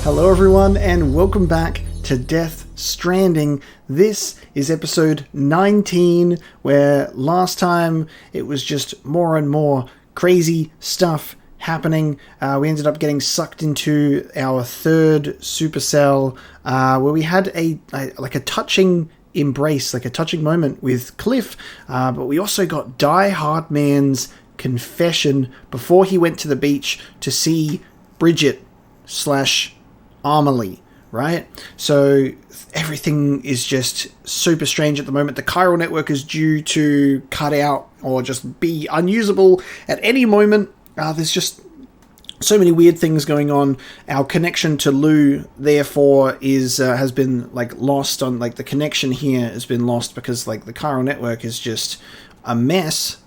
Hello everyone and welcome back to Death Stranding. This is episode 19, where last time it was just more and more crazy stuff happening. We ended up getting sucked into our third supercell, where we had a touching embrace, like a touching moment with Cliff, but we also got Die-Hardman's confession before he went to the beach to see Bridget / Amelie, right? So everything is just super strange at the moment. The chiral network is due to cut out or just be unusable at any moment. There's just so many weird things going on. Our connection to Lou, therefore, has been lost. On the connection here has been lost because the chiral network is just a mess.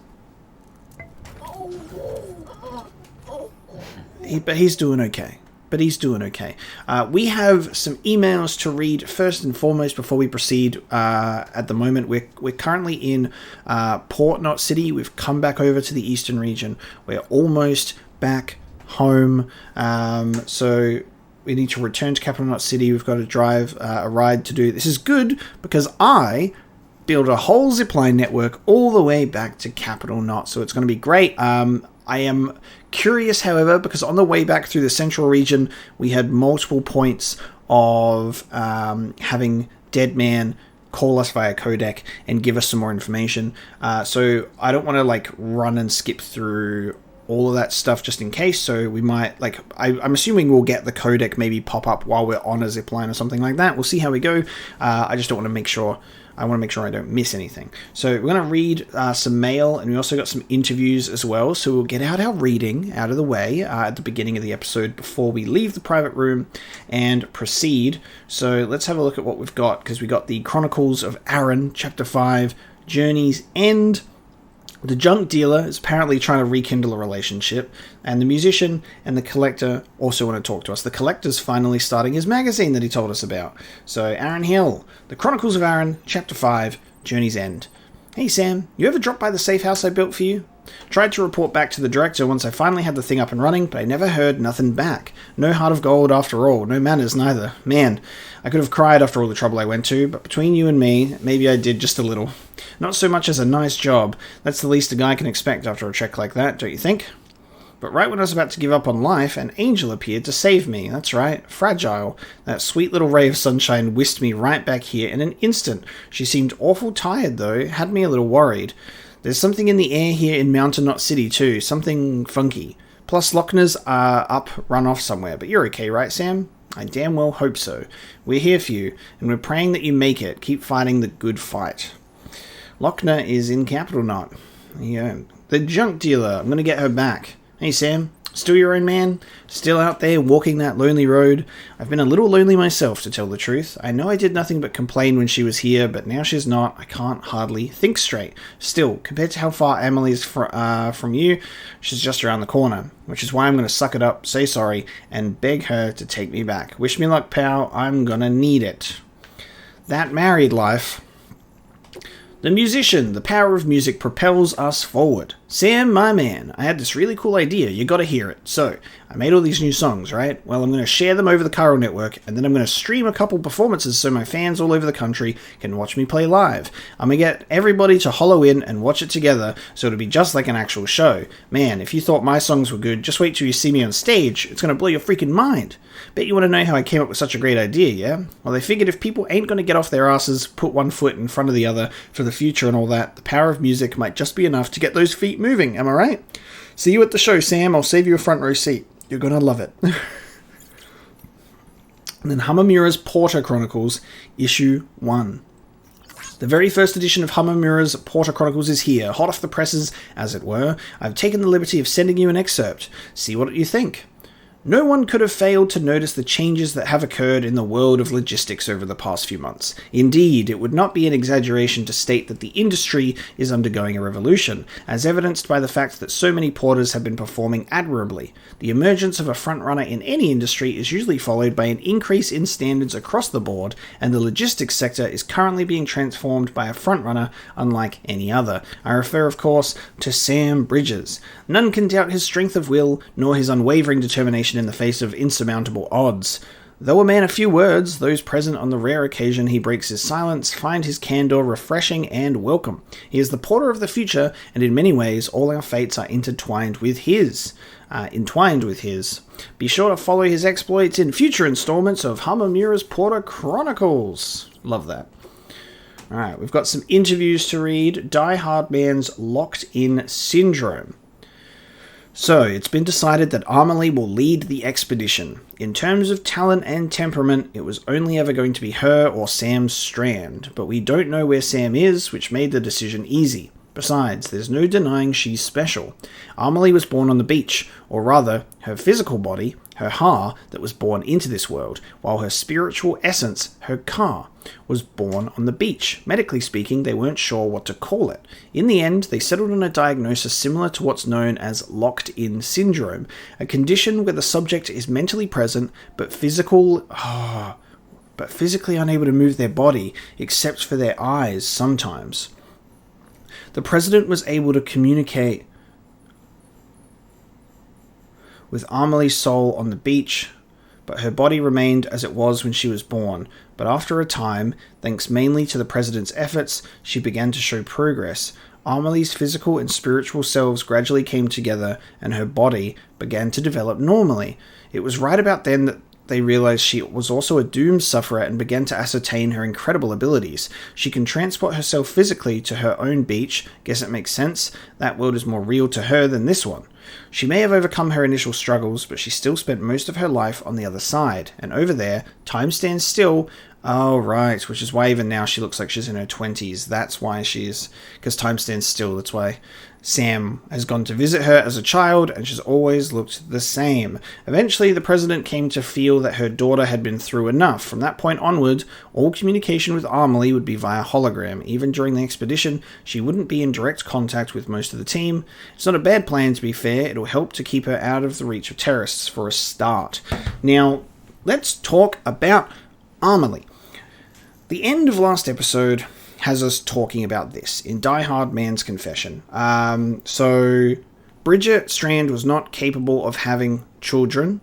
But he's doing okay. We have some emails to read first and foremost before we proceed. At the moment, we're currently in Port Knot City. We've come back over to the eastern region. We're almost back home. So we need to return to Capital Knot City. We've got to drive a ride to do. This is good because I built a whole zipline network all the way back to Capital Knot. So it's going to be great. I am curious, however, because on the way back through the central region, we had multiple points of having Deadman call us via codec and give us some more information. So I don't want to run and skip through all of that stuff just in case. So we might I'm assuming we'll get the codec maybe pop up while we're on a zipline or something like that. We'll see how we go. I just don't want to make sure. I want to make sure I don't miss anything. So we're going to read some mail, and we also got some interviews as well. So we'll get out our reading out of the way at the beginning of the episode before we leave the private room and proceed. So let's have a look at what we've got, because we got the Chronicles of Aaron, Chapter 5, Journey's End. The junk dealer is apparently trying to rekindle a relationship, and the musician and the collector also want to talk to us. The collector's finally starting his magazine that he told us about. So, Aaron Hill, The Chronicles of Aaron, Chapter 5, Journey's End. Hey Sam, you ever drop by the safe house I built for you? Tried to report back to the director once I finally had the thing up and running, but I never heard nothing back. No heart of gold after all, no manners neither. Man, I could have cried after all the trouble I went to, but between you and me, maybe I did just a little. Not so much as a nice job. That's the least a guy can expect after a check like that, don't you think? But right when I was about to give up on life, an angel appeared to save me. That's right, Fragile. That sweet little ray of sunshine whisked me right back here in an instant. She seemed awful tired, though, had me a little worried. There's something in the air here in Mountain Knot City, too. Something funky. Plus, Lochner's are run off somewhere. But you're okay, right, Sam? I damn well hope so. We're here for you, and we're praying that you make it. Keep fighting the good fight. Lochner is in Capital Knot. Yeah. The junk dealer. I'm going to get her back. Hey, Sam. Still your own man? Still out there walking that lonely road? I've been a little lonely myself, to tell the truth. I know I did nothing but complain when she was here, but now she's not. I can't hardly think straight. Still, compared to how far Amelie is from you, she's just around the corner. Which is why I'm going to suck it up, say sorry, and beg her to take me back. Wish me luck, pal. I'm going to need it. That married life. The musician, the power of music propels us forward. Sam, my man, I had this really cool idea. You gotta hear it. So, I made all these new songs, right? Well, I'm gonna share them over the chiral network, and then I'm gonna stream a couple performances so my fans all over the country can watch me play live. I'm gonna get everybody to hollow in and watch it together, so it'll be just like an actual show. Man, if you thought my songs were good, just wait till you see me on stage. It's gonna blow your freaking mind. Bet you want to know how I came up with such a great idea, yeah? Well, they figured if people ain't going to get off their asses, put one foot in front of the other for the future and all that, the power of music might just be enough to get those feet moving, am I right? See you at the show, Sam. I'll save you a front row seat. You're going to love it. And then Hamamura's Porter Chronicles, Issue 1. The very first edition of Hamamura's Porter Chronicles is here, hot off the presses, as it were. I've taken the liberty of sending you an excerpt. See what you think. No one could have failed to notice the changes that have occurred in the world of logistics over the past few months. Indeed, it would not be an exaggeration to state that the industry is undergoing a revolution, as evidenced by the fact that so many porters have been performing admirably. The emergence of a frontrunner in any industry is usually followed by an increase in standards across the board, and the logistics sector is currently being transformed by a frontrunner unlike any other. I refer, of course, to Sam Bridges. None can doubt his strength of will, nor his unwavering determination in the face of insurmountable odds. Though a man of few words, those present on the rare occasion he breaks his silence find his candor refreshing and welcome. He is the porter of the future, and in many ways all our fates are entwined with his. Be sure to follow his exploits in future installments of Hamamura's Porter Chronicles. Love that. Alright, we've got some interviews to read. Die-Hardman's Locked-In Syndrome. So, it's been decided that Amelie will lead the expedition. In terms of talent and temperament, it was only ever going to be her or Sam Strand, but we don't know where Sam is, which made the decision easy. Besides, there's no denying she's special. Amelie was born on the beach, or rather, her physical body, her ha, that was born into this world, while her spiritual essence, her ka, was born on the beach. Medically speaking, they weren't sure what to call it. In the end, they settled on a diagnosis similar to what's known as locked-in syndrome, a condition where the subject is mentally present, but physically unable to move their body, except for their eyes sometimes. The president was able to communicate with Amelie's soul on the beach, but her body remained as it was when she was born. But after a time, thanks mainly to the president's efforts, she began to show progress. Amelie's physical and spiritual selves gradually came together, and her body began to develop normally. It was right about then that they realized she was also a doomed sufferer and began to ascertain her incredible abilities. She can transport herself physically to her own beach. Guess it makes sense. That world is more real to her than this one. She may have overcome her initial struggles, but she still spent most of her life on the other side. And over there, time stands still. Oh, right, which is why even now she looks like she's in her 20s. That's why because time stands still. That's why Sam has gone to visit her as a child, and she's always looked the same. Eventually, the president came to feel that her daughter had been through enough. From that point onward, all communication with Amelie would be via hologram. Even during the expedition, she wouldn't be in direct contact with most of the team. It's not a bad plan, to be fair. It'll help to keep her out of the reach of terrorists for a start. Now, let's talk about Amelie. The end of last episode has us talking about this in Die-Hardman's confession. So Bridget Strand was not capable of having children.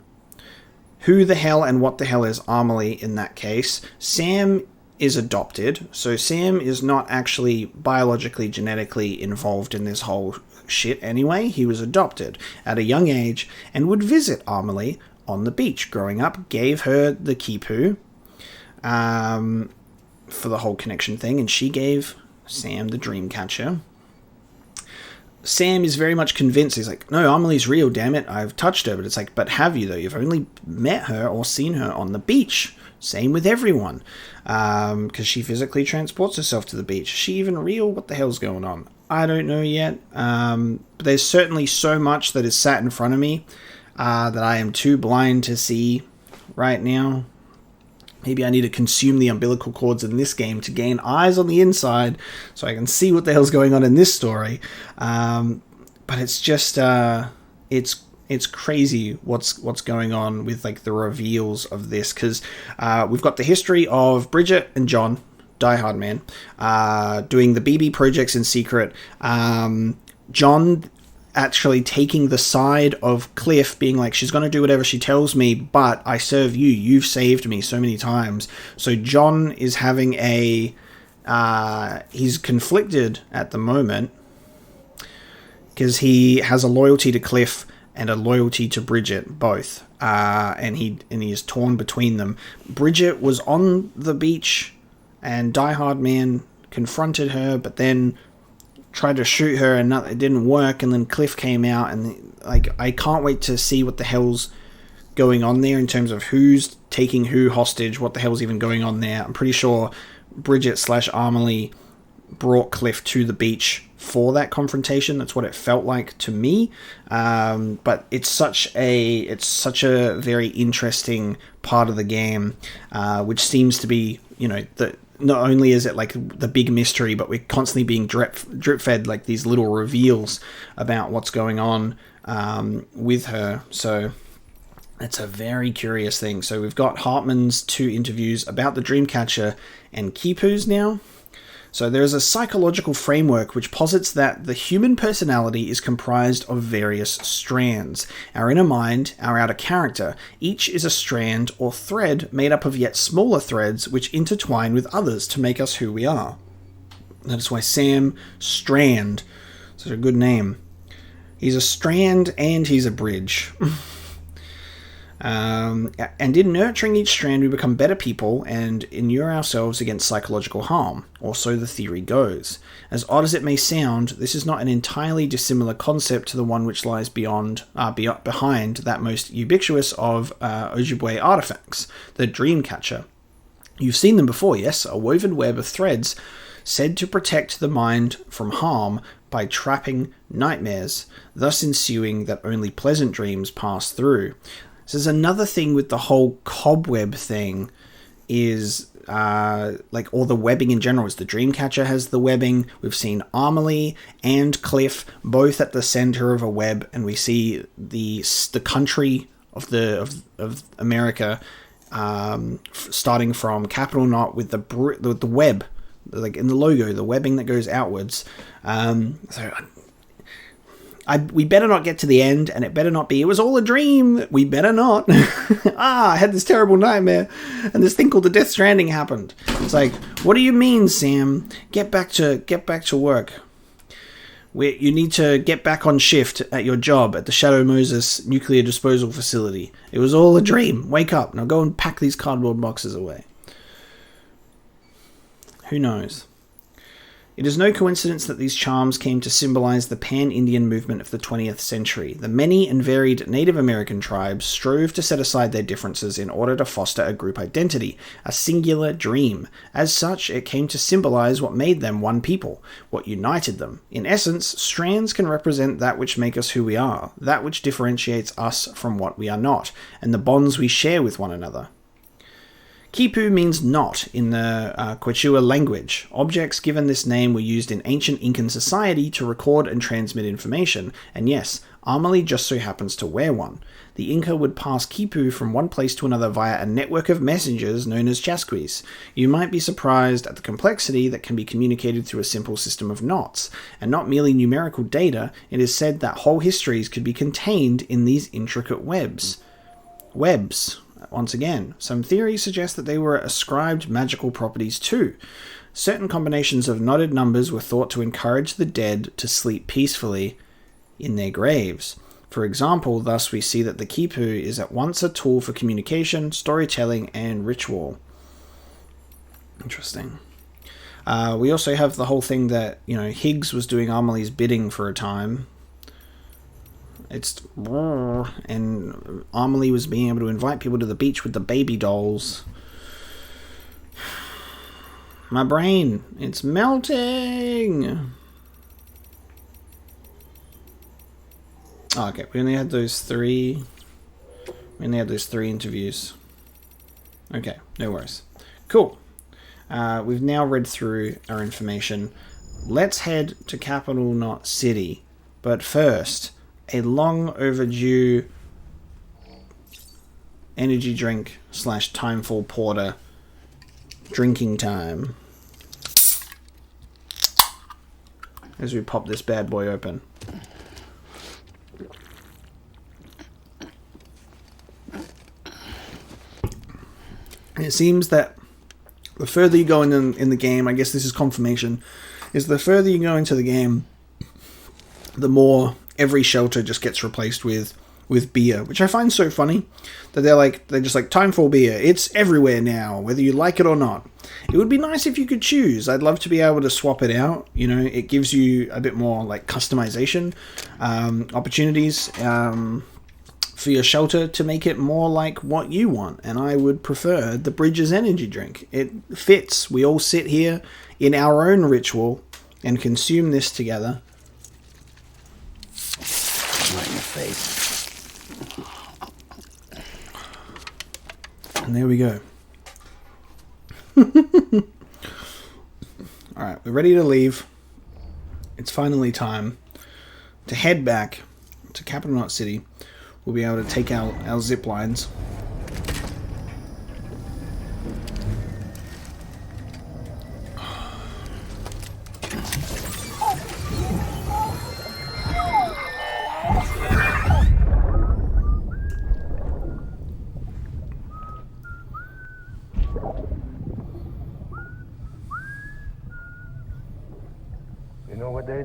Who the hell and what the hell is Amelie in that case? Sam is adopted, so Sam is not actually biologically, genetically involved in this whole shit anyway. He was adopted at a young age and would visit Amelie on the beach growing up, gave her the kipu, for the whole connection thing, and she gave Sam the dreamcatcher. Sam is very much convinced. He's like, no, Amelie's real, damn it, I've touched her. But it's like, but have you though? You've only met her or seen her on the beach. Same with everyone, because she physically transports herself to the beach. Is she even real? What the hell's going on? I don't know yet, but there's certainly so much that is sat in front of me that I am too blind to see right now. Maybe I need to consume the umbilical cords in this game to gain eyes on the inside so I can see what the hell's going on in this story. But it's just, it's crazy what's going on with like the reveals of this, because we've got the history of Bridget and John, Die-Hardman, doing the BB projects in secret. John actually taking the side of Cliff, being like, she's going to do whatever she tells me, but I serve you. You've saved me so many times. So John is having he's conflicted at the moment because he has a loyalty to Cliff and a loyalty to Bridget, both. And he is torn between them. Bridget was on the beach and Die-Hardman confronted her, but then tried to shoot her and it didn't work, and then Cliff came out, and like, I can't wait to see what the hell's going on there in terms of who's taking who hostage, what the hell's even going on there. I'm pretty sure Bridget / Amelie brought Cliff to the beach for that confrontation. That's what it felt like to me. But it's such a very interesting part of the game, which seems to be, not only is it like the big mystery, but we're constantly being drip fed like these little reveals about what's going on with her. So it's a very curious thing. So we've got Hartman's 2 interviews about the Dreamcatcher and Kipu's now. So there is a psychological framework which posits that the human personality is comprised of various strands. Our inner mind, our outer character, each is a strand or thread made up of yet smaller threads which intertwine with others to make us who we are. That is why Sam Strand, such a good name. He's a strand and he's a bridge. And in nurturing each strand, we become better people and inure ourselves against psychological harm, or so the theory goes. As odd as it may sound, this is not an entirely dissimilar concept to the one which lies behind that most ubiquitous of Ojibwe artifacts, the dreamcatcher. You've seen them before, yes? A woven web of threads said to protect the mind from harm by trapping nightmares, thus ensuing that only pleasant dreams pass through. So there's another thing with the whole cobweb thing is, or the webbing in general, is the dreamcatcher has the webbing. We've seen Amelie and Cliff both at the center of a web, and we see the country of America starting from capital knot with the web, like in the logo, the webbing that goes outwards. We better not get to the end, and it better not be, it was all a dream. We better not. I had this terrible nightmare, and this thing called the Death Stranding happened. It's like, what do you mean, Sam? Get back to work. You need to get back on shift at your job at the Shadow Moses nuclear disposal facility. It was all a dream. Wake up. Now go and pack these cardboard boxes away. Who knows? It is no coincidence that these charms came to symbolize the pan-Indian movement of the 20th century. The many and varied Native American tribes strove to set aside their differences in order to foster a group identity, a singular dream. As such, it came to symbolize what made them one people, what united them. In essence, strands can represent that which make us who we are, that which differentiates us from what we are not, and the bonds we share with one another. Kipu means knot in the Quechua language. Objects given this name were used in ancient Incan society to record and transmit information, and yes, Amelie just so happens to wear one. The Inca would pass Kipu from one place to another via a network of messengers known as chasquis. You might be surprised at the complexity that can be communicated through a simple system of knots, and not merely numerical data. It is said that whole histories could be contained in these intricate webs. Once again, some theories suggest that they were ascribed magical properties too. Certain combinations of knotted numbers were thought to encourage the dead to sleep peacefully in their graves. For example, thus we see that the Kipu is at once a tool for communication, storytelling, and ritual. Interesting. We also have the whole thing that, Higgs was doing Amelie's bidding for a time. And Amelie was being able to invite people to the beach with the baby dolls. My brain, it's melting. Oh, okay, we only had those three. Interviews. Okay, no worries. Cool. We've now read through our information. Let's head to Capital Knot City. But first, a long overdue energy drink / timeful porter drinking time. As we pop this bad boy open. And it seems that the further you go in the game, I guess this is confirmation, is the further you go into the game, the more every shelter just gets replaced with beer, which I find so funny that they're just like, time for beer. It's everywhere now, whether you like it or not. It would be nice if you could choose. I'd love to be able to swap it out. It gives you a bit more like customization opportunities for your shelter to make it more like what you want. And I would prefer the Bridges energy drink. It fits. We all sit here in our own ritual and consume this together. Right in the face. And there we go. Alright, we're ready to leave. It's finally time to head back to Capital Knot City. We'll be able to take out our zip lines.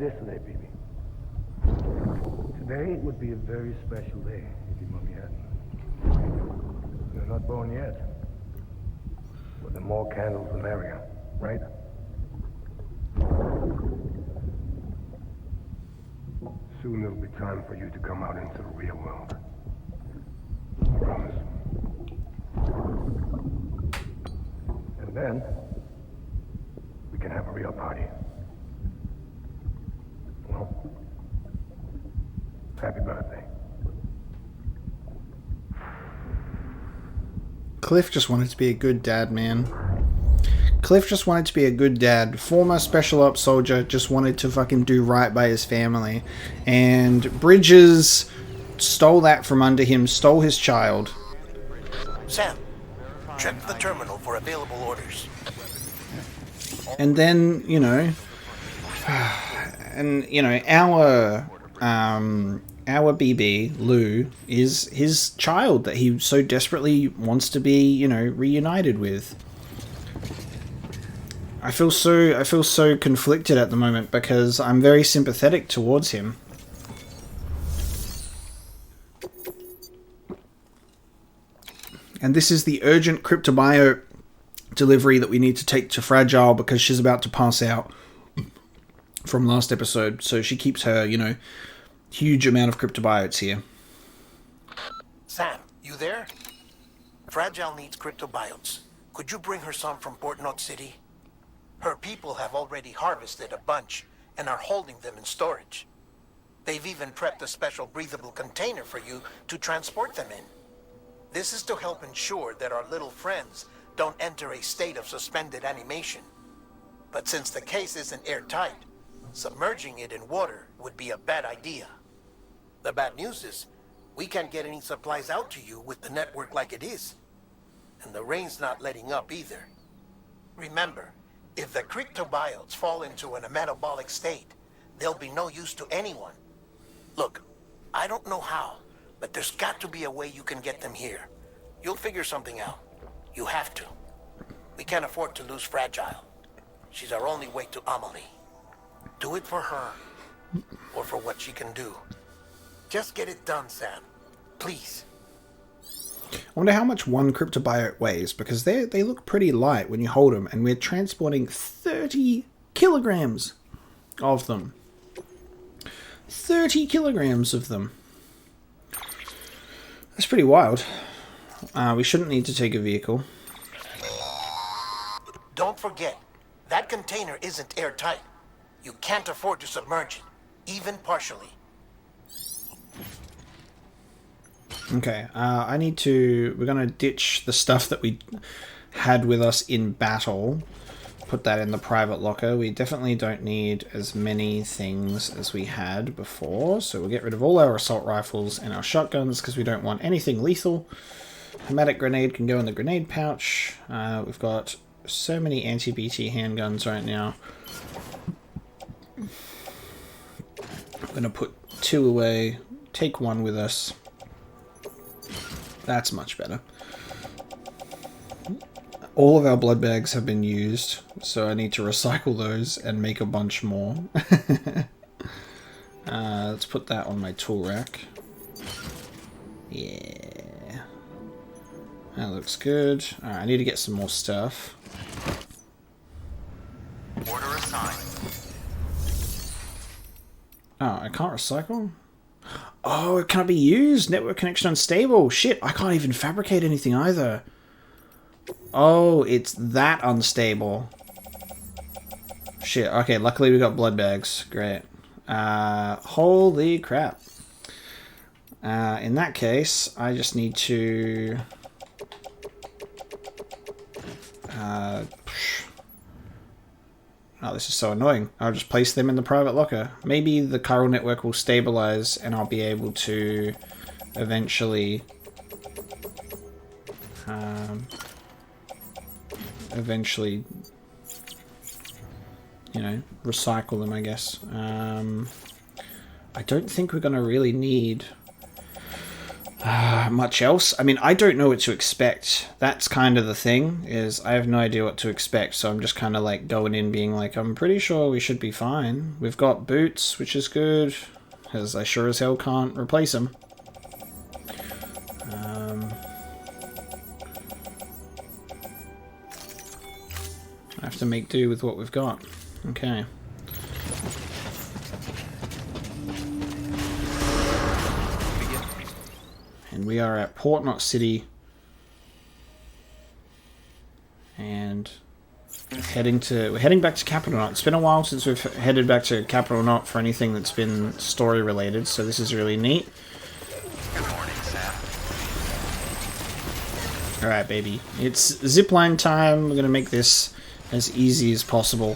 yesterday, baby. Today would be a very special day if your mommy hadn't. You're not born yet. But the more candles, the merrier, right? Soon it'll be time for you to come out into the real world. I promise. And then, we can have a real party. Well, happy birthday. Cliff just wanted to be a good dad, man. Cliff just wanted to be a good dad. Former special ops soldier just wanted to fucking do right by his family. And Bridges stole that from under him, stole his child. Sam, check the terminal for available orders. And then, you know, our BB, Lou, is his child that he so desperately wants to be, you know, reunited with. I feel so conflicted at the moment because I'm very sympathetic towards him. And this is the urgent cryptobio delivery that we need to take to Fragile because she's about to pass out from last episode. So she keeps her, you know, huge amount of cryptobiotes here. Sam, you there? Fragile needs cryptobiotes. Could you bring her some from Port Knot City? Her people have already harvested a bunch and are holding them in storage. They've even prepped a special breathable container for you to transport them in. This is to help ensure that our little friends don't enter a state of suspended animation. But since the case isn't airtight, submerging it in water would be a bad idea. The bad news is, we can't get any supplies out to you with the network like it is. And the rain's not letting up either. Remember, if the cryptobiotes fall into a metabolic state, they'll be no use to anyone. Look, I don't know how, but there's got to be a way you can get them here. You'll figure something out. You have to. We can't afford to lose Fragile. She's our only way to Amelie. Do it for her, or for what she can do. Just get it done, Sam. Please. I wonder how much one cryptobiote weighs, because they look pretty light when you hold them, and we're transporting 30 kilograms of them. 30 kilograms of them. That's pretty wild. We shouldn't need to take a vehicle. Don't forget, that container isn't airtight. You can't afford to submerge it, even partially. Okay, we're going to ditch the stuff that we had with us in battle. Put that in the private locker. We definitely don't need as many things as we had before. So we'll get rid of all our assault rifles and our shotguns because we don't want anything lethal. Hermetic grenade can go in the grenade pouch. We've got so many anti-BT handguns right now. I'm going to put 2 away. Take 1 with us. That's much better. All of our blood bags have been used, so I need to recycle those and make a bunch more. Let's put that on my tool rack. Yeah. That looks good. Alright, I need to get some more stuff. Order assigned. Oh, I can't recycle? Oh, it can't be used. Network connection unstable. Shit, I can't even fabricate anything either. Oh, it's that unstable. Shit, okay, luckily we got blood bags. Great. Holy crap. In that case, I just need to... Oh, this is so annoying. I'll just place them in the private locker. Maybe the chiral network will stabilize and I'll be able to eventually... you know, recycle them, I guess. I don't think we're going to really need... much else. I mean, I don't know what to expect. That's kind of the thing, is I have no idea what to expect, so I'm just kind of like going in being like, I'm pretty sure we should be fine. We've got boots, which is good, because I sure as hell can't replace them. I have to make do with what we've got. Okay. And we are at Port Knot City. And we're heading back to Capital Knot. It's been a while since we've headed back to Capital Knot for anything that's been story related, so this is really neat. Good morning, Sam. Alright, baby. It's zipline time. We're gonna make this as easy as possible.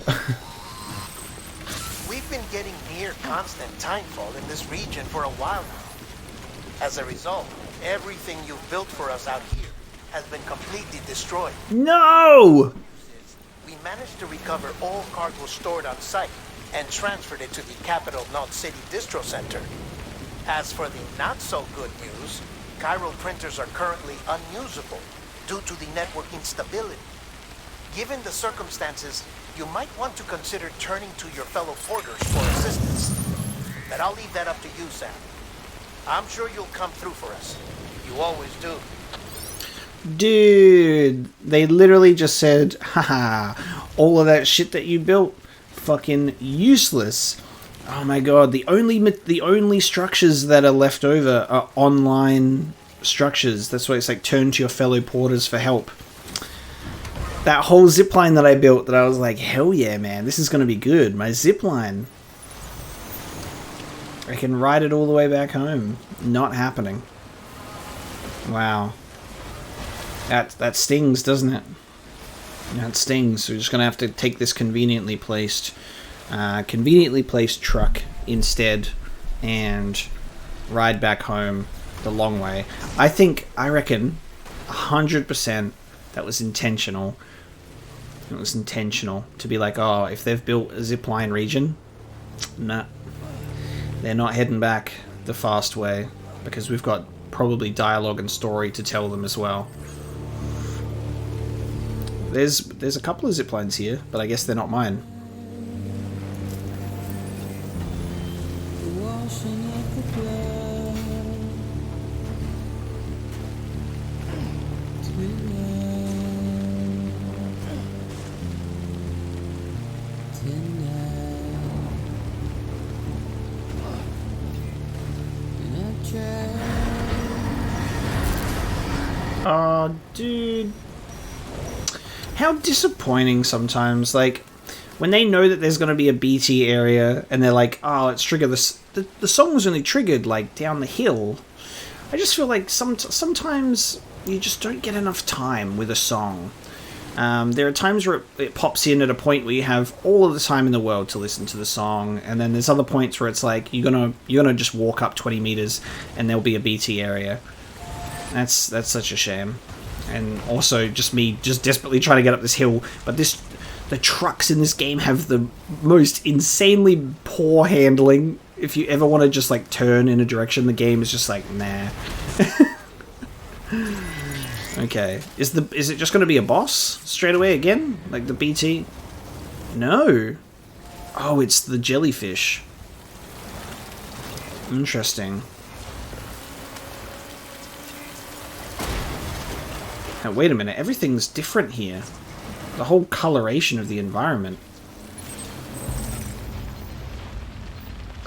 We've been getting near constant timefall in this region for a while now. As a result, everything you've built for us out here has been completely destroyed. No! We managed to recover all cargo stored on site and transferred it to the Capital Knot City Distro Center. As for the not-so-good news, chiral printers are currently unusable due to the network instability. Given the circumstances, you might want to consider turning to your fellow porters for assistance. But I'll leave that up to you, Sam. I'm sure you'll come through for us. You always do. Dude, they literally just said, haha, all of that shit that you built, fucking useless. Oh my god, the only structures that are left over are online structures. That's why it's like, turn to your fellow porters for help. That whole zipline that I built, that I was like, hell yeah, man, this is going to be good. My zipline. I can ride it all the way back home. Not happening. Wow. That stings, doesn't it? That stings. We're just going to have to take this conveniently placed truck instead and ride back home the long way. I reckon 100% that was intentional. It was intentional to be like, oh, if they've built a zipline region, nah, they're not heading back the fast way, because we've got probably dialogue and story to tell them as well. There's a couple of ziplines here, but I guess they're not mine. Oh, dude. How disappointing sometimes. Like, when they know that there's going to be a BT area, and they're like, oh, let's trigger this. The song was only triggered, like, down the hill. I just feel like sometimes you just don't get enough time with a song. There are times where it pops in at a point where you have all of the time in the world to listen to the song, and then there's other points where it's like, you're gonna just walk up 20 meters, and there'll be a BT area. That's such a shame. And also just me desperately trying to get up this hill, but the trucks in this game have the most insanely poor handling. If you ever want to just like turn in a direction, the game is just like, nah. Okay, is it just going to be a boss straight away again, like the BT? No. Oh, it's the jellyfish. Interesting. Now, wait a minute, everything's different here. The whole coloration of the environment.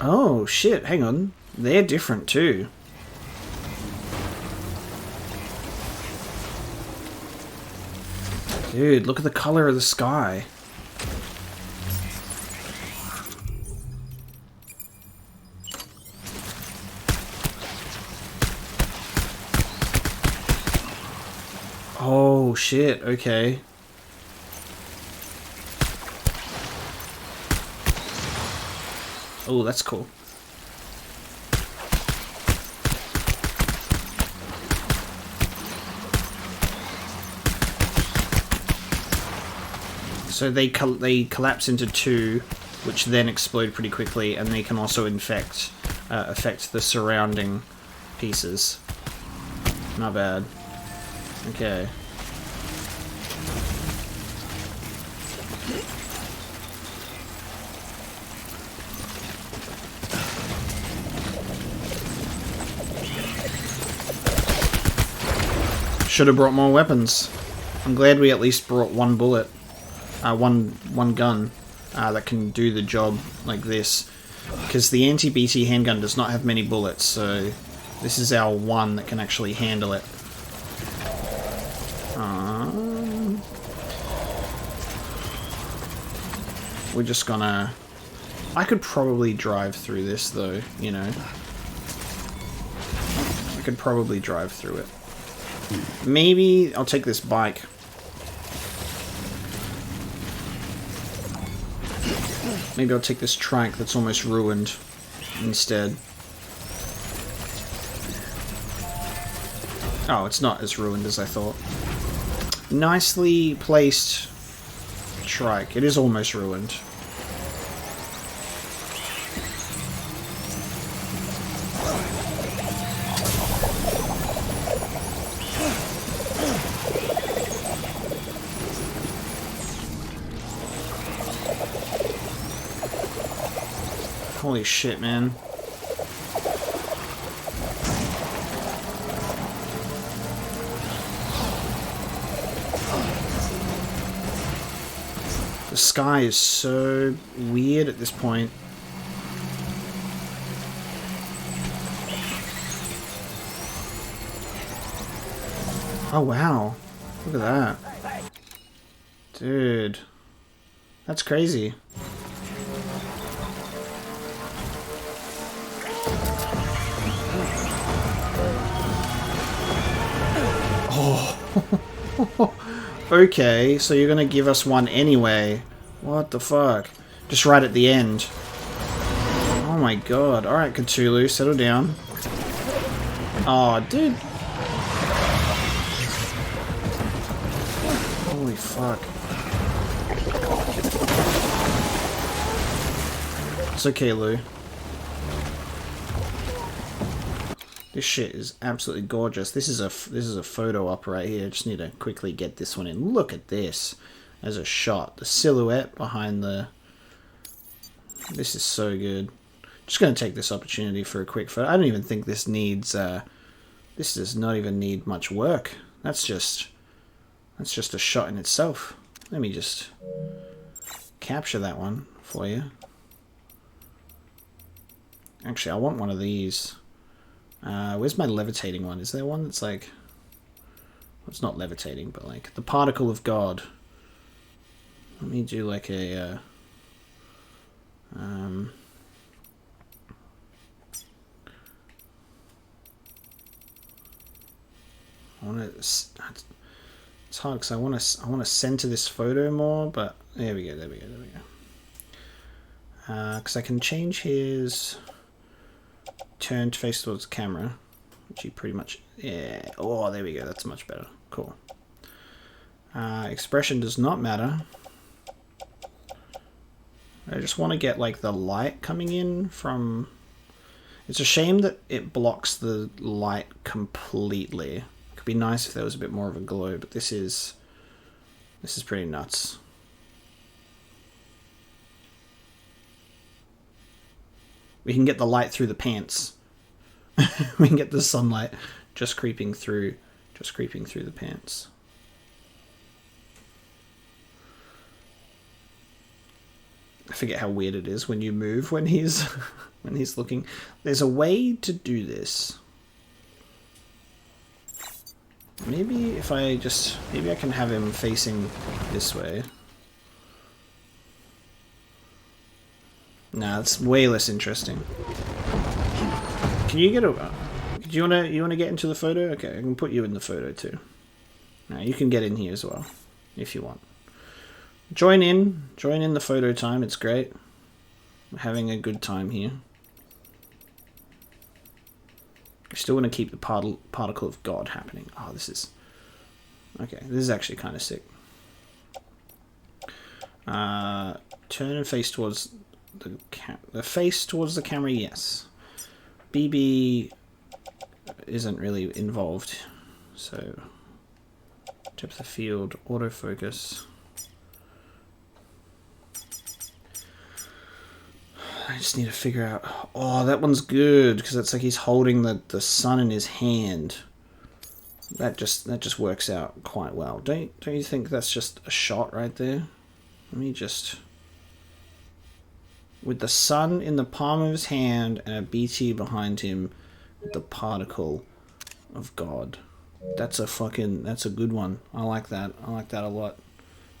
Oh, shit, hang on. They're different, too. Dude, look at the color of the sky. Oh, shit, okay. Oh, that's cool. So they collapse into two, which then explode pretty quickly, and they can also affect the surrounding pieces. Not bad. Okay. Should have brought more weapons. I'm glad we at least brought one bullet. One gun that can do the job like this. Because the anti-BT handgun does not have many bullets, so this is our one that can actually handle it. We're just gonna... I could probably drive through this though, you know. I could probably drive through it. Maybe I'll take this bike. Maybe I'll take this trike that's almost ruined instead. Oh, it's not as ruined as I thought. Nicely placed trike. It is almost ruined. Holy shit, man. The sky is so weird at this point. Oh wow. Look at that. Dude. That's crazy. Okay, so you're gonna give us one anyway. What the fuck? Just right at the end. Oh my god. Alright, Cthulhu, settle down. Oh, dude. Holy fuck. It's okay, Lou. This shit is absolutely gorgeous. This is a photo op right here. I just need to quickly get this one in. Look at this as a shot. The silhouette behind the... This is so good. Just going to take this opportunity for a quick photo. I don't even think this needs... this does not even need much work. That's just a shot in itself. Let me just capture that one for you. Actually, I want one of these. Where's my levitating one? Is there one that's like... Well, it's not levitating, but like the particle of God. Let me do like a... I want to... It's hard because I want to center this photo more, but there we go. Because I can change his... turned face towards the camera, which he pretty much... Yeah. Oh, there we go. That's much better. Cool. Expression does not matter. I just want to get like the light coming in from... It's a shame that it blocks the light completely. It could be nice if there was a bit more of a glow, but this is pretty nuts. We can get the light through the pants. We can get the sunlight just creeping through the pants. I forget how weird it is when you move when he's looking. There's a way to do this. Maybe if I just... Maybe I can have him facing this way. Nah, it's way less interesting. Can you get a... Do you wanna get into the photo? Okay, I can put you in the photo too. Now you can get in here as well, if you want. Join in the photo time. It's great. We're having a good time here. I still want to keep the particle of God happening. Oh, this is... Okay, this is actually kind of sick. Turn and face towards the face towards the camera, yes. BB isn't really involved So depth of field, autofocus. I just need to figure out. Oh, that one's good because it's like he's holding the sun in his hand. That just works out quite well. Don't you think that's just a shot right there? Let me just, with the sun in the palm of his hand and a BT behind him, with the particle of God. That's a good one. I like that. I like that a lot.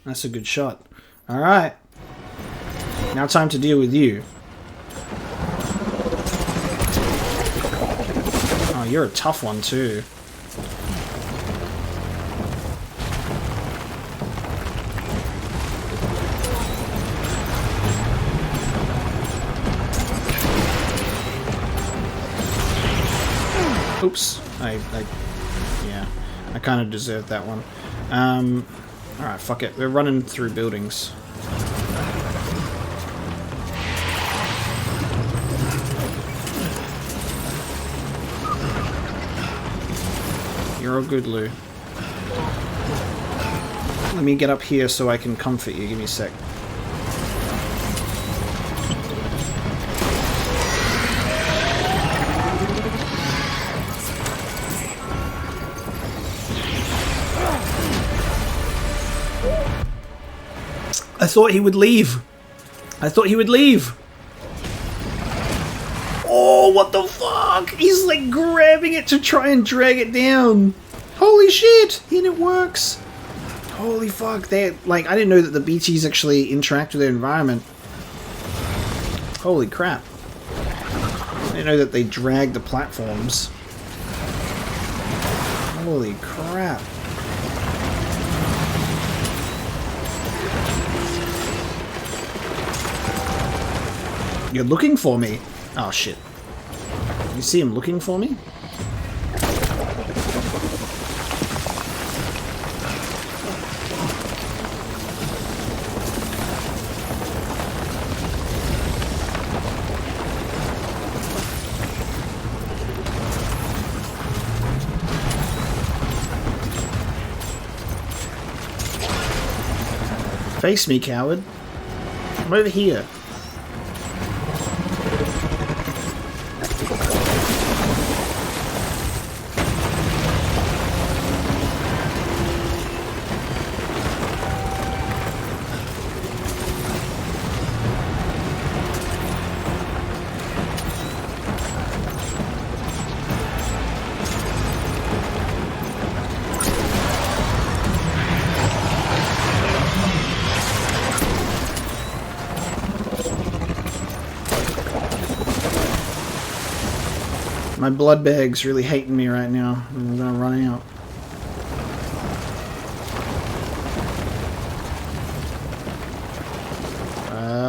That's a good shot. All right. Now time to deal with you. Oh, you're a tough one too. Oops. Yeah. I kind of deserved that one. Alright, fuck it. We're running through buildings. You're all good, Lou. Let me get up here so I can comfort you. Give me a sec. I thought he would leave. I thought he would leave. Oh, what the fuck? He's like grabbing it to try and drag it down. Holy shit. And it works. Holy fuck. They like, I didn't know that the BTs actually interact with their environment. Holy crap. I didn't know that they drag the platforms. Holy crap. You're looking for me? Oh shit. You see him looking for me? Face me, coward. I'm over here. My blood bag's really hating me right now. I'm gonna run out.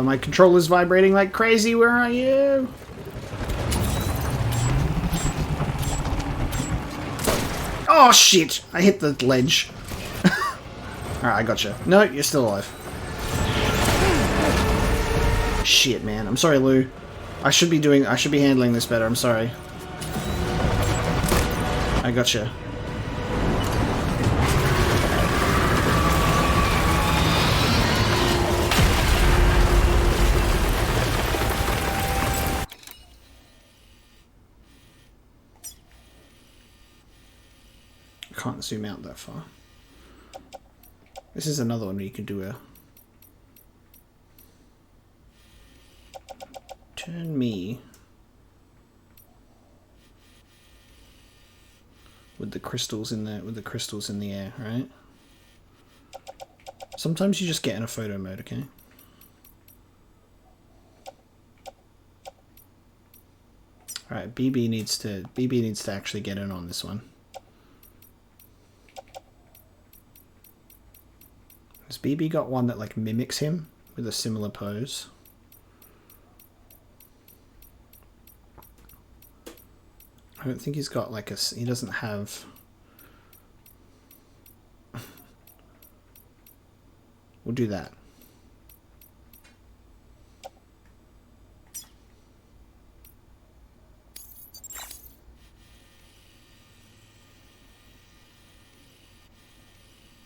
My controller's vibrating like crazy. Where are you? Oh shit! I hit the ledge. Alright, I gotcha. No, you're still alive. Shit, man. I'm sorry, Lou. I should be handling this better. I'm sorry. I gotcha. I can't zoom out that far. This is another one where you can do a turn me with the crystals in the air, right? Sometimes you just get in a photo mode, okay? Alright, BB needs to actually get in on this one. Has BB got one that like mimics him with a similar pose? I don't think he's got like he doesn't have. We'll do that.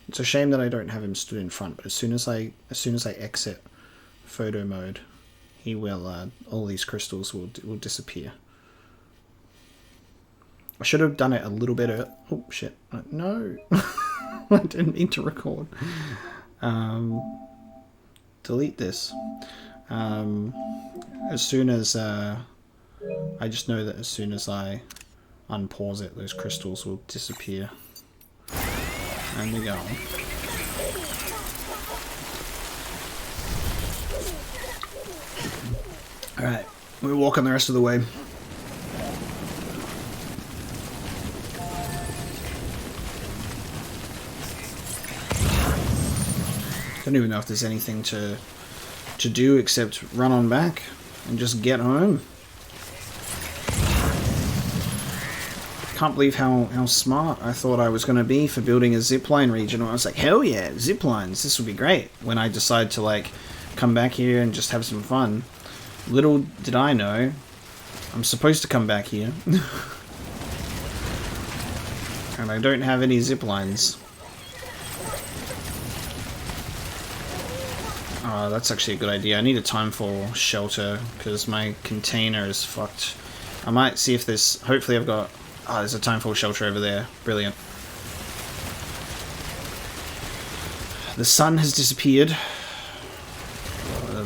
It's a shame that I don't have him stood in front, but as soon as I exit photo mode, he will, all these crystals will disappear. I should have done it a little bit early. Oh, shit. No. I didn't mean to record. Delete this. As soon as... I just know that as soon as I unpause it, those crystals will disappear. And we go. Alright, we're walking the rest of the way. Don't even know if there's anything to do except run on back and just get home. Can't believe how smart I thought I was going to be for building a zipline region. I was like, hell yeah, ziplines, this would be great. When I decide to like come back here and just have some fun. Little did I know, I'm supposed to come back here. And I don't have any ziplines. Oh, that's actually a good idea. I need a timefall shelter because my container is fucked. I might see if there's... Hopefully I've got... Oh, there's a timefall shelter over there. Brilliant. The sun has disappeared.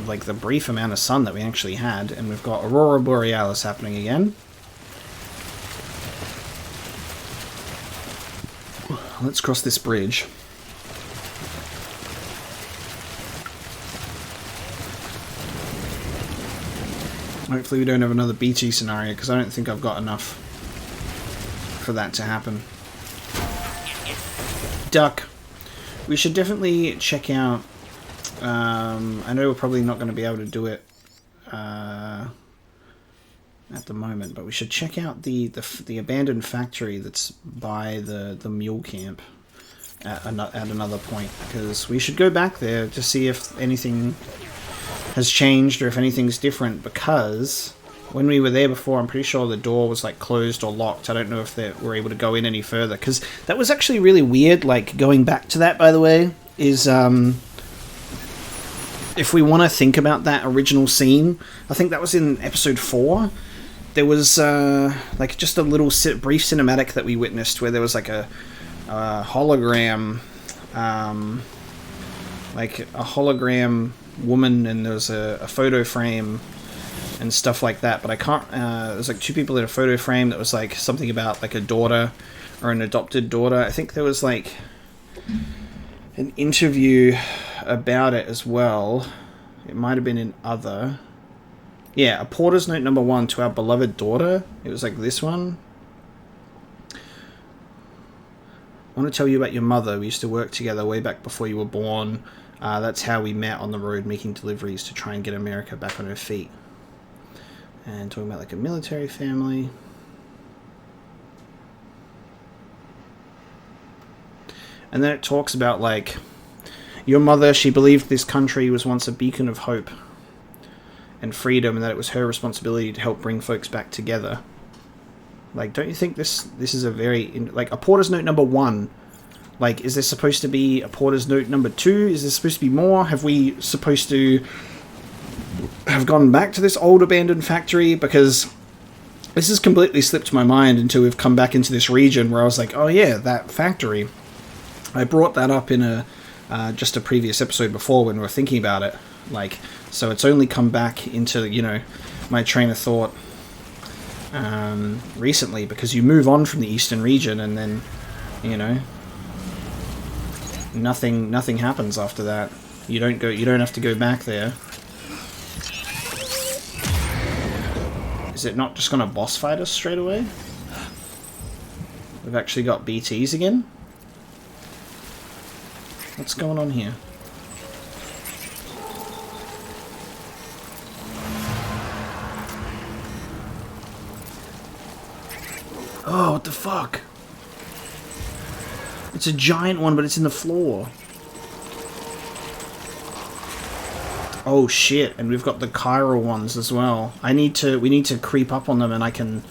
Like the brief amount of sun that we actually had. And we've got Aurora Borealis happening again. Let's cross this bridge. Hopefully we don't have another BT scenario, because I don't think I've got enough for that to happen. Duck. We should definitely check out... I know we're probably not going to be able to do it at the moment, but we should check out the abandoned factory that's by the mule camp at another point, because we should go back there to see if anything has changed or if anything's different, because when we were there before, I'm pretty sure the door was like closed or locked. I don't know if we're able to go in any further, because that was actually really weird. Like, going back to that, by the way, is if we want to think about that original scene, I think that was in episode 4. There was like just a little brief cinematic that we witnessed where there was like a hologram, like a hologram woman, and there was a photo frame and stuff like that, but I can't... there's like 2 people in a photo frame that was like something about like a daughter or an adopted daughter. I think there was like an interview about it as well. It might have been in other... Yeah, a Porter's Note number 1 to our beloved daughter. It was like this one. I want to tell you about your mother. We used to work together way back before you were born. That's how we met on the road making deliveries to try and get America back on her feet. And talking about like a military family. And then it talks about like, your mother, she believed this country was once a beacon of hope and freedom, and that it was her responsibility to help bring folks back together. Like, don't you think this is a very... like, a Porter's Note number 1... Like, is there supposed to be a Porter's Note number 2? Is there supposed to be more? Have we supposed to have gone back to this old abandoned factory? Because this has completely slipped my mind until we've come back into this region where I was like, oh yeah, that factory. I brought that up in a just a previous episode before when we were thinking about it. Like, so it's only come back into, you know, my train of thought recently, because you move on from the eastern region and then, you know... Nothing happens after that. You don't have to go back there. Is it not just gonna boss fight us straight away? We've actually got BTs again? What's going on here? Oh, what the fuck? It's a giant one, but it's in the floor. Oh shit, and we've got the chiral ones as well. We need to creep up on them, and I can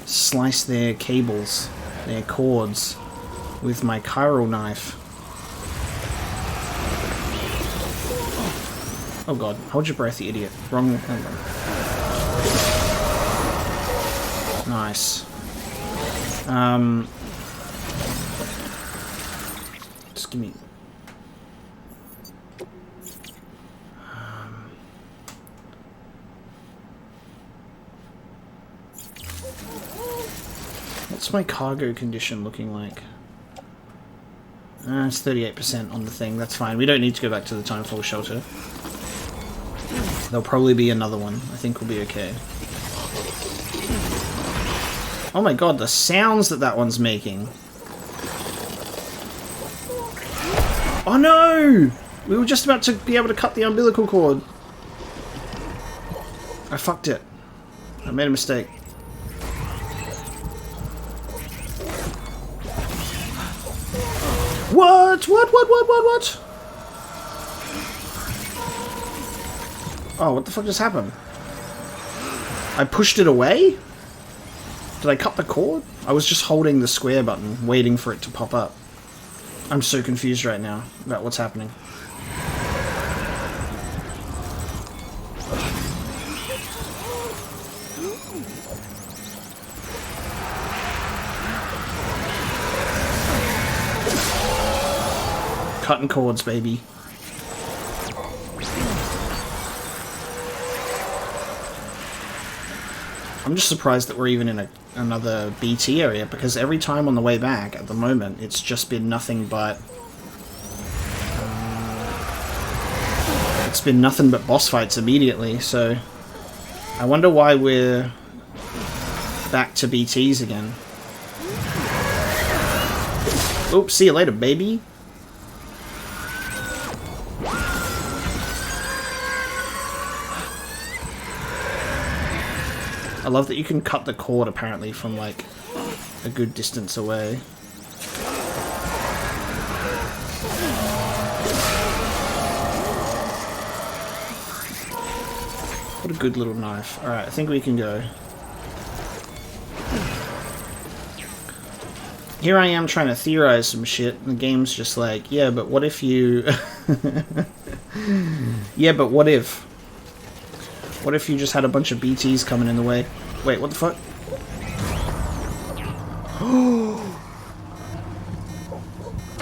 slice their cables, their cords, with my chiral knife. Oh god, hold your breath, you idiot. Wrong. Nice. Just give me... What's my cargo condition looking like? It's 38% on the thing, that's fine. We don't need to go back to the Timefall shelter. There'll probably be another one. I think we'll be okay. Oh my god, the sounds that one's making. Oh no! We were just about to be able to cut the umbilical cord. I fucked it. I made a mistake. What? What? Oh, what the fuck just happened? I pushed it away? Did I cut the cord? I was just holding the square button, waiting for it to pop up. I'm so confused right now about what's happening. Cutting cords, baby. I'm just surprised that we're even in another BT area, because every time on the way back, at the moment, it's just been nothing but... it's been nothing but boss fights immediately, so... I wonder why we're back to BTs again. Oops, see you later, baby. I love that you can cut the cord, apparently, from, like, a good distance away. What a good little knife. Alright, I think we can go. Here I am trying to theorize some shit, and the game's just like, yeah, but what if you... yeah, but what if... What if you just had a bunch of BTs coming in the way? Wait, what the fuck?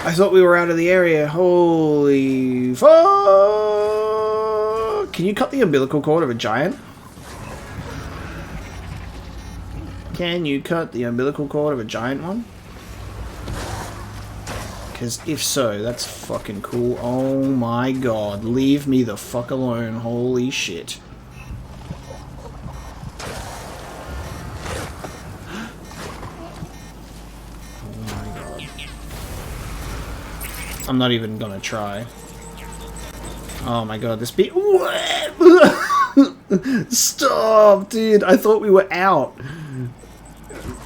I thought we were out of the area. Holy fuck! Can you cut the umbilical cord of a giant? Can you cut the umbilical cord of a giant one? Because if so, that's fucking cool. Oh my god. Leave me the fuck alone. Holy shit. I'm not even gonna try. Oh my god, this beat. Stop, dude. I thought we were out.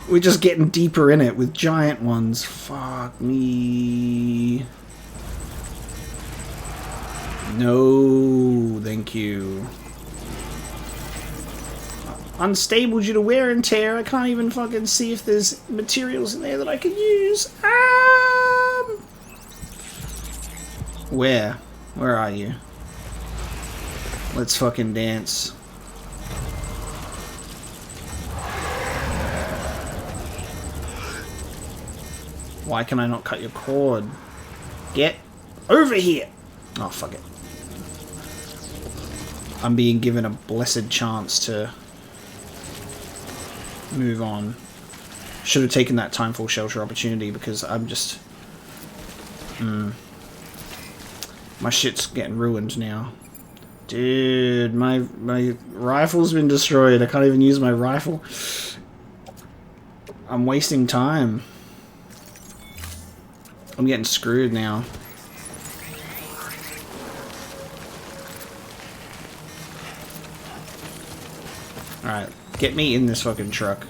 We're just getting deeper in it with giant ones. Fuck me. No, thank you. Unstable due to wear and tear. I can't even fucking see if there's materials in there that I can use. Where? Where are you? Let's fucking dance. Why can I not cut your cord? Get over here! Oh, fuck it. I'm being given a blessed chance to move on. Should have taken that Timefall shelter opportunity because I'm just... My shit's getting ruined now. Dude, my rifle's been destroyed. I can't even use my rifle. I'm wasting time. I'm getting screwed now. Alright, get me in this fucking truck.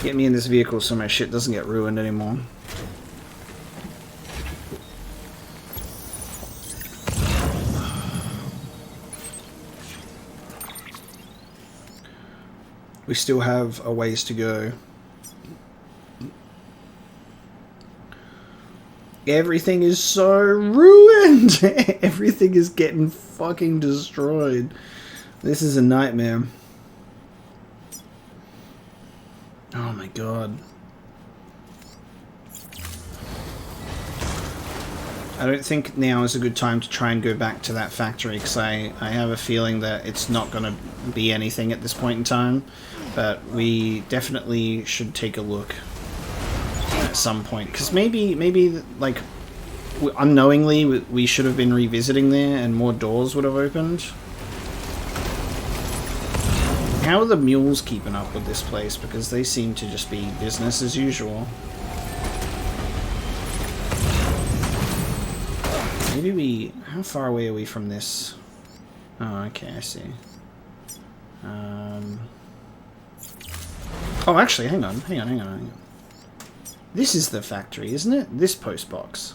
Get me in this vehicle so my shit doesn't get ruined anymore. We still have a ways to go. Everything is so ruined. Everything is getting fucking destroyed. This is a nightmare. Oh my god. I don't think now is a good time to try and go back to that factory, because I have a feeling that it's not going to be anything at this point in time. But we definitely should take a look at some point, because maybe like unknowingly we should have been revisiting there and more doors would have opened. How are the mules keeping up with this place? Because they seem to just be business as usual. Maybe we... How far away are we from this? Oh, okay, I see. Oh, actually, hang on. This is the factory, isn't it? This post box.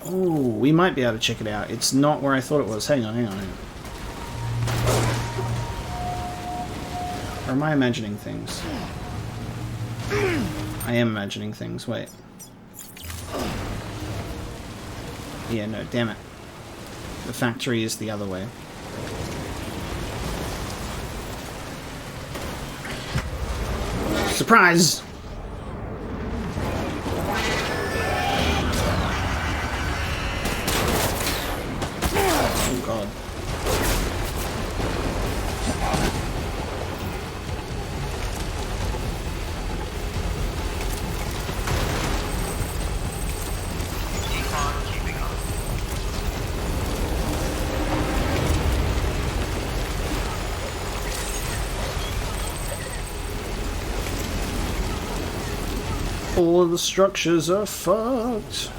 Oh, we might be able to check it out. It's not where I thought it was. Hang on. Or am I imagining things? I am imagining things. Wait. Yeah, no, damn it. The factory is the other way. Surprise! Oh god. All of the structures are fucked.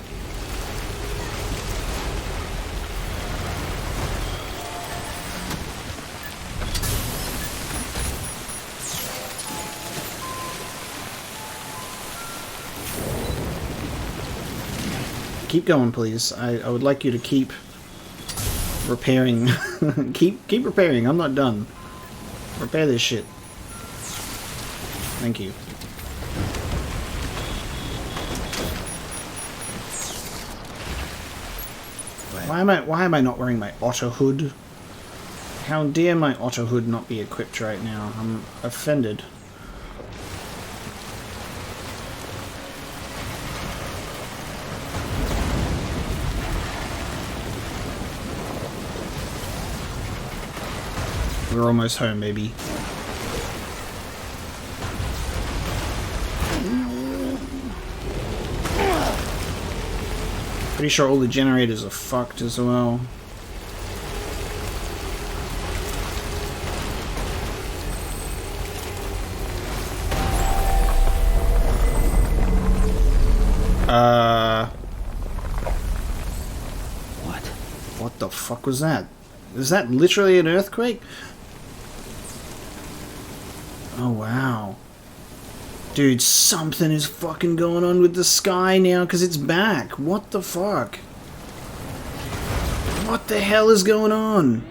Keep going, please. I would like you to keep repairing. keep repairing. I'm not done. Repair this shit. Thank you. Why am I not wearing my auto hood? How dare my auto hood not be equipped right now? I'm offended. We're almost home, baby. Pretty sure all the generators are fucked as well. What the fuck was that? Is that literally an earthquake? Oh wow. Dude, something is fucking going on with the sky now because it's back. What the fuck? What the hell is going on?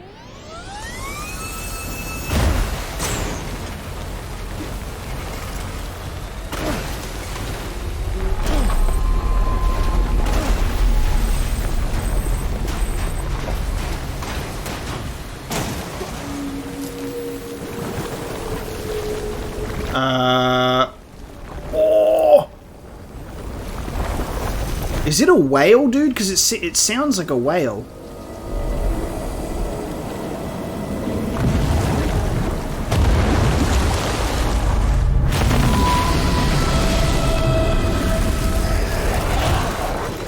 Is it a whale, dude? Because it sounds like a whale.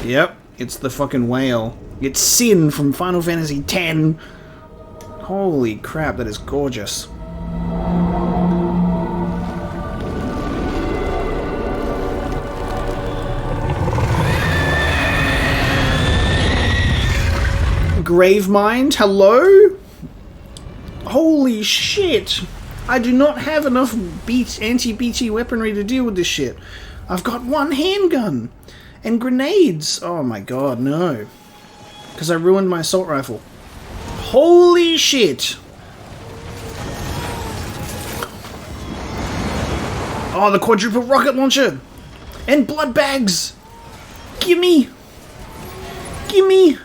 Yep, it's the fucking whale. It's Sin from Final Fantasy X. Holy crap, that is gorgeous. Gravemind, hello? Holy shit! I do not have enough anti-BT weaponry to deal with this shit. I've got one handgun and grenades. Oh my god, no. Because I ruined my assault rifle. Holy shit! Oh, the quadruple rocket launcher! And blood bags! Gimme! Gimme!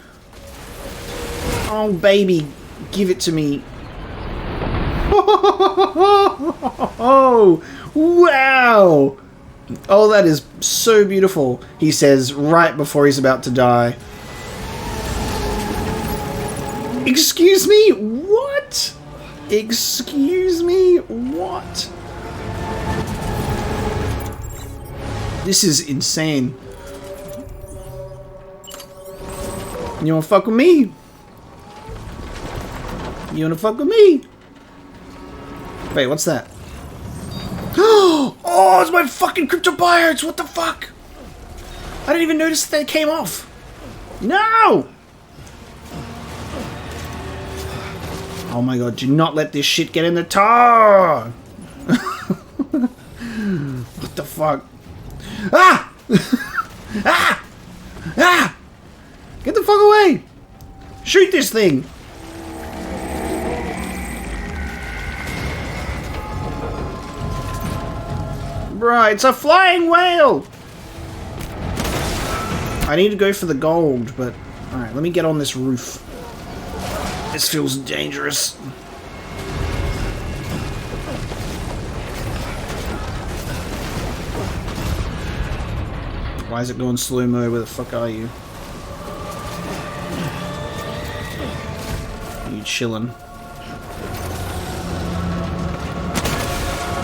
Oh, baby. Give it to me. Oh, wow! Oh, that is so beautiful, he says right before he's about to die. Excuse me? What? Excuse me? What? This is insane. You wanna fuck with me? You wanna fuck with me? Wait, what's that? Oh, it's my fucking cryptobiotes! What the fuck? I didn't even notice that they came off. No! Oh my god, do not let this shit get in the tar! What the fuck? Ah! Ah! Ah! Get the fuck away! Shoot this thing! Bruh, it's a flying whale! I need to go for the gold, but... Alright, let me get on this roof. This feels dangerous. Why is it going slow-mo? Where the fuck are you? You chillin'.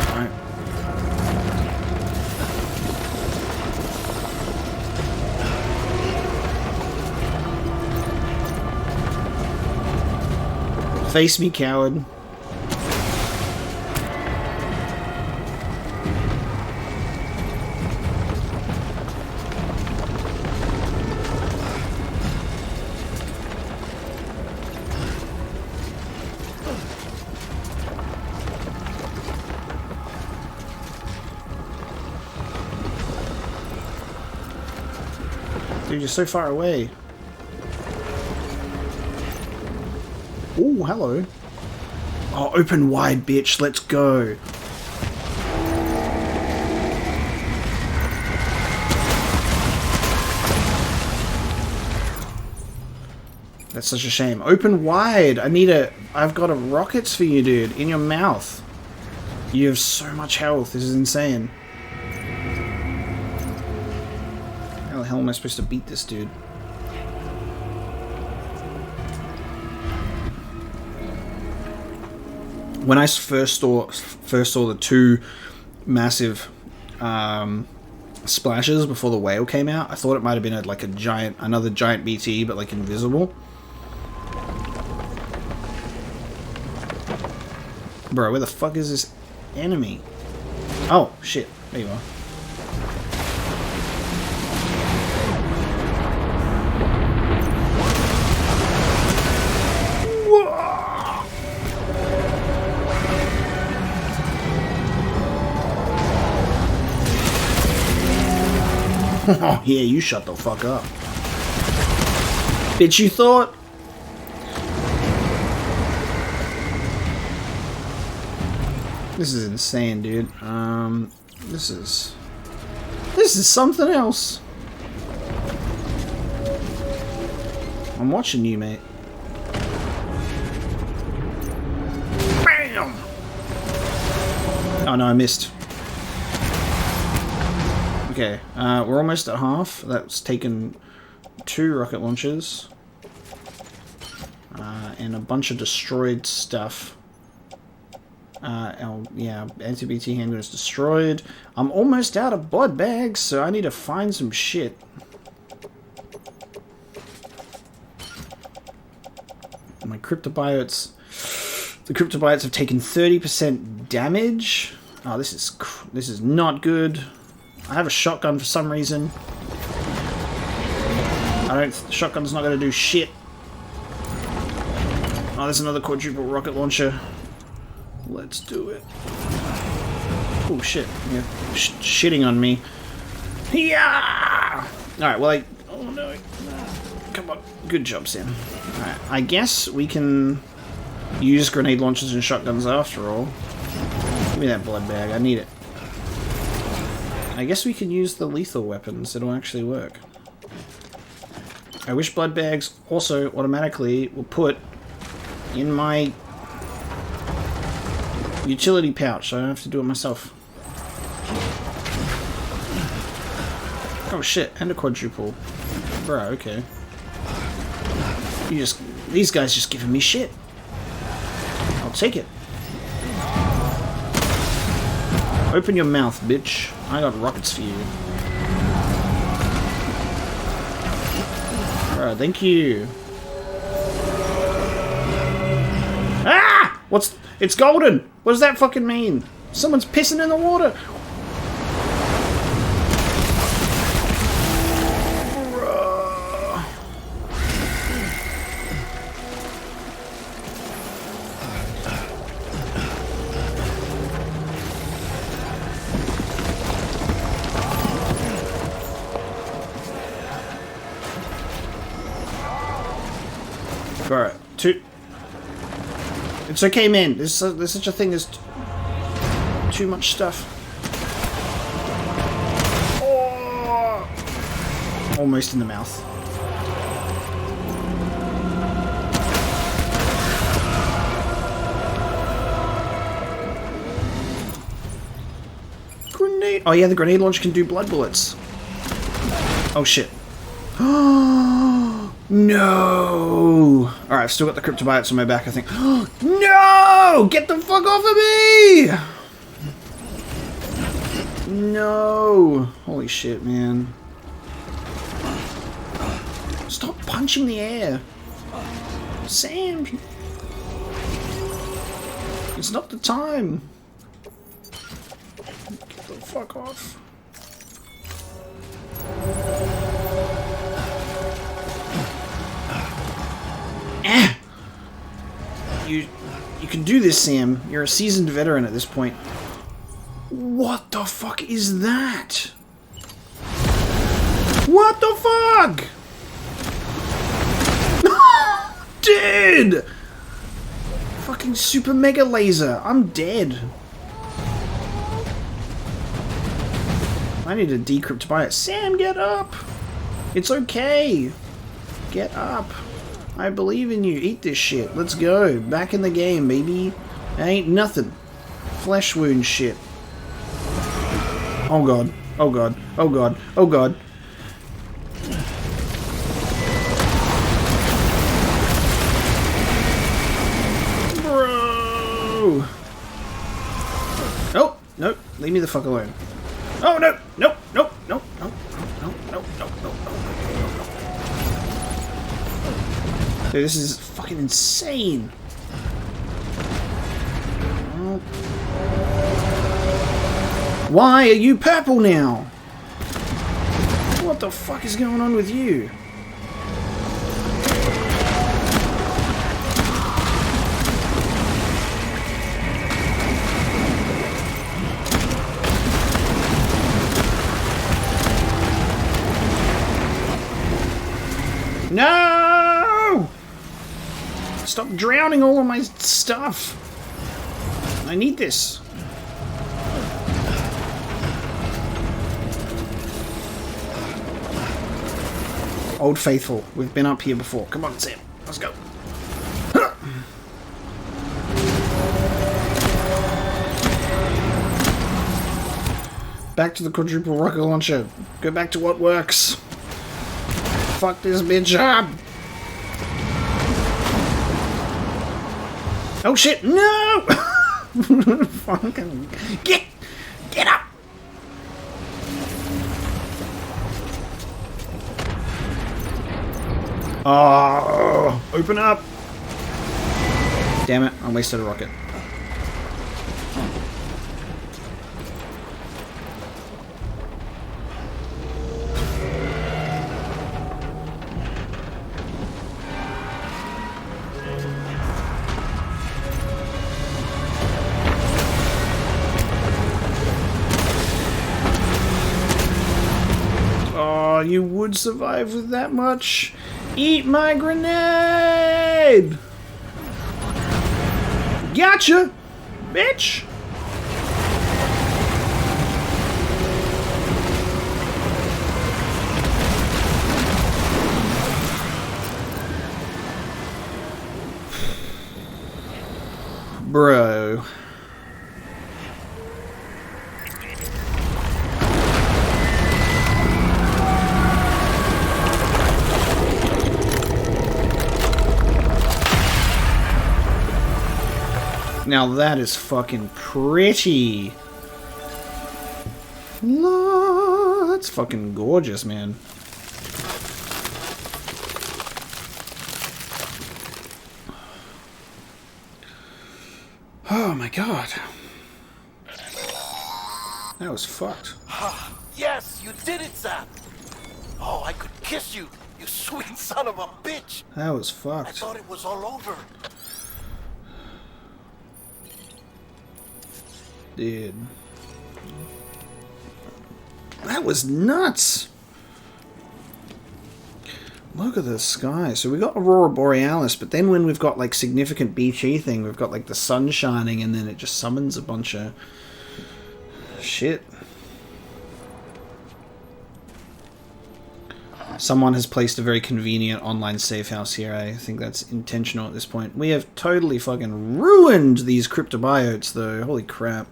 Alright. Face me, coward. Dude, you're so far away. Oh, hello. Oh, open wide, bitch. Let's go. That's such a shame. Open wide. I've got a rockets for you, dude. In your mouth. You have so much health. This is insane. How the hell am I supposed to beat this dude? When I first saw the two massive splashes before the whale came out, I thought it might have been another giant BT, but like invisible. Bro, where the fuck is this enemy? Oh shit! There you are. Oh, yeah, you shut the fuck up. Bitch, you thought? This is insane, dude. This is something else. I'm watching you, mate. Bam! Oh no, I missed. Okay, we're almost at half. That's taken 2 rocket launchers. And a bunch of destroyed stuff. Yeah, anti-BT handgun is destroyed. I'm almost out of blood bags, so I need to find some shit. My cryptobiotes... The cryptobiotes have taken 30% damage. Oh, this is not good. I have a shotgun for some reason. Shotgun's not going to do shit. Oh, there's another quadruple rocket launcher. Let's do it. Oh shit! You're shitting on me. Yeah. All right. Well, oh no! Come on. Good job, Sam. All right. I guess we can use grenade launchers and shotguns after all. Give me that blood bag. I need it. I guess we can use the lethal weapons. It'll actually work. I wish blood bags also automatically will put in my utility pouch, so I don't have to do it myself. Oh shit, and a quadruple. Bro, okay. These guys just giving me shit. I'll take it. Open your mouth, bitch. I got rockets for you. Bro, thank you. Ah! It's golden! What does that fucking mean? Someone's pissing in the water! Bro, it's okay, man. There's such a thing as too much stuff. Oh! Almost in the mouth. Grenade. Oh yeah, the grenade launch can do blood bullets. Oh shit. No! Alright, I've still got the cryptobiotes on my back, I think. No! Get the fuck off of me! No! Holy shit, man. Stop punching the air! Sam! It's not the time! Get the fuck off. You can do this, Sam. You're a seasoned veteran at this point. What the fuck is that? What the fuck? Dude! Fucking super mega laser. I'm dead. I need to decrypt by it. Sam, get up! It's okay. Get up. I believe in you. Eat this shit. Let's go. Back in the game, baby. Ain't nothing. Flesh wound shit. Oh god. Oh god. Oh god. Oh god. Bro! Oh! Nope. Leave me the fuck alone. Oh no! Nope! Nope! Nope! Nope! Nope! Nope! Nope! Nope! Dude, this is fucking insane. Why are you purple now? What the fuck is going on with you? No! Stop drowning all of my stuff. I need this. Old Faithful. We've been up here before. Come on, Sam. Let's go. Back to the quadruple rocket launcher. Go back to what works. Fuck this bitch up. Oh shit, no! Fucking get up! Oh, open up! Damn it, I wasted a rocket. Oh, you would survive with that much? Eat my grenade! Gotcha! Bitch! now that is fucking pretty. That's fucking gorgeous, man. Oh my god. That was fucked. Yes, you did it, Sam. Oh, I could kiss you, you sweet son of a bitch. That was I fucked. thought it was all over. Dude. That was nuts. Look at the sky. So we got Aurora Borealis, but then when we've got like significant beachy thing, we've got like the sun shining and then it just summons a bunch of shit. Someone has placed a very convenient online safe house here. I think that's intentional at this point. We have totally fucking ruined these cryptobiotes though. Holy crap.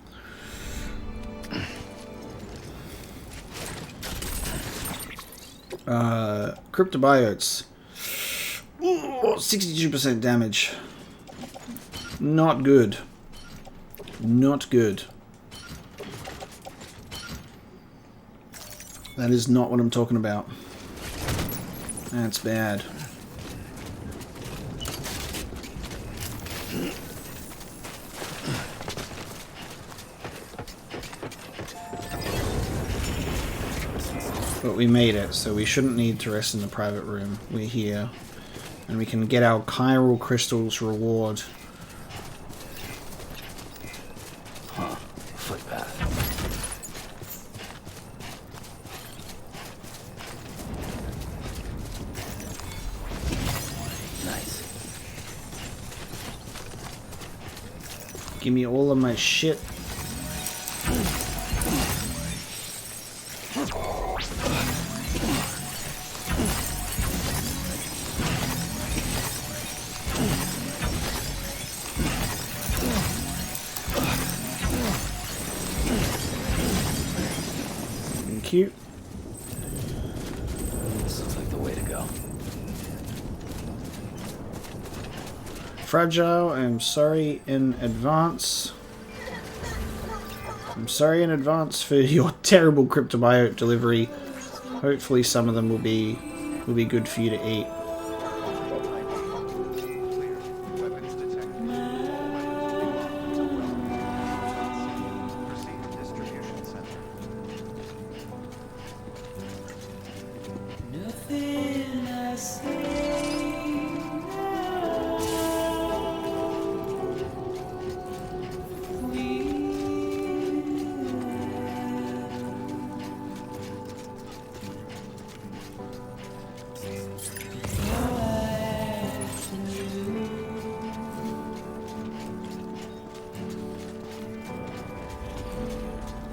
Cryptobiotes. Ooh, 62% damage. Not good. Not good. That is not what I'm talking about. That's bad. But we made it, so we shouldn't need to rest in the private room. We're here. And we can get our chiral crystals reward. Huh. Footpath. Nice. Give me all of my shit. Cute. This looks like the way to go. Fragile, I'm sorry in advance. I'm sorry in advance for your terrible cryptobiote delivery. Hopefully some of them will be good for you to eat. Weapons detected. Proceed to distribution center. Nothing I say.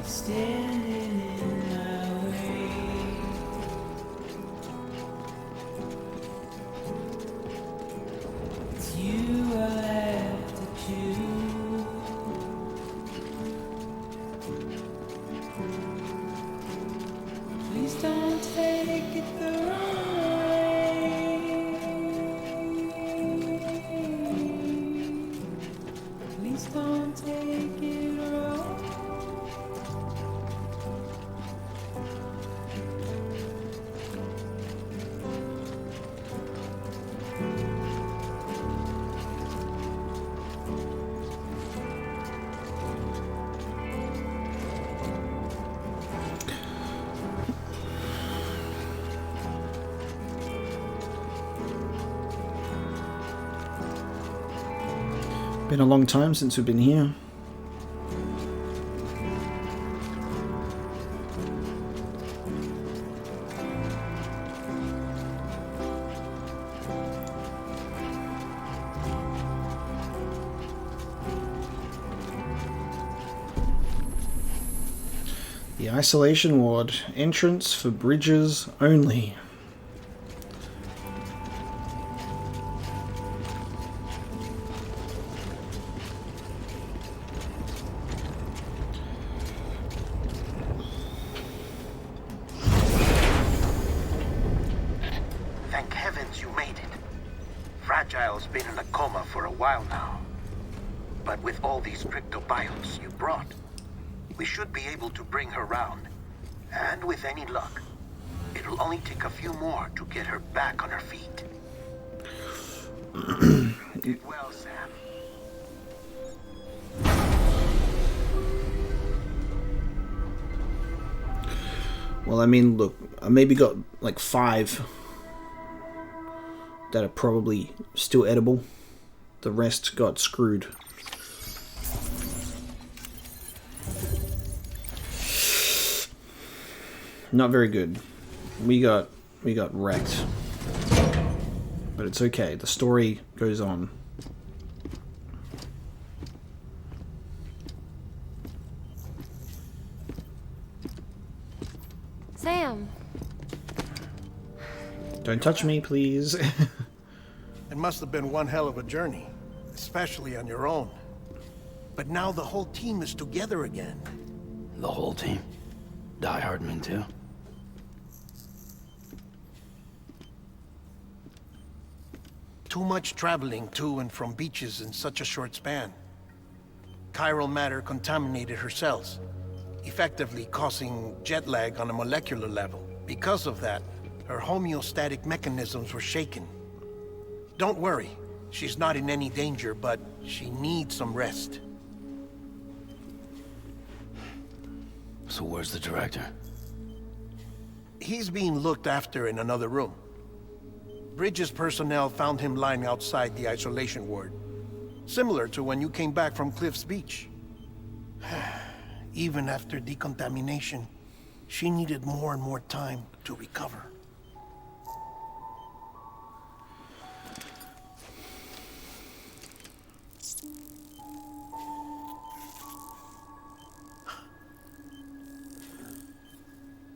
Standing in my way. It's you I have to choose. Please don't take it the wrong way. Please don't take it wrong. Been a long time since we've been here. The isolation ward. Entrance for bridges only. Thank heavens you made it. Fragile's been in a coma for a while now. But But with all these cryptobiotes you brought, we should be able to bring her round. And with any luck, it'll only take a few more to get her back on her feet. You did well, Sam. Well, I mean, look, I maybe got like 5 that are probably still edible. The rest got screwed. Not very good. We got wrecked. But it's okay. The story goes on. Sam. Don't touch me, please. It must have been one hell of a journey, especially on your own. But now the whole team is together again. The whole team? Die-Hardman too? Too much traveling to and from beaches in such a short span. Chiral matter contaminated her cells, effectively causing jet lag on a molecular level. Because of that, her homeostatic mechanisms were shaken. Don't worry, she's not in any danger, but she needs some rest. So where's the director? He's being looked after in another room. Bridges personnel found him lying outside the isolation ward. Similar to when you came back from Cliff's Beach. Even after decontamination, she needed more and more time to recover.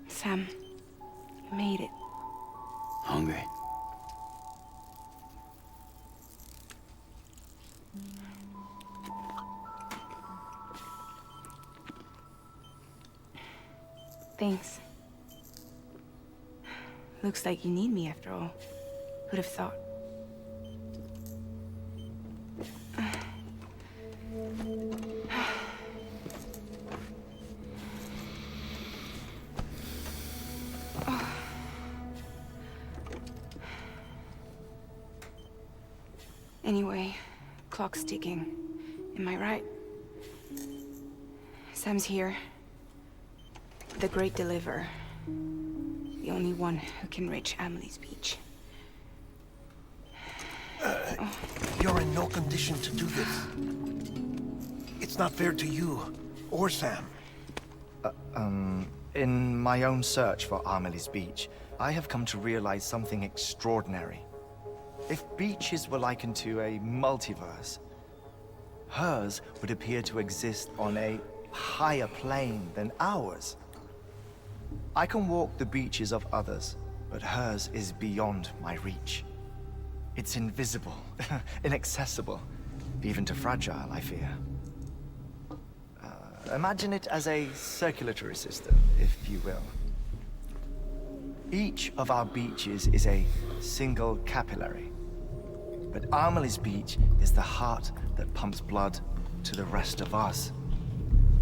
Sam, you made it. Hungry? Thanks. Looks like you need me after all. Who'd have thought? Anyway, clock's ticking. Am I right? Sam's here. The Great Deliverer. The only one who can reach Amelie's beach. You're in no condition to do this. It's not fair to you, or Sam. In my own search for Amelie's beach, I have come to realize something extraordinary. If beaches were likened to a multiverse, hers would appear to exist on a higher plane than ours. I can walk the beaches of others, but hers is beyond my reach. It's invisible, inaccessible, even to Fragile, I fear. Imagine it as a circulatory system, if you will. Each of our beaches is a single capillary. But Amelie's beach is the heart that pumps blood to the rest of us.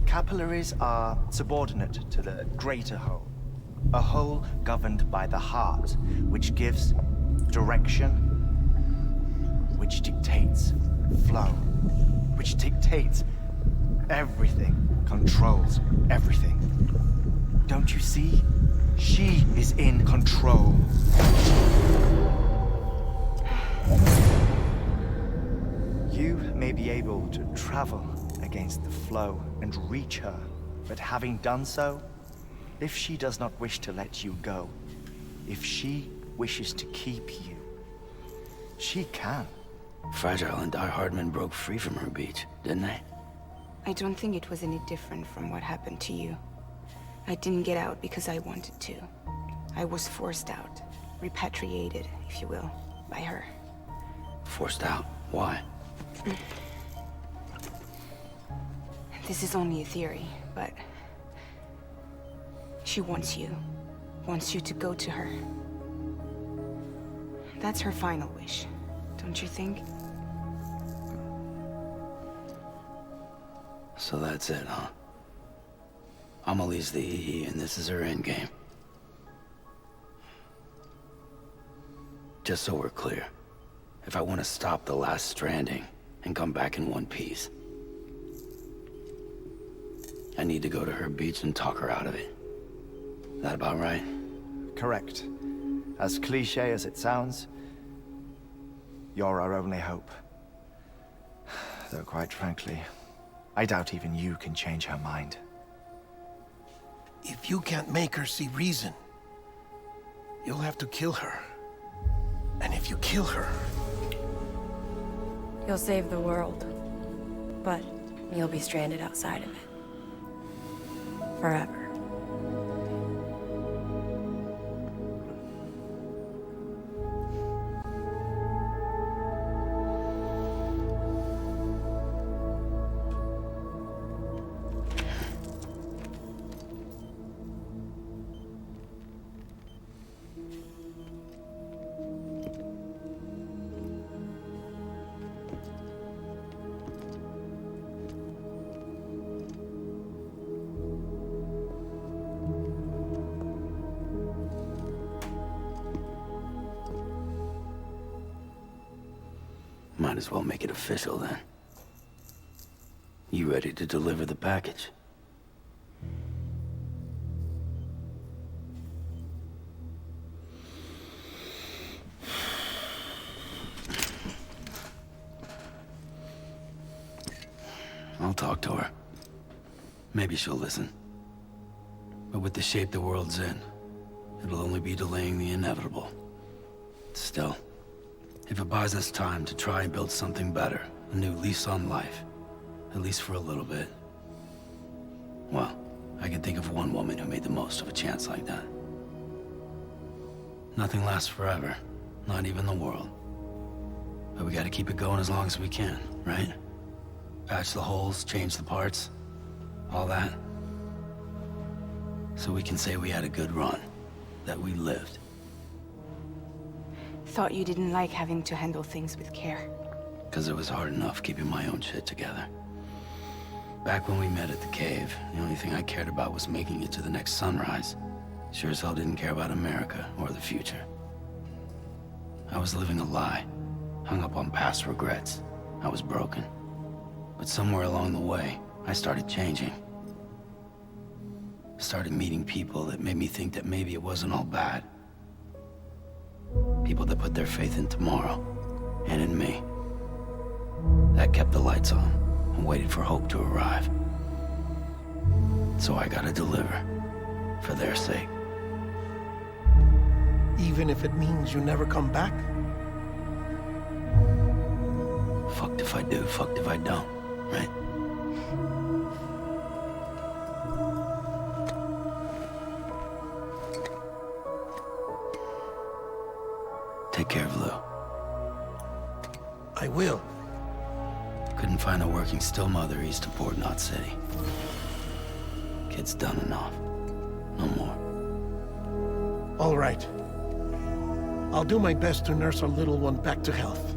Capillaries are subordinate to the greater whole. A whole governed by the heart, which gives direction, which dictates flow, which dictates everything, controls everything. Don't you see? She is in control. You may be able to travel against the flow and reach her, but having done so, if she does not wish to let you go, if she wishes to keep you, she can. Fragile and Die-Hardman broke free from her beach, didn't they? I don't think it was any different from what happened to you. I didn't get out because I wanted to. I was forced out. Repatriated, if you will, by her. Forced out? Why? This is only a theory, but... she wants you. Wants you to go to her. That's her final wish, don't you think? So that's it, huh? Amelie's the EE, and this is her endgame. Just so we're clear, if I want to stop the last Stranding and come back in one piece, I need to go to her beach and talk her out of it. That about right? Correct. As cliche as it sounds, you're our only hope. Though quite frankly, I doubt even you can change her mind. If you can't make her see reason, you'll have to kill her. And if you kill her... You'll save the world, but you'll be stranded outside of it. Forever. Might as well make it official then. You ready to deliver the package? I'll talk to her. Maybe she'll listen. But with the shape the world's in, it'll only be delaying the inevitable. Still, if it buys us time to try and build something better, a new lease on life, at least for a little bit, well, I can think of one woman who made the most of a chance like that. Nothing lasts forever, not even the world. But we gotta keep it going as long as we can, right? Patch the holes, change the parts, all that. So we can say we had a good run, that we lived. Thought you didn't like having to handle things with care. Because it was hard enough keeping my own shit together. Back when we met at the cave, the only thing I cared about was making it to the next sunrise. Sure as hell didn't care about America or the future. I was living a lie, hung up on past regrets. I was broken. But somewhere along the way, I started changing. Started meeting people that made me think that maybe it wasn't all bad. People that put their faith in tomorrow, and in me. That kept the lights on, and waited for hope to arrive. So I gotta deliver, for their sake. Even if it means you never come back? Fucked if I do, fucked if I don't, right? Take care of Lou. I will. Couldn't find a working still mother east of Port Knot City. Kid's done enough. No more. All right. I'll do my best to nurse our little one back to health.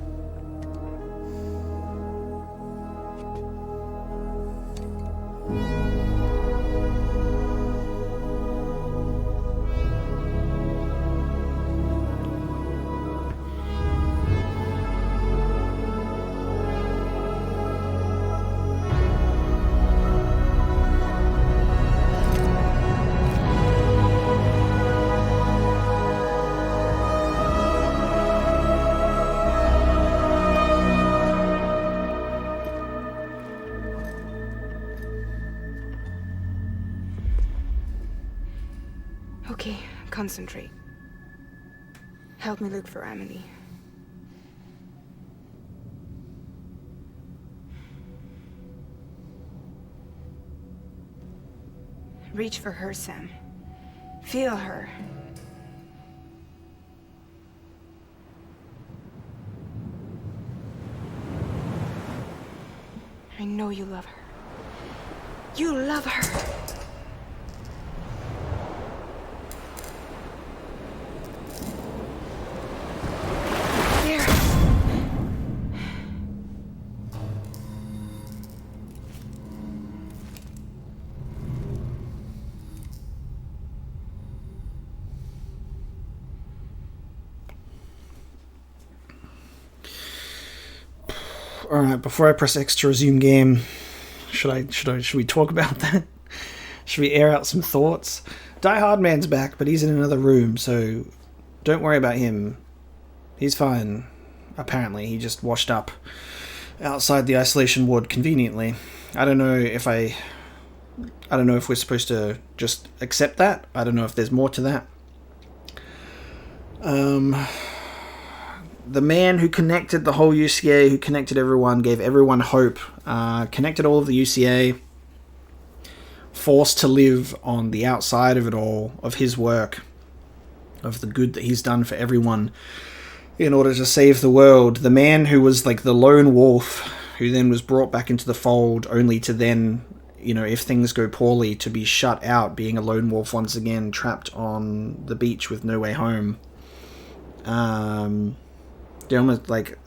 Okay, concentrate. Help me look for Amelie. Reach for her, Sam. Feel her. I know you love her. You love her! All right, before I press X to resume game, should we talk about that? Should we air out some thoughts? Die-Hardman's back, but he's in another room, so don't worry about him. He's fine. Apparently, he just washed up outside the isolation ward conveniently. I don't know if we're supposed to just accept that. I don't know if there's more to that. The man who connected the whole UCA, who connected everyone, gave everyone hope, connected all of the UCA, forced to live on the outside of it all, of his work, of the good that he's done for everyone in order to save the world. The man who was like the lone wolf, who then was brought back into the fold, only to then, you know, if things go poorly, to be shut out, being a lone wolf once again, trapped on the beach with no way home. They almost like,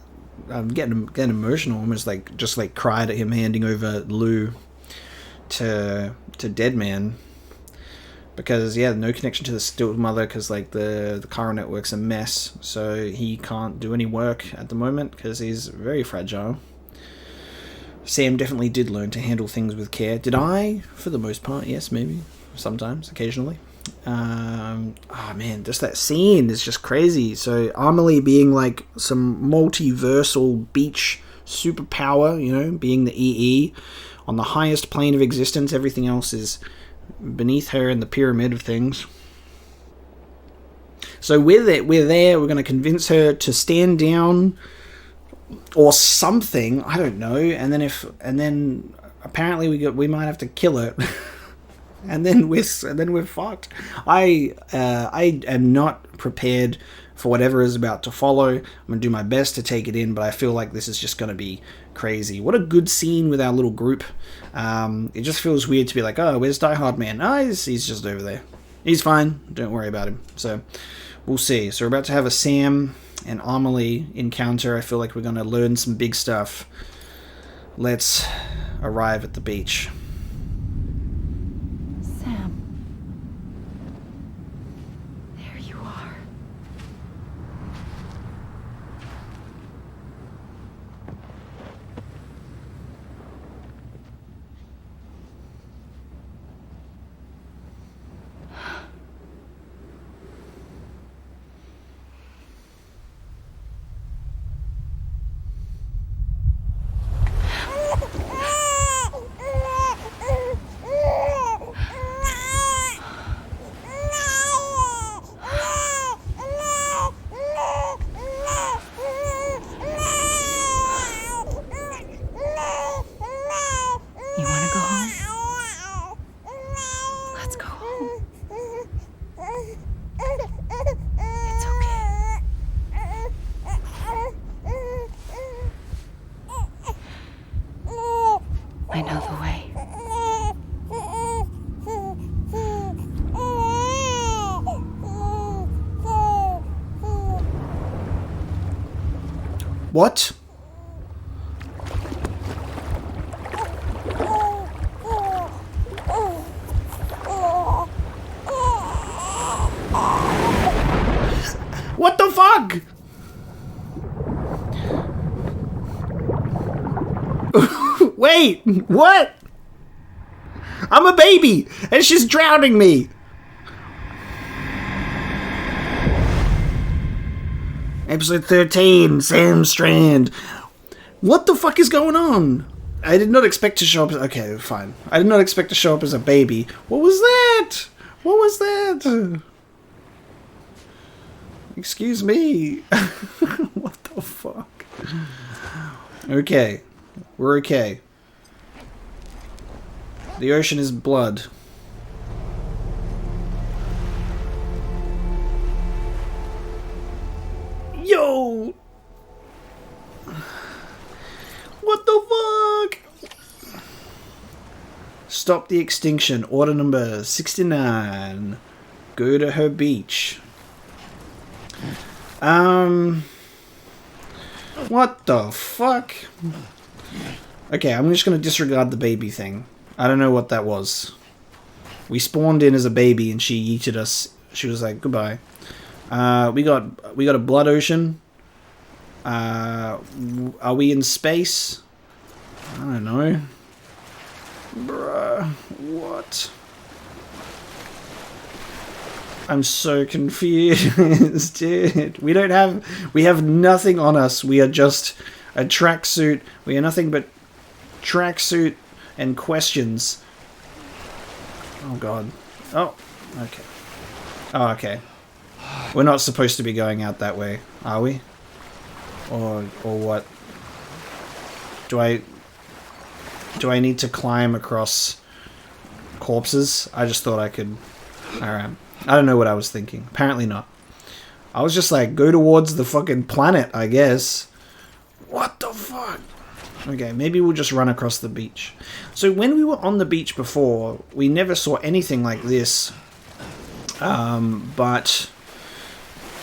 I'm getting emotional. Almost like just like cried at him handing over Lou to Deadman, because no connection to the still mother, because like the chiral network's a mess, so he can't do any work at the moment because he's very fragile. Sam definitely did learn to handle things with care. Did I? For the most part, yes, maybe sometimes, occasionally. Man, just that scene is just crazy. So Amelie being like some multiversal beach superpower, you know, being the EE on the highest plane of existence, everything else is beneath her in the pyramid of things. So we're there, we're going to convince her to stand down or something, I don't know, and then apparently we might have to kill her. And then we're fucked. I am not prepared for whatever is about to follow. I'm gonna do my best to take it in, but I feel like this is just gonna be crazy. What a good scene with our little group. It just feels weird to be like, oh, where's Die-Hardman? Oh, he's just over there. He's fine. Don't worry about him. So we'll see. So we're about to have a Sam and Amelie encounter. I feel like we're gonna learn some big stuff. Let's arrive at the beach. I know the way. What? What the fuck? Wait, what? I'm a baby, and she's drowning me. Episode 13, Sam Strand. What the fuck is going on? I did not expect to show up. Okay, fine. I did not expect to show up as a baby. What was that? What was that? Excuse me. What the fuck? Okay. We're okay. The ocean is blood. Yo! What the fuck? Stop the extinction. Order number 69. Go to her beach. What the fuck? Okay, I'm just gonna disregard the baby thing. I don't know what that was. We spawned in as a baby and she yeeted us. She was like, goodbye. We got a blood ocean. Are we in space? I don't know. Bruh, what? I'm so confused, dude. We have nothing on us. We are just a tracksuit. We are nothing but tracksuit and questions. Oh god. Oh, okay. Oh, okay. We're not supposed to be going out that way, are we? Or what? Do I need to climb across corpses? I just thought I could. Alright. I don't know what I was thinking. Apparently not. I was just like, go towards the fucking planet, I guess. What the fuck? Okay, maybe we'll just run across the beach. So when we were on the beach before, we never saw anything like this. But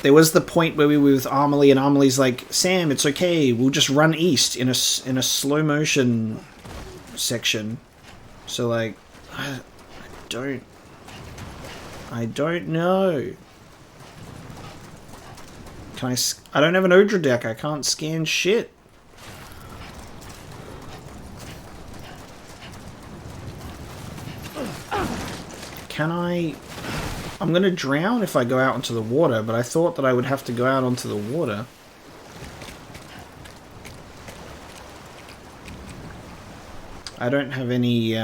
there was the point where we were with Amelie, and Amelie's like, Sam, it's okay, we'll just run east in a slow motion section. So like, I don't know. I don't have an Odra deck, I can't scan shit. Can I... I'm gonna drown if I go out into the water, but I thought that I would have to go out onto the water. I don't have any,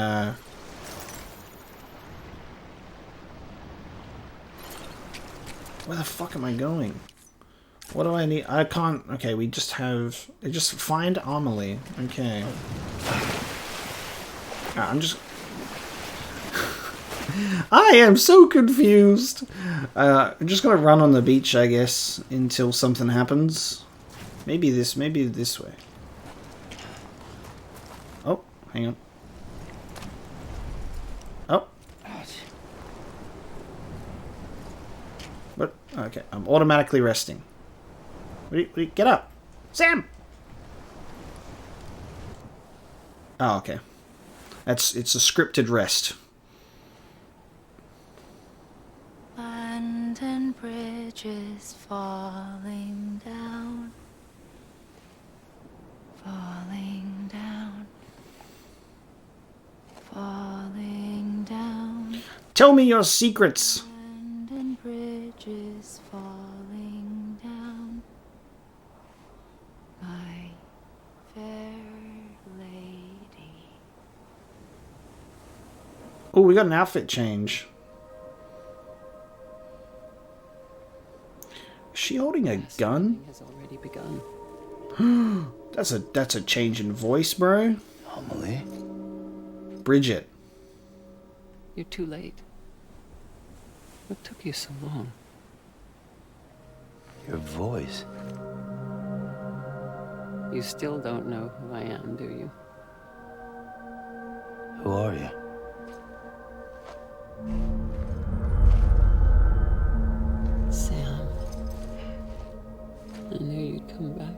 Where the fuck am I going? What do I need? I can't... Okay, we just have... Just find Amelie. Okay. I'm just... I am so confused. I'm just gonna run on the beach, I guess, until something happens. Maybe this way. Oh, hang on. Oh. What? Okay, I'm automatically resting. Get up! Sam! Oh, okay. It's a scripted rest. Land and bridges falling down, falling down, falling down. Tell me your secrets. Land and bridges falling down, my fair lady. Oh, we got an outfit change. Is she holding a gun? Has already begun. That's a change in voice, bro. Amelie? Bridget. You're too late. What took you so long? Your voice. You still don't know who I am, do you? Who are you? Sam. I knew you'd come back.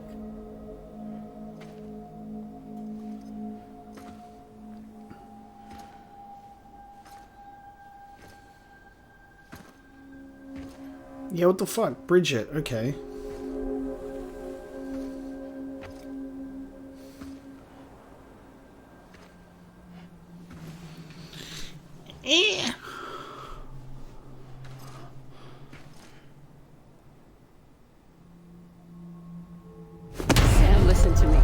Yeah, what the fuck? Bridget, okay. Sam, listen to me.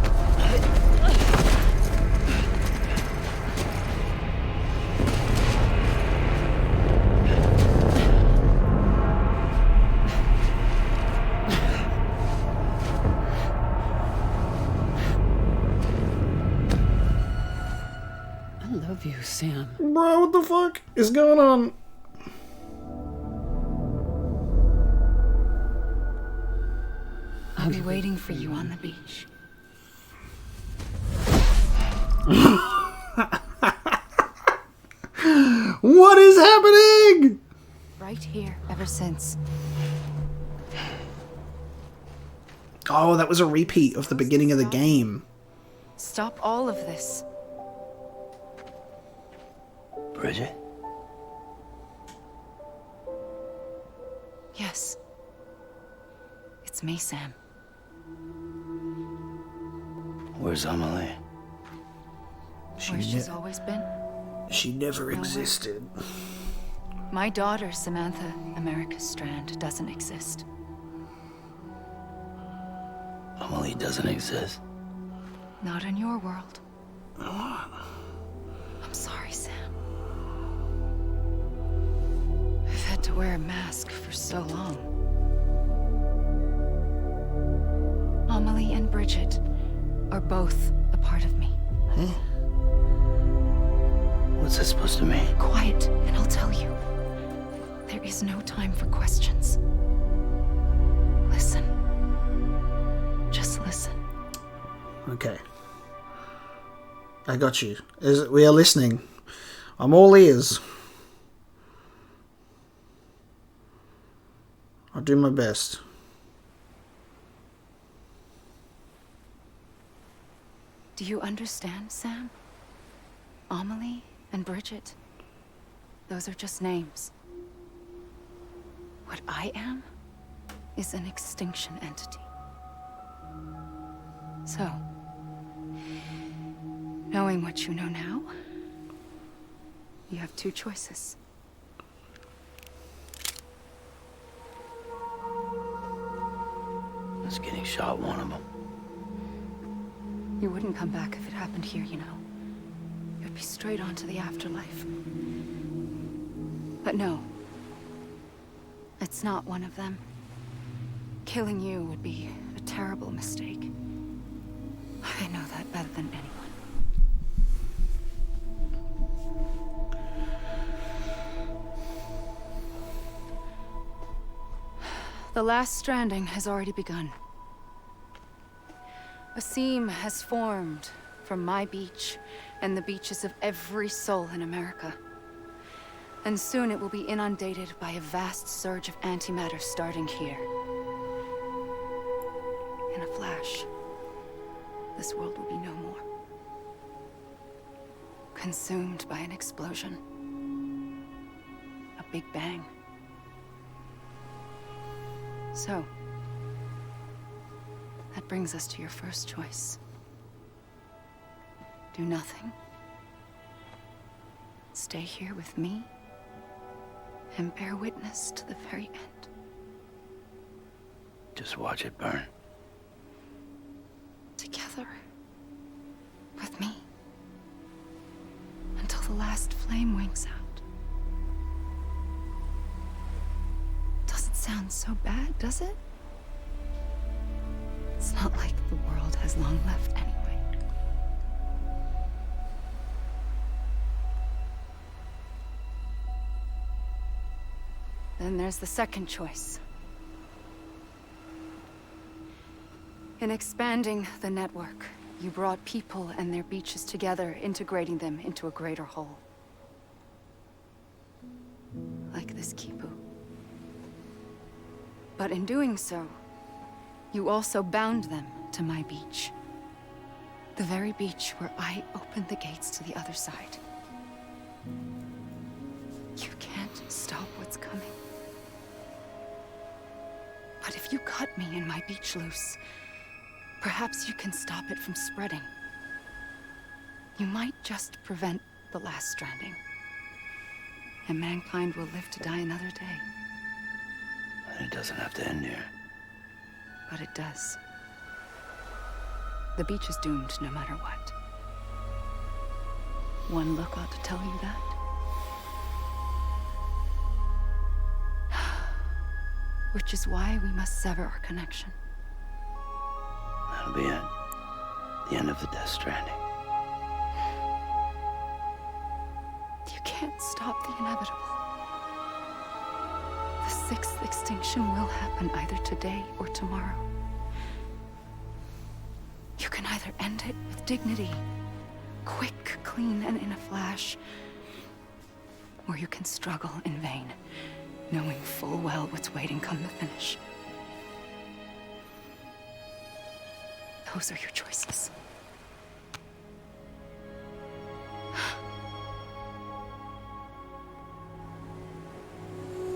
I love you, Sam. Bro, what the fuck is going on? I'll be waiting for you on the beach. What is happening? Right here, ever since. Oh, that was a repeat of the beginning of the game. Stop all of this. Bridget? Yes. It's me, Sam. Where's Amelie? Where she's always been. She never existed. My daughter, Samantha America Strand, doesn't exist. Amelie doesn't exist. Not in your world. I'm sorry, Sam. I've had to wear a mask for so long. Amelie and Bridget are both a part of me. Huh? What's that supposed to mean? Quiet, and I'll tell you. There is no time for questions. Listen. Just listen. Okay. I got you. We are listening. I'm all ears. I'll do my best. Do you understand, Sam? Amelie and Bridget. Those are just names. What I am is an extinction entity. So, knowing what you know now, you have two choices. Is getting shot one of them? You wouldn't come back if it happened here, you know. You'd be straight on to the afterlife. But no. It's not one of them. Killing you would be a terrible mistake. I know that better than anyone. The last stranding has already begun. A seam has formed from my beach and the beaches of every soul in America. And soon it will be inundated by a vast surge of antimatter starting here. In a flash, this world will be no more. Consumed by an explosion. A big bang. So, that brings us to your first choice. Do nothing. Stay here with me and bear witness to the very end. Just watch it burn. Together. With me. Until the last flame winks out. Doesn't sound so bad, does it? It's not like the world has long left anyway. Then there's the second choice. In expanding the network, you brought people and their beaches together, integrating them into a greater whole. Like this Kipu. But in doing so, you also bound them to my beach. The very beach where I opened the gates to the other side. You can't stop what's coming. But if you cut me and my beach loose, perhaps you can stop it from spreading. You might just prevent the last stranding. And mankind will live to die another day. And it doesn't have to end here. But it does. The beach is doomed no matter what. One look ought to tell you that. Which is why we must sever our connection. That'll be it. The end of the Death Stranding. You can't stop the inevitable. The sixth extinction will happen either today or tomorrow. You can either end it with dignity, quick, clean, and in a flash, or you can struggle in vain, knowing full well what's waiting come the finish. Those are your choices.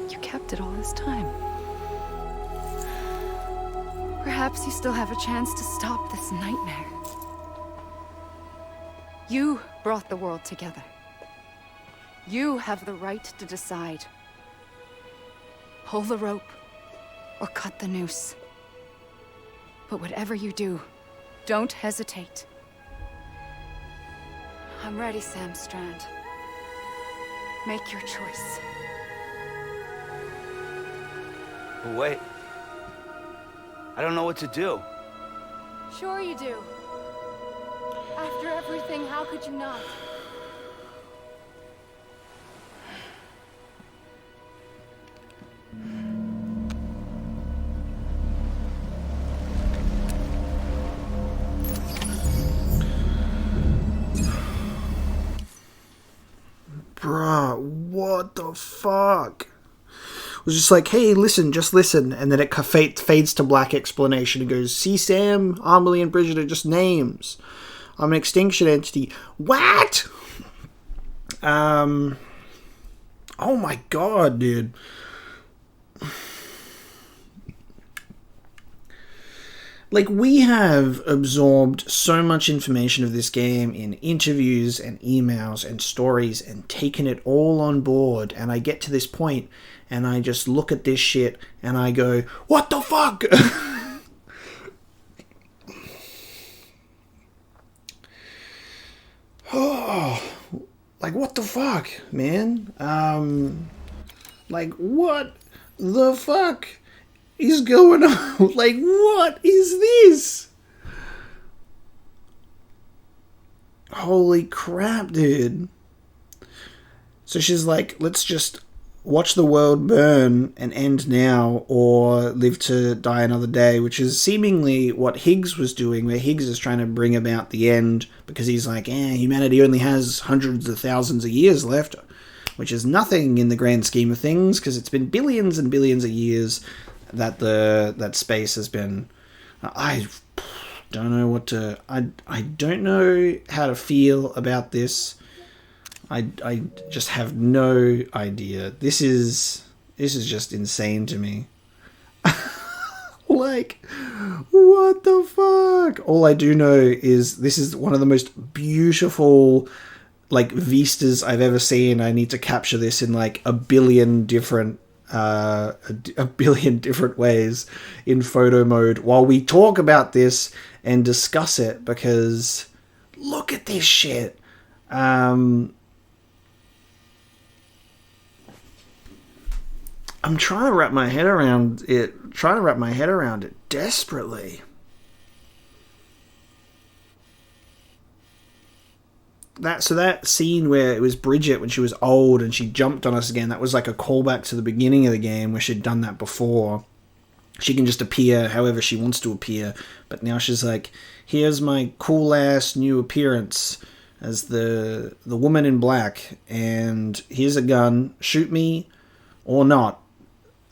You kept it all this time. Perhaps you still have a chance to stop this nightmare. You brought the world together. You have the right to decide. Pull the rope or cut the noose. But whatever you do, don't hesitate. I'm ready, Sam Strand. Make your choice. But wait. I don't know what to do. Sure you do. After everything, how could you not? Bruh, what the fuck? It was just like, hey, listen, just listen. And then it fades to black explanation and goes, see, Sam, Amelie, and Bridget are just names. I'm an extinction entity. What? Oh my god, dude. Like, we have absorbed so much information of this game in interviews and emails and stories and taken it all on board. And I get to this point and I just look at this shit and I go, what the fuck? Oh, like, what the fuck, man? Like, what the fuck is going on? Like, what is this? Holy crap, dude. So she's like, let's just watch the world burn and end now, or live to die another day, which is seemingly what Higgs was doing, where Higgs is trying to bring about the end, because he's like, humanity only has hundreds of thousands of years left, which is nothing in the grand scheme of things, because it's been billions and billions of years that that space has been. I don't know what to... I don't know how to feel about this. I just have no idea. This is just insane to me. Like, what the fuck? All I do know is this is one of the most beautiful, like, vistas I've ever seen. I need to capture this in like a billion different ways in photo mode while we talk about this and discuss it, because look at this shit. I'm trying to wrap my head around it desperately. That scene where it was Bridget when she was old and she jumped on us again, that was like a callback to the beginning of the game where she'd done that before. She can just appear however she wants to appear, but now she's like, here's my cool ass new appearance as the woman in black, and here's a gun, shoot me or not.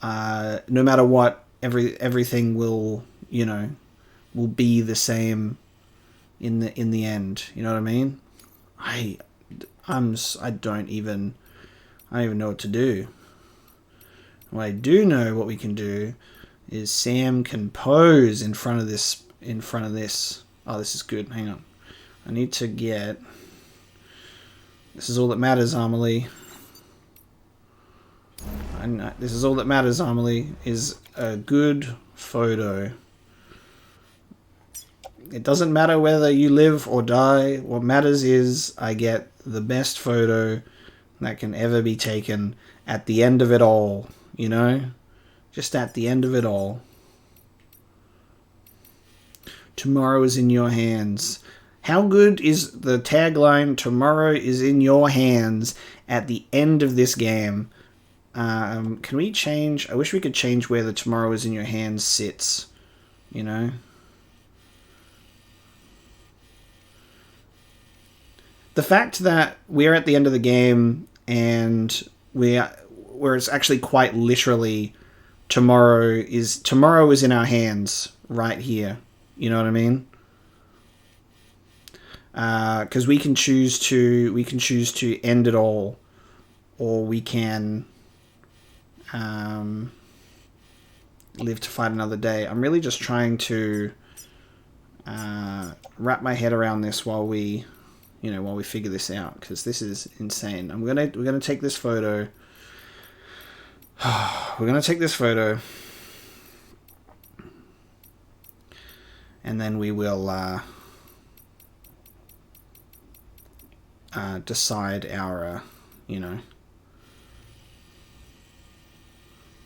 No matter what, everything will be the same in the end. You know what I mean? I don't even know what to do. What I do know what we can do is Sam can pose in front of this. Oh, this is good. Hang on. I need to get... This is all that matters, Amelie. This is all that matters, Amelie, is a good photo. It doesn't matter whether you live or die. What matters is I get the best photo that can ever be taken at the end of it all, you know? Just at the end of it all. Tomorrow is in your hands. How good is the tagline, tomorrow is in your hands, at the end of this game? Can we change... I wish we could change where the tomorrow is in your hands sits, you know? The fact that we're at the end of the game and where it's actually quite literally tomorrow is in our hands right here. You know what I mean? Because we can choose to end it all, or we can live to fight another day. I'm really just trying to wrap my head around this while we you know, while we figure this out, because this is insane. And we're gonna take this photo. We're gonna take this photo, and then we will decide our, you know,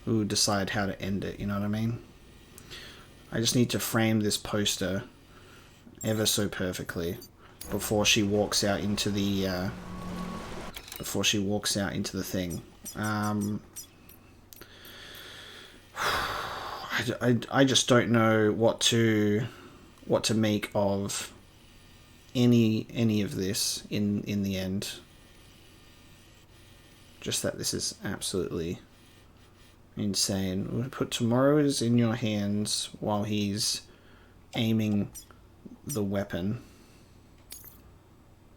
we'll decide how to end it. You know what I mean? I just need to frame this poster ever so perfectly before she walks out into the thing. I just don't know what to make of any of this in the end. Just that this is absolutely insane. We'll put tomorrow is in your hands while he's aiming the weapon.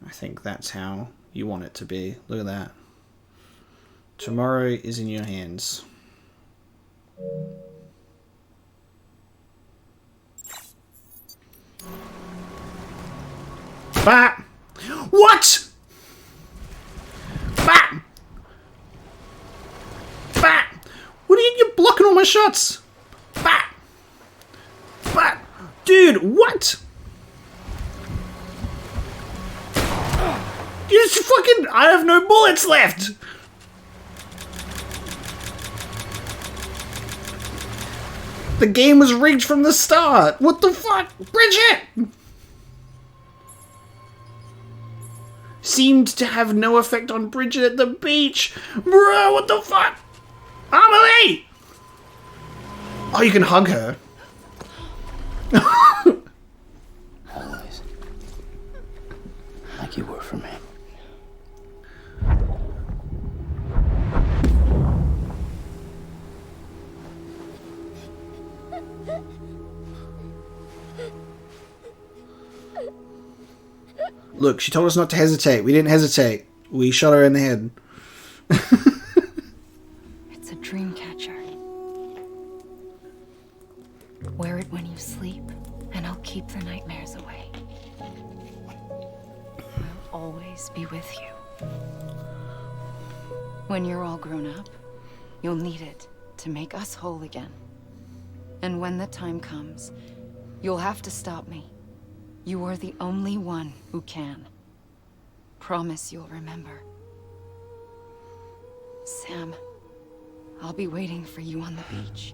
I think that's how you want it to be. Look at that. Tomorrow is in your hands. Bah! What? Bah! Bah! What are you're blocking all my shots? Bah! Bah! Dude, what? You just fucking... I have no bullets left! The game was rigged from the start! What the fuck? Bridget! Seemed to have no effect on Bridget at the beach! Bro, what the fuck? Amelie! Oh, you can hug her. Always. Like you were for me. Look, she told us not to hesitate. We didn't hesitate. We shot her in the head. It's a dreamcatcher. Wear it when you sleep, and I'll keep the nightmares away. I'll always be with you. When you're all grown up, you'll need it to make us whole again. And when the time comes, you'll have to stop me. You are the only one who can. Promise you'll remember. Sam, I'll be waiting for you on the beach.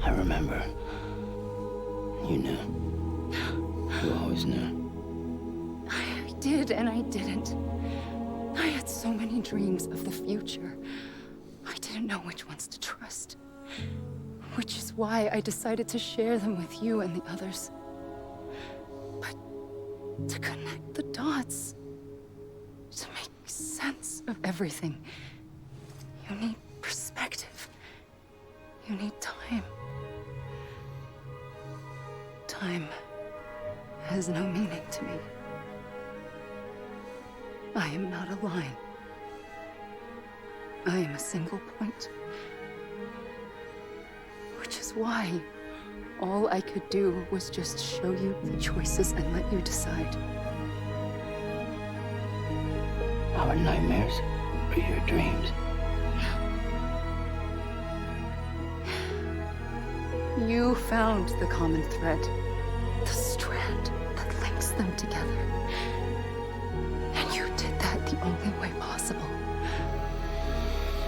I remember. You knew. You always knew. I did and I didn't. I had so many dreams of the future. I didn't know which ones to trust. Which is why I decided to share them with you and the others. But to connect the dots, to make sense of everything, you need perspective. You need time. Time has no meaning to me. I am not a line. I am a single point. Which is why all I could do was just show you the choices and let you decide. Our nightmares are your dreams. You found the common thread, the strand that links them together. And you did that the only way possible.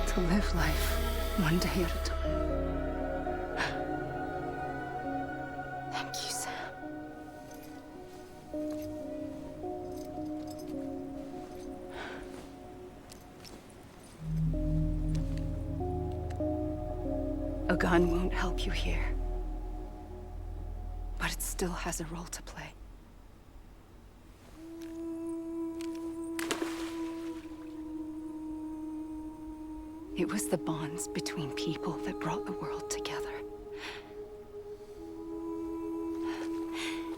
To live life one day at a time. Thank you, Sam. A gun won't help you here. But it still has a role to play. It was the bonds between people that brought the world together.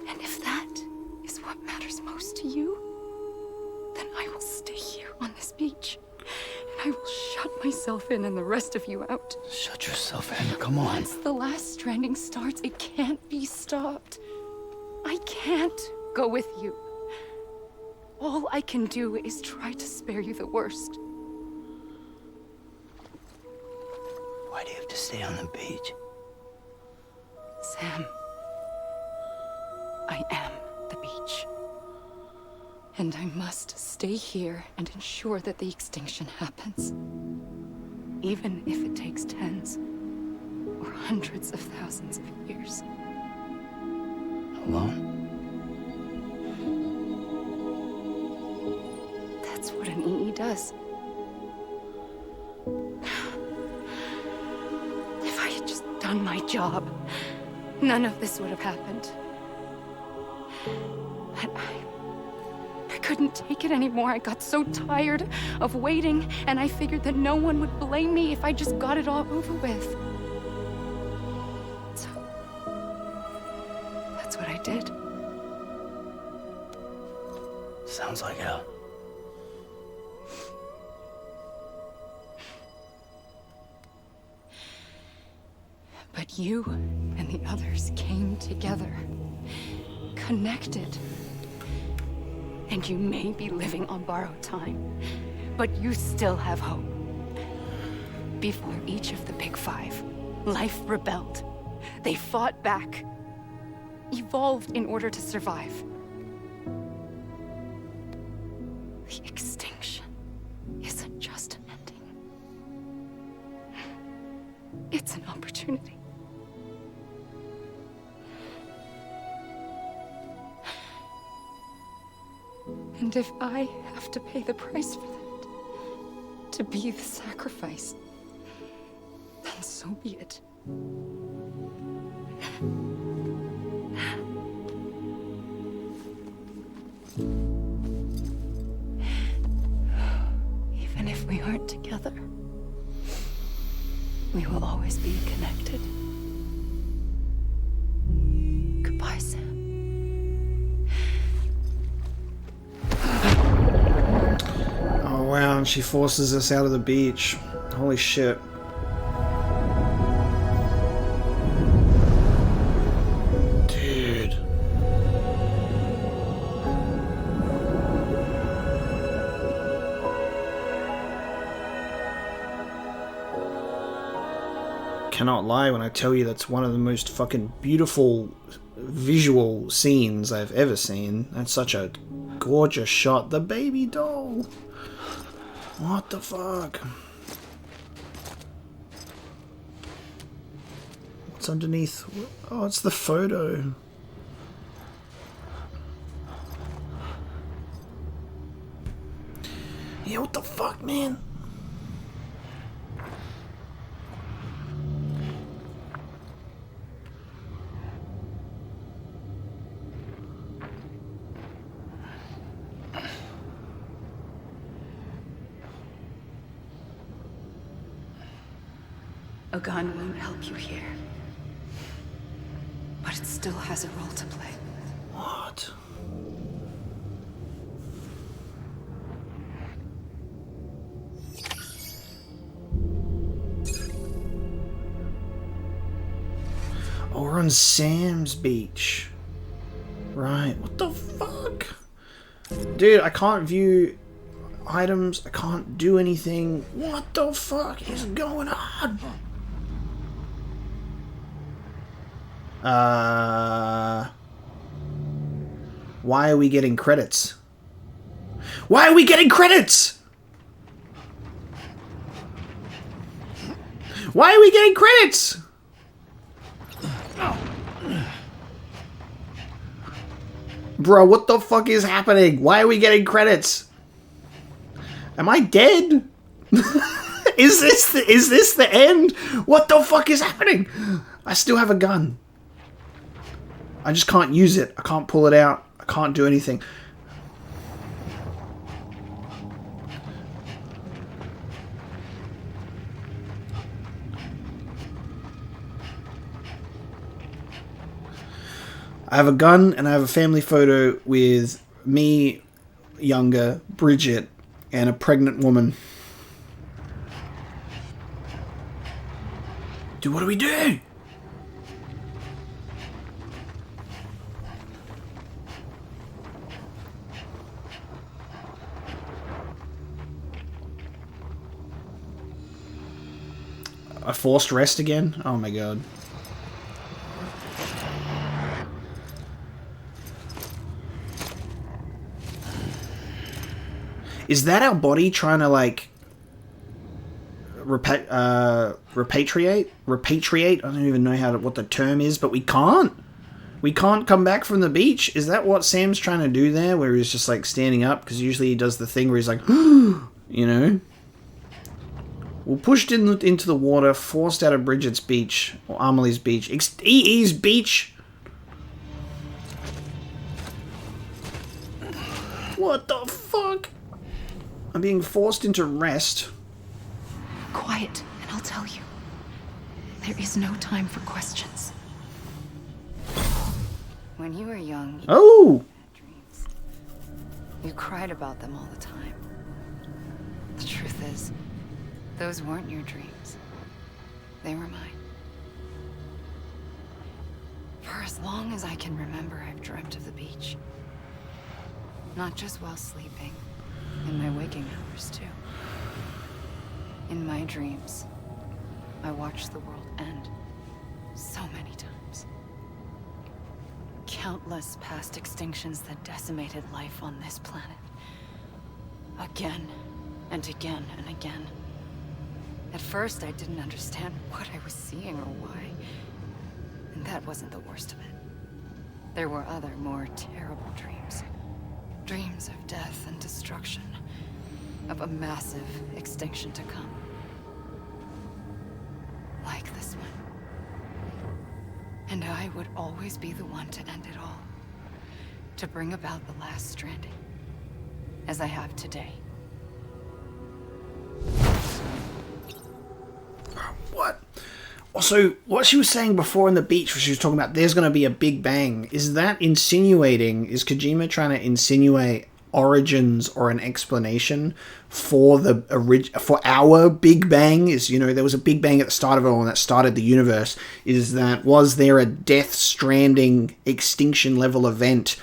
And if that is what matters most to you, then I will stay here on this beach. And I will shut myself in and the rest of you out. Shut yourself in, come on. Once the last stranding starts, it can't be stopped. I can't go with you. All I can do is try to spare you the worst. Why do you have to stay on the beach? Sam, I am the beach. And I must stay here and ensure that the extinction happens. Even if it takes tens or hundreds of thousands of years. Alone? That's what an EE does. If I had just done my job, none of this would have happened. But I couldn't take it anymore. I got so tired of waiting, and I figured that no one would blame me if I just got it all over with. So, that's what I did. Sounds like hell. But you and the others came together, connected. And you may be living on borrowed time, but you still have hope. Before each of the Big Five, life rebelled. They fought back, evolved in order to survive. The extinction isn't just an ending. It's an opportunity. And if I have to pay the price for that, to be the sacrifice, then so be it. Even if we aren't together, we will always be connected. Goodbye, Sam. Wow, and she forces us out of the beach. Holy shit. Dude. Cannot lie when I tell you that's one of the most fucking beautiful visual scenes I've ever seen. That's such a gorgeous shot. The baby doll. What the fuck? What's underneath? Oh, it's the photo. Yeah, what the fuck, man? A gun won't help you here. But it still has a role to play. What? Oh, we're on Sam's beach. Right, what the fuck? Dude, I can't view items. I can't do anything. What the fuck is going on? Why are we getting credits? Why are we getting credits? Why are we getting credits? Bro, what the fuck is happening? Why are we getting credits? Am I dead? Is this the end? What the fuck is happening? I still have a gun. I just can't use it. I can't pull it out. I can't do anything. I have a gun and I have a family photo with me, younger, Bridget, and a pregnant woman. Dude, what do we do? A forced rest again? Oh my god. Is that our body trying to, like, repatriate? Repatriate? I don't even know what the term is, but we can't. We can't come back from the beach. Is that what Sam's trying to do there, where he's just, like, standing up? Because usually he does the thing where he's like, you know? We're pushed into the water, forced out of Bridget's beach, or Amelie's beach. EE's beach! What the fuck? I'm being forced into rest. Quiet, and I'll tell you. There is no time for questions. When you were young, you Oh! had dreams. You cried about them all the time. The truth is, those weren't your dreams. They were mine. For as long as I can remember, I've dreamt of the beach. Not just while sleeping, in my waking hours too. In my dreams, I watched the world end so many times. Countless past extinctions that decimated life on this planet. Again and again and again. At first, I didn't understand what I was seeing or why. And that wasn't the worst of it. There were other, more terrible dreams. Dreams of death and destruction. Of a massive extinction to come. Like this one. And I would always be the one to end it all. To bring about the last stranding. As I have today. What? Also, what she was saying before on the beach, where she was talking about there's going to be a big bang, is that insinuating, is Kojima trying to insinuate origins or an explanation for our Big Bang? Is, you know, there was a Big Bang at the start of it all and that started the universe. Was there a Death Stranding extinction level event,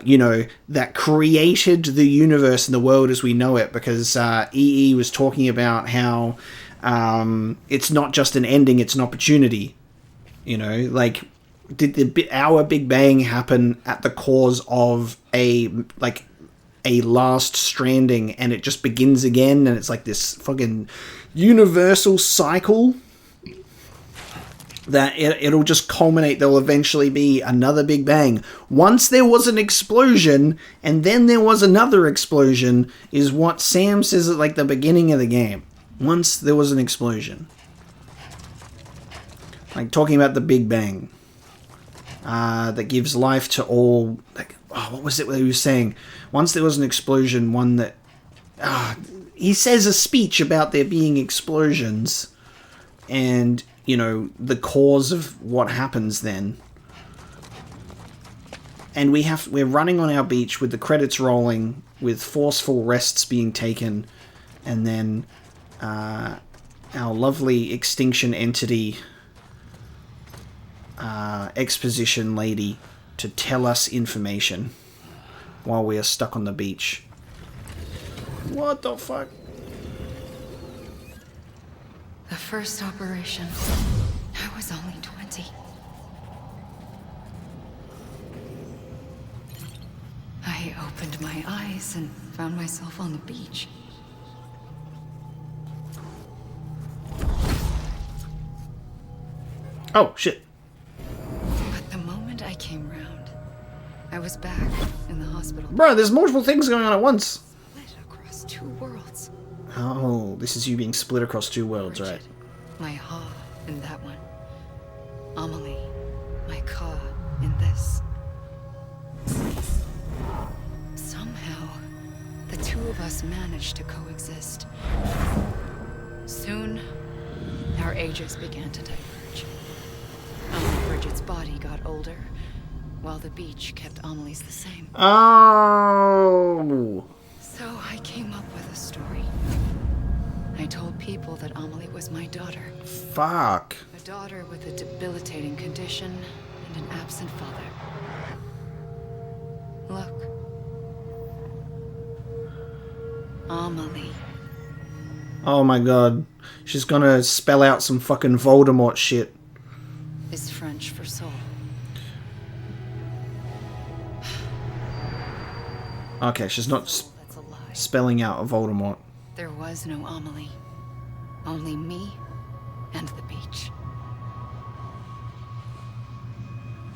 you know, that created the universe and the world as we know it? Because EE was talking about how it's not just an ending, it's an opportunity. You know, like, did our Big Bang happen at the cause of a last stranding, and it just begins again, and it's like this fucking universal cycle that it'll just culminate. There'll eventually be another Big Bang. Once there was an explosion, and then there was another explosion, is what Sam says at, like, the beginning of the game. Once there was an explosion. Like, talking about the Big Bang. That gives life to all... Like, what was it that he was saying? Once there was an explosion, one that... he says a speech about there being explosions. And, you know, the cause of what happens then. And we're running on our beach with the credits rolling, with forceful rests being taken, and then our lovely extinction entity exposition lady to tell us information while we are stuck on the beach. What the fuck? The first operation, I was only 20. I opened my eyes and found myself on the beach. Oh, shit. But the moment I came round, I was back in the hospital. Bro, there's multiple things going on at once. Split across two worlds. Oh, this is you being split across two worlds, right? My Ha in that one. Amelie, my Ka in this. Somehow, the two of us managed to coexist. Soon, our ages began to diverge. Bridget's body got older, while the beach kept Amelie's the same. Oh! So I came up with a story. I told people that Amelie was my daughter. Fuck. A daughter with a debilitating condition and an absent father. Look. Amelie. Oh my god. She's gonna spell out some fucking Voldemort shit. Is French for soul. Okay, she's not spelling out a Voldemort. There was no Amelie. Only me and the beach.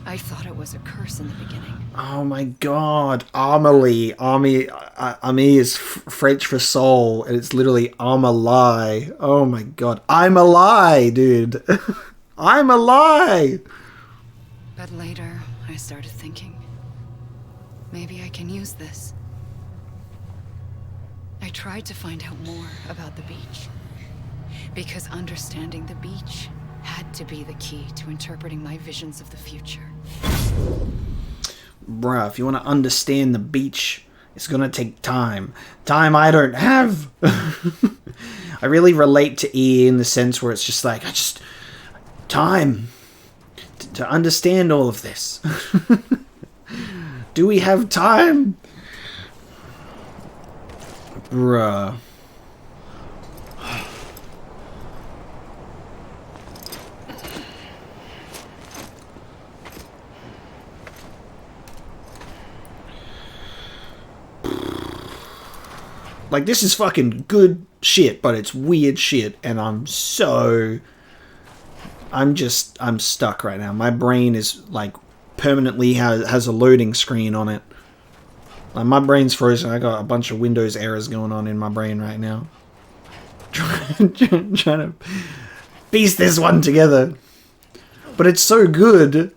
I thought it was a curse in the beginning. Oh my god, Amelie. Amelie is French for soul, and it's literally Amelie. Oh my god. I'm a lie, dude. I'm a lie. But later, I started thinking, maybe I can use this. I tried to find out more about the beach, because understanding the beach had to be the key to interpreting my visions of the future. Bruh, if you want to understand the beach, it's gonna take time. Time I don't have. I really relate to E in the sense where it's just like, time to understand all of this. Do we have time? Bruh. Like, this is fucking good shit, but it's weird shit, and I'm stuck right now. My brain is, like, permanently has a loading screen on it. Like, my brain's frozen. I got a bunch of Windows errors going on in my brain right now. Trying to piece this one together. But it's so good.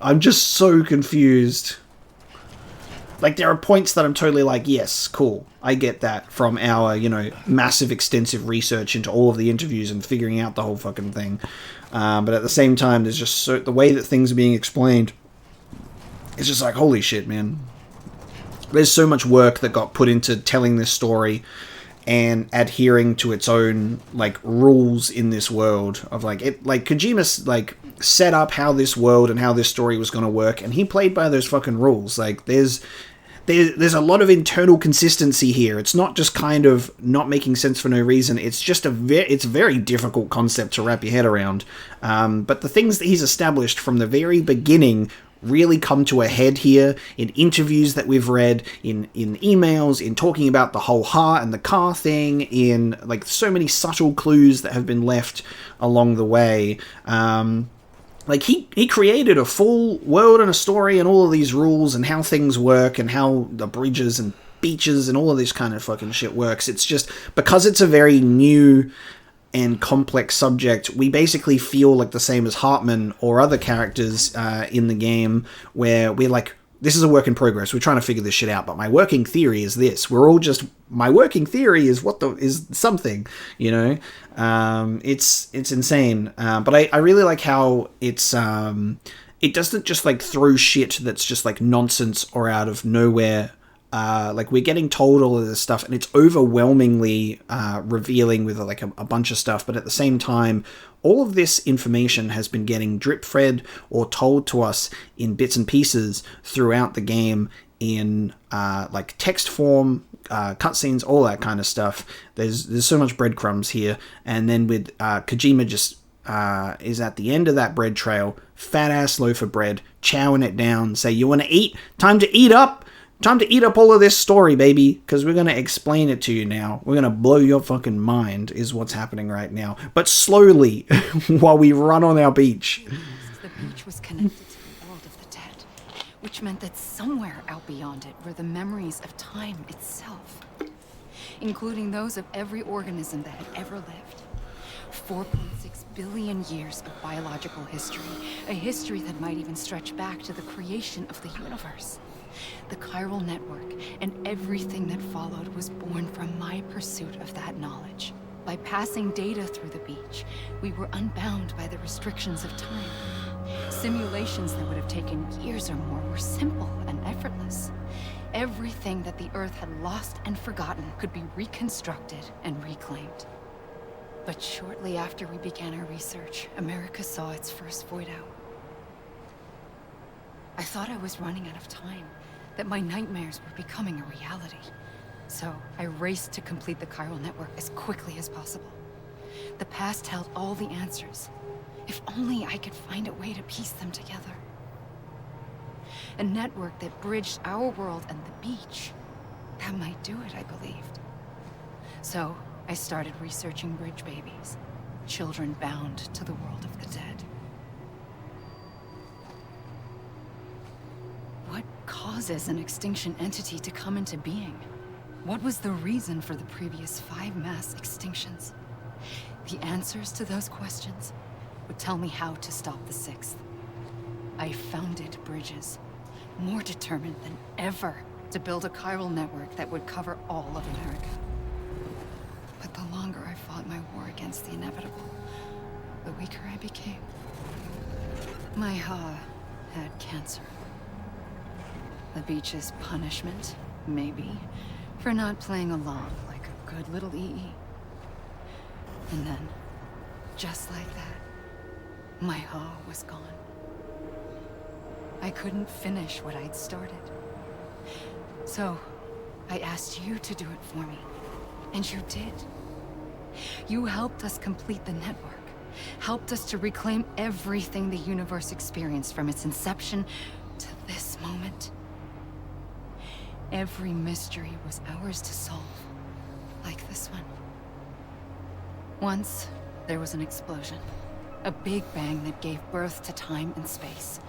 I'm just so confused. Like, there are points that I'm totally like, yes, cool. I get that from our, massive, extensive research into all of the interviews and figuring out the whole fucking thing. But at the same time, there's just the way that things are being explained. It's just like, holy shit, man. There's so much work that got put into telling this story and adhering to its own, like, rules in this world of, like, Kojima, like, set up how this world and how this story was going to work, and he played by those fucking rules. Like, there's a lot of internal consistency here. It's not just kind of not making sense for no reason. It's just it's a very difficult concept to wrap your head around. But the things that he's established from the very beginning really come to a head here in interviews that we've read, in emails, in talking about the whole heart and the car thing, in, like, so many subtle clues that have been left along the way. Like, he created a full world and a story and all of these rules and how things work and how the bridges and beaches and all of this kind of fucking shit works. It's just, because it's a very new and complex subject, we basically feel like the same as Hartman or other characters in the game, where we're like, this is a work in progress. We're trying to figure this shit out, but my working theory is this. We're all just, my working theory is is something, It's insane. But I really like how it's, it doesn't just, like, throw shit that's just, like, nonsense or out of nowhere. Like, we're getting told all of this stuff, and it's overwhelmingly revealing with, like, a bunch of stuff, but at the same time, all of this information has been getting drip-fed or told to us in bits and pieces throughout the game in, like, text form, cutscenes, all that kind of stuff. There's so much breadcrumbs here, and then with Kojima just is at the end of that bread trail, fat-ass loaf of bread, chowing it down, say, you want to eat? Time to eat up! Time to eat up all of this story, baby, because we're going to explain it to you now. We're going to blow your fucking mind, is what's happening right now. But slowly, while we run on our beach. The beach was connected to the world of the dead, which meant that somewhere out beyond it were the memories of time itself, including those of every organism that had ever lived. 4.6 billion years of biological history, a history that might even stretch back to the creation of the universe. The chiral network and everything that followed was born from my pursuit of that knowledge. By passing data through the beach, we were unbound by the restrictions of time. Simulations that would have taken years or more were simple and effortless. Everything that the Earth had lost and forgotten could be reconstructed and reclaimed. But shortly after we began our research, America saw its first void out. I thought I was running out of time, that my nightmares were becoming a reality. So I raced to complete the chiral network as quickly as possible. The past held all the answers. If only I could find a way to piece them together. A network that bridged our world and the beach. That might do it, I believed. So, I started researching bridge babies. Children bound to the world of the dead. What causes an extinction entity to come into being? What was the reason for the previous 5 mass extinctions? The answers to those questions would tell me how to stop the 6th. I founded bridges, more determined than ever to build a chiral network that would cover all of America. But the longer I fought my war against the inevitable, the weaker I became. My Ha had cancer. The beach's punishment, maybe, for not playing along like a good little EE. And then, just like that, my Ha was gone. I couldn't finish what I'd started. So, I asked you to do it for me. And you did. You helped us complete the network. Helped us to reclaim everything the universe experienced from its inception to this moment. Every mystery was ours to solve. Like this one. Once, there was an explosion. A big bang that gave birth to time and space.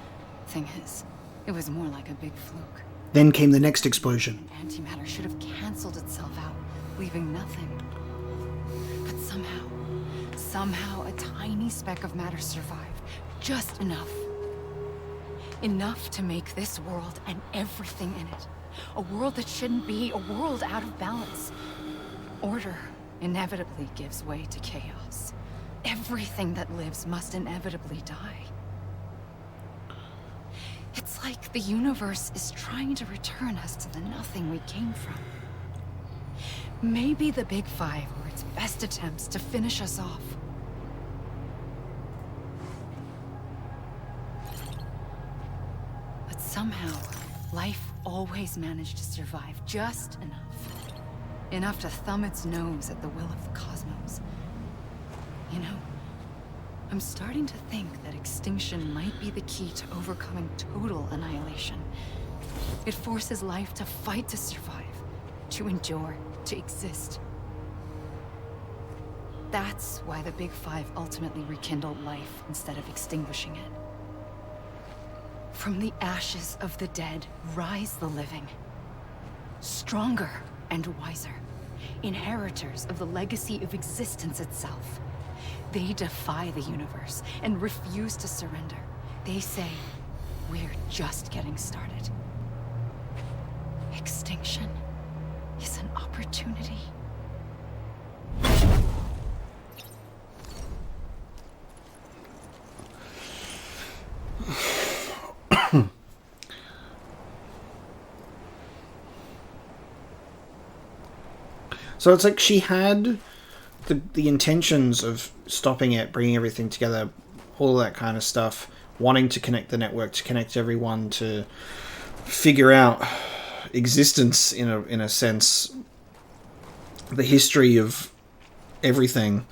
Thing is, it was more like a big fluke. Then came the next explosion. Antimatter should have canceled itself out, leaving nothing. But somehow a tiny speck of matter survived. Just enough. Enough to make this world and everything in it. A world that shouldn't be, a world out of balance. Order inevitably gives way to chaos. Everything that lives must inevitably die. It's like the universe is trying to return us to the nothing we came from. Maybe the Big Five were its best attempts to finish us off. But somehow, life always managed to survive just enough. Enough to thumb its nose at the will of the cosmos. You know, I'm starting to think that extinction might be the key to overcoming total annihilation. It forces life to fight to survive, to endure, to exist. That's why the Big Five ultimately rekindled life instead of extinguishing it. From the ashes of the dead rise the living. Stronger and wiser. Inheritors of the legacy of existence itself. They defy the universe and refuse to surrender. They say, we're just getting started. Extinction is an opportunity. So it's like she had the intentions of stopping it, bringing everything together, all that kind of stuff, wanting to connect the network, to connect everyone, to figure out existence in a sense, the history of everything,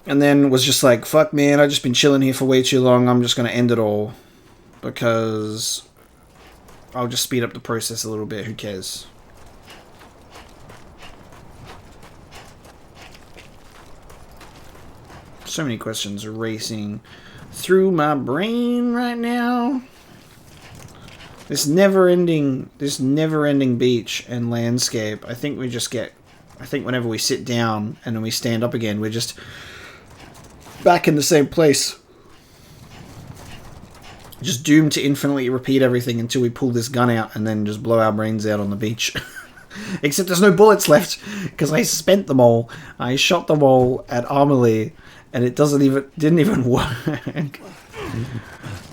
and then was just like, fuck man, I've just been chilling here for way too long, I'm just going to end it all, because I'll just speed up the process a little bit, who cares. So many questions are racing through my brain right now. This never-ending beach and landscape. I think whenever we sit down and then we stand up again, we're just back in the same place. Just doomed to infinitely repeat everything until we pull this gun out and then just blow our brains out on the beach. Except there's no bullets left because I spent them all. I shot them all at Amelie. And it didn't even work.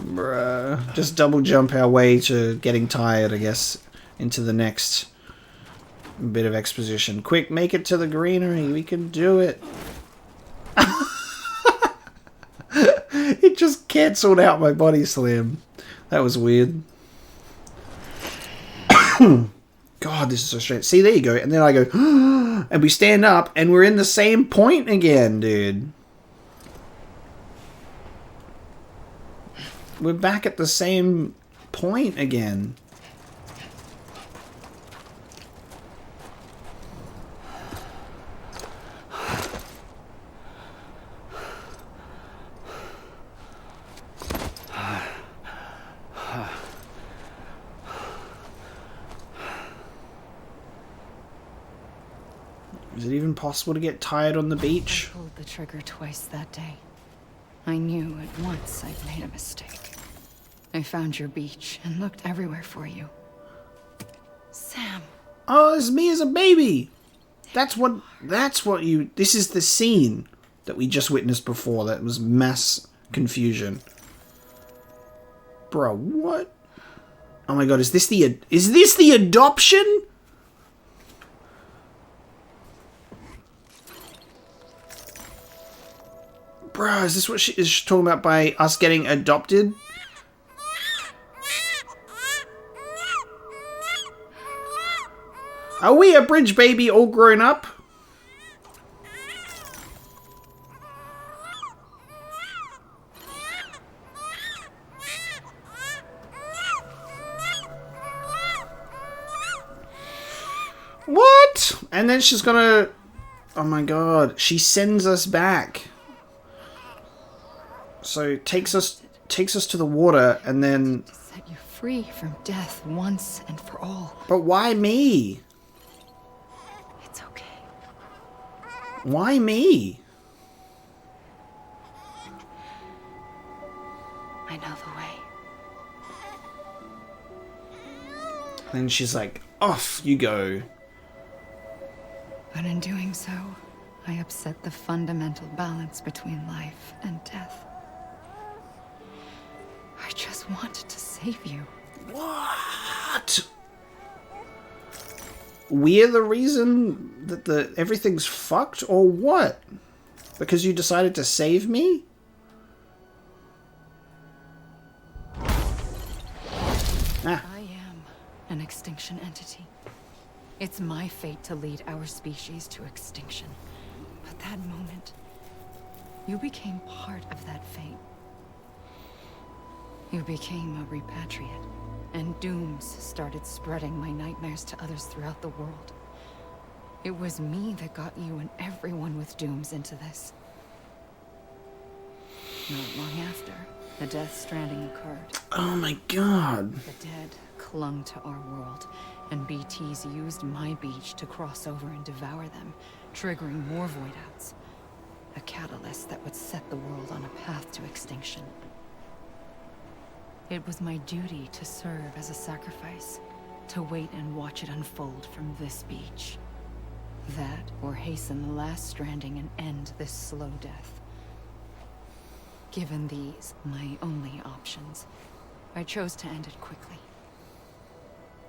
Bruh. Just double jump our way to getting tired, I guess, into the next bit of exposition. Quick, make it to the greenery. We can do it. It just cancelled out my body slam. That was weird. God, this is so strange. See, there you go. And then I go, and we stand up, and we're in the same point again, dude. We're back at the same point again. Is it even possible to get tired on the beach? I pulled the trigger twice that day. I knew at once I'd made a mistake. I found your beach and looked everywhere for you. Sam. Oh, it's me as a baby. That's what you... This is the scene that we just witnessed before. That was mass confusion. Bro, what? Oh my god, is this the adoption? Bro, is this what she is talking about by us getting adopted? Are we a bridge baby all grown up? What? And then she's gonna... Oh my god, she sends us back. So takes us to the water and then... To set you free from death once and for all. But why me? It's okay. Why me? I know the way. And she's like, off you go. But in doing so, I upset the fundamental balance between life and death. I just wanted to save you. What? We're the reason that everything's fucked, or what? Because you decided to save me? Ah. I am an extinction entity. It's my fate to lead our species to extinction. But that moment, you became part of that fate. You became a repatriate, and dooms started spreading my nightmares to others throughout the world. It was me that got you and everyone with dooms into this. Not long after, the death Stranding occurred. Oh my god. The dead clung to our world, and BTs used my beach to cross over and devour them, triggering more void-outs. A catalyst that would set the world on a path to extinction. It was my duty to serve as a sacrifice, to wait and watch it unfold from this beach. That, or hasten the last Stranding and end this slow death. Given these, my only options, I chose to end it quickly.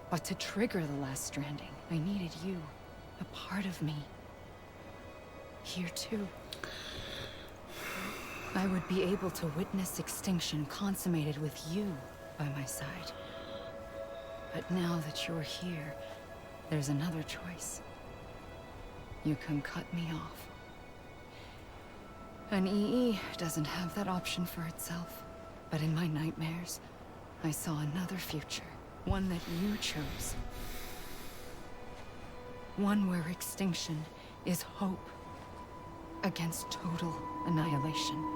But to trigger the last Stranding, I needed you, a part of me. Here too. I would be able to witness extinction consummated with you by my side. But now that you're here, there's another choice. You can cut me off. An EE doesn't have that option for itself. But in my nightmares, I saw another future. One that you chose. One where extinction is hope against total annihilation.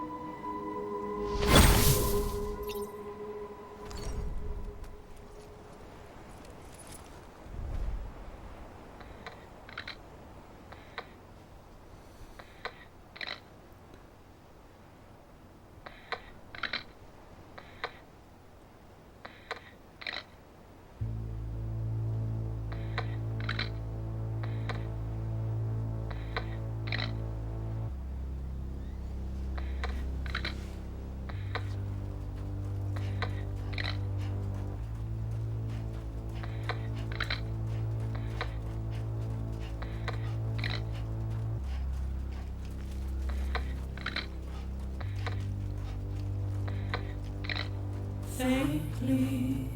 Faintly,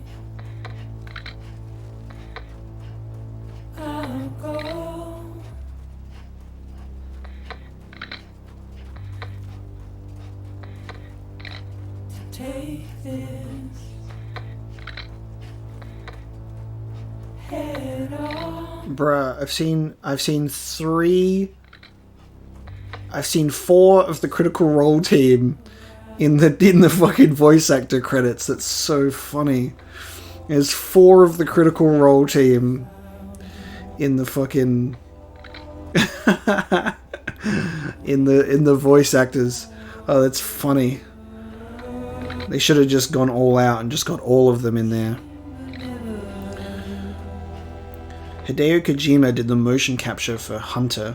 take this head on. Bruh, I've seen 4 of the Critical Role team in the fucking voice actor credits. That's so funny. There's 4 of the Critical Role team in the fucking in the voice actors. Oh, that's funny. They should have just gone all out and just got all of them in there. Hideo Kojima did the motion capture for Hunter.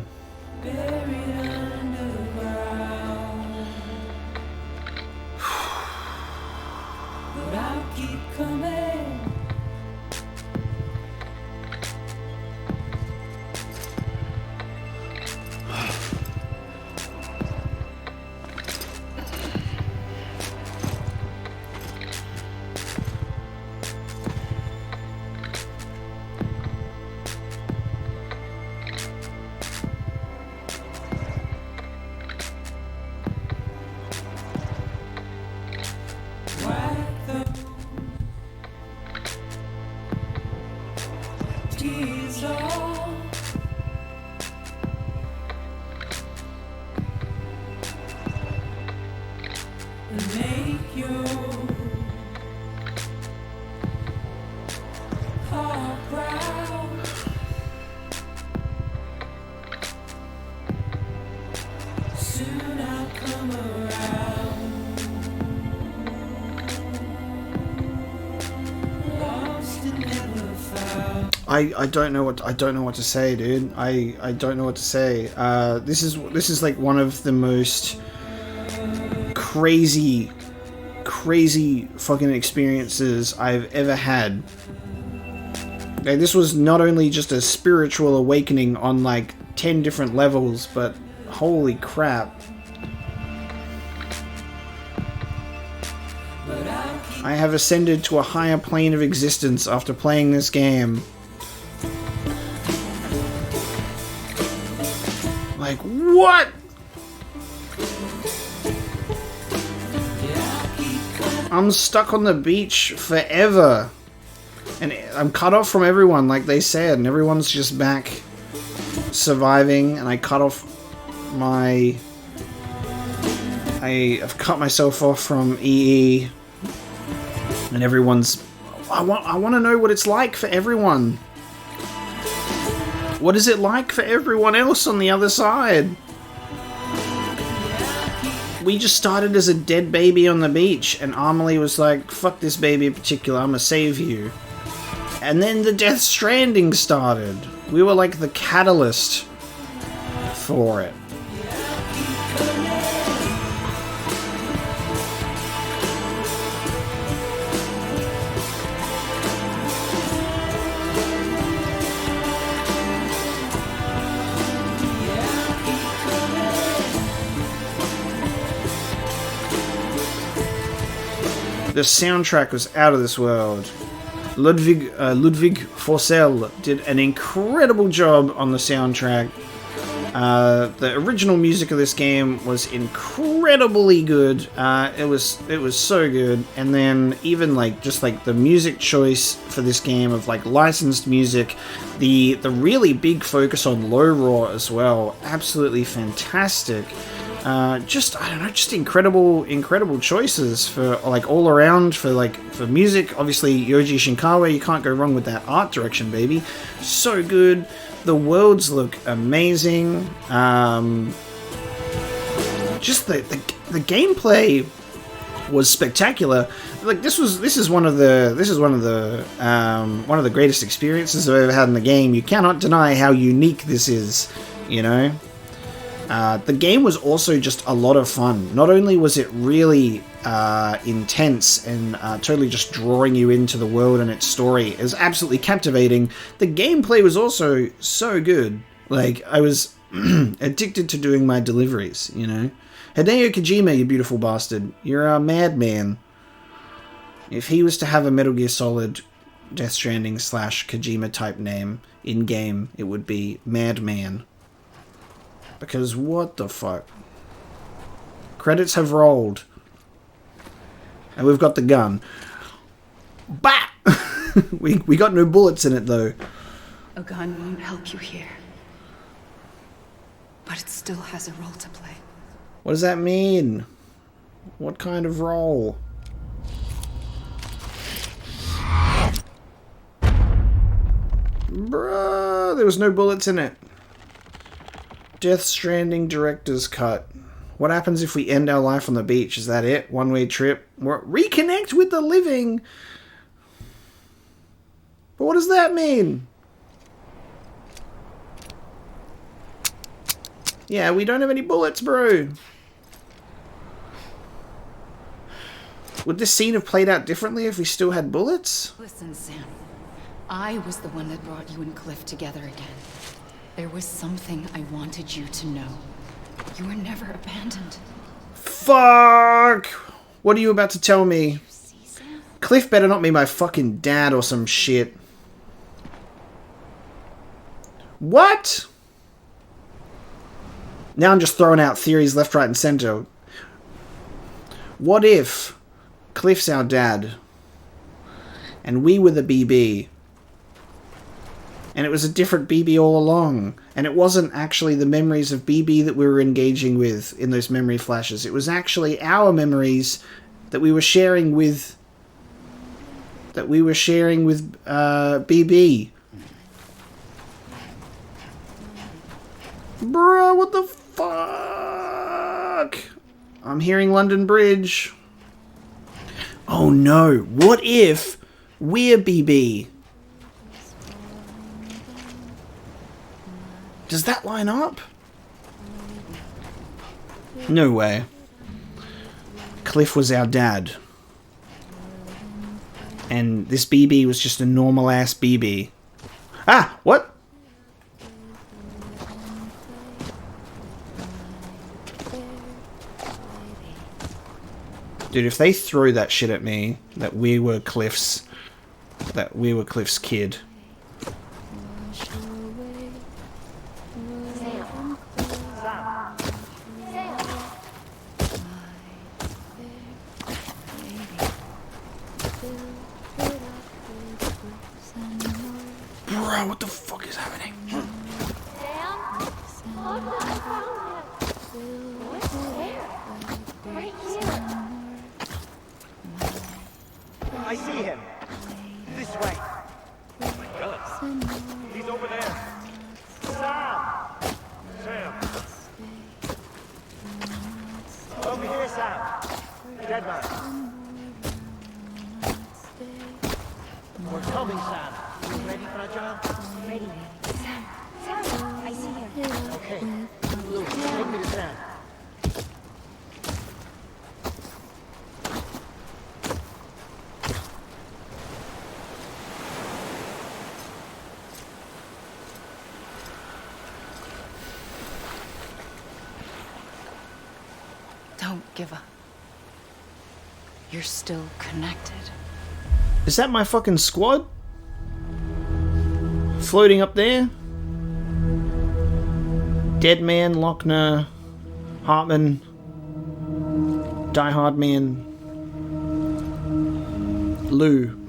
I don't know what to say, dude. I don't know what to say. This is like one of the most crazy fucking experiences I've ever had. Like, this was not only just a spiritual awakening on like 10 different levels, but holy crap. I have ascended to a higher plane of existence after playing this game. Like, what? I'm stuck on the beach forever. And I'm cut off from everyone, like they said, and everyone's just back surviving, and I cut off my... I've cut myself off from EE, and everyone's... I want to know what it's like for everyone. What is it like for everyone else on the other side? We just started as a dead baby on the beach, and Amelie was like, fuck this baby in particular, I'm gonna save you. And then the Death Stranding started. We were like the catalyst for it. The soundtrack was out of this world. Ludwig Forsell did an incredible job on the soundtrack. The original music of this game was incredibly good. It was so good. And then even like just like the music choice for this game of like licensed music, the really big focus on low roar as well. Absolutely fantastic. Just I don't know, just incredible choices for like all around for music. Obviously Yoji Shinkawa, you can't go wrong with that art direction, baby. So good. The worlds look amazing. Just the gameplay was spectacular. Like this is one of the greatest experiences I've ever had in the game. You cannot deny how unique this is, you know. The game was also just a lot of fun. Not only was it really intense and totally just drawing you into the world and its story, it was absolutely captivating. The gameplay was also so good. Like, I was addicted to doing my deliveries, you know. Hideo Kojima, you beautiful bastard. You're a madman. If he was to have a Metal Gear Solid Death Stranding / Kojima type name in-game, it would be Madman. Because what the fuck? Credits have rolled. And we've got the gun. Bah! we got no bullets in it, though. A gun won't help you here. But it still has a role to play. What does that mean? What kind of role? Bruh, there was no bullets in it. Death Stranding director's cut. What happens if we end our life on the beach? Is that it? One-way trip? Reconnect with the living? But what does that mean? Yeah, we don't have any bullets, bro. Would this scene have played out differently if we still had bullets? Listen, Sam. I was the one that brought you and Cliff together again. There was something I wanted you to know. You were never abandoned. Fuck! What are you about to tell me? Cliff better not be my fucking dad or some shit. What? Now I'm just throwing out theories left, right, and center. What if Cliff's our dad and we were the BB? And it was a different BB all along. And it wasn't actually the memories of BB that we were engaging with in those memory flashes. It was actually our memories that we were sharing with... BB. Bro, what the fuck? I'm hearing London Bridge. Oh no, what if we're BB? Does that line up? No way. Cliff was our dad. And this BB was just a normal ass BB. Ah, what? Dude, if they threw that shit at me, that we were Cliff's kid. Bro, what the fuck is happening? I see him. This way. He's over there. Sam! Over here, Sam. Dead man. We're coming, Sam. You ready, Fragile? Ready. Sam, I see him. Okay. Luke, take me to Sam. Don't give up. You're still connected. Is that my fucking squad? Floating up there? Deadman, Lochner, Hartman, Die-Hardman, Lou.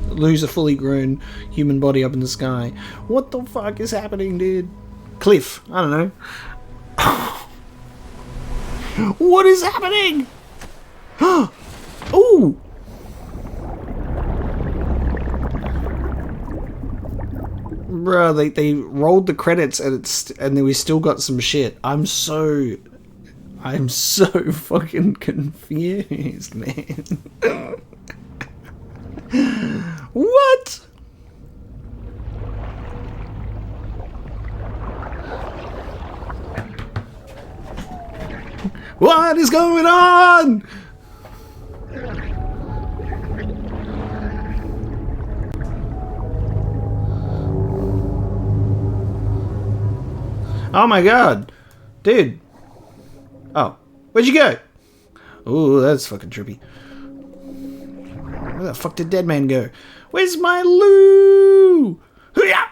Lou's a fully grown human body up in the sky. What the fuck is happening, dude? Cliff, I don't know. What is happening? Ooh! Bro, they rolled the credits and then we still got some shit. I'm so fucking confused, man. What? What is going on? Oh my god. Dude. Oh. Where'd you go? Ooh, that's fucking trippy. Where the fuck did Deadman go? Where's my Lou? Hoo-yah!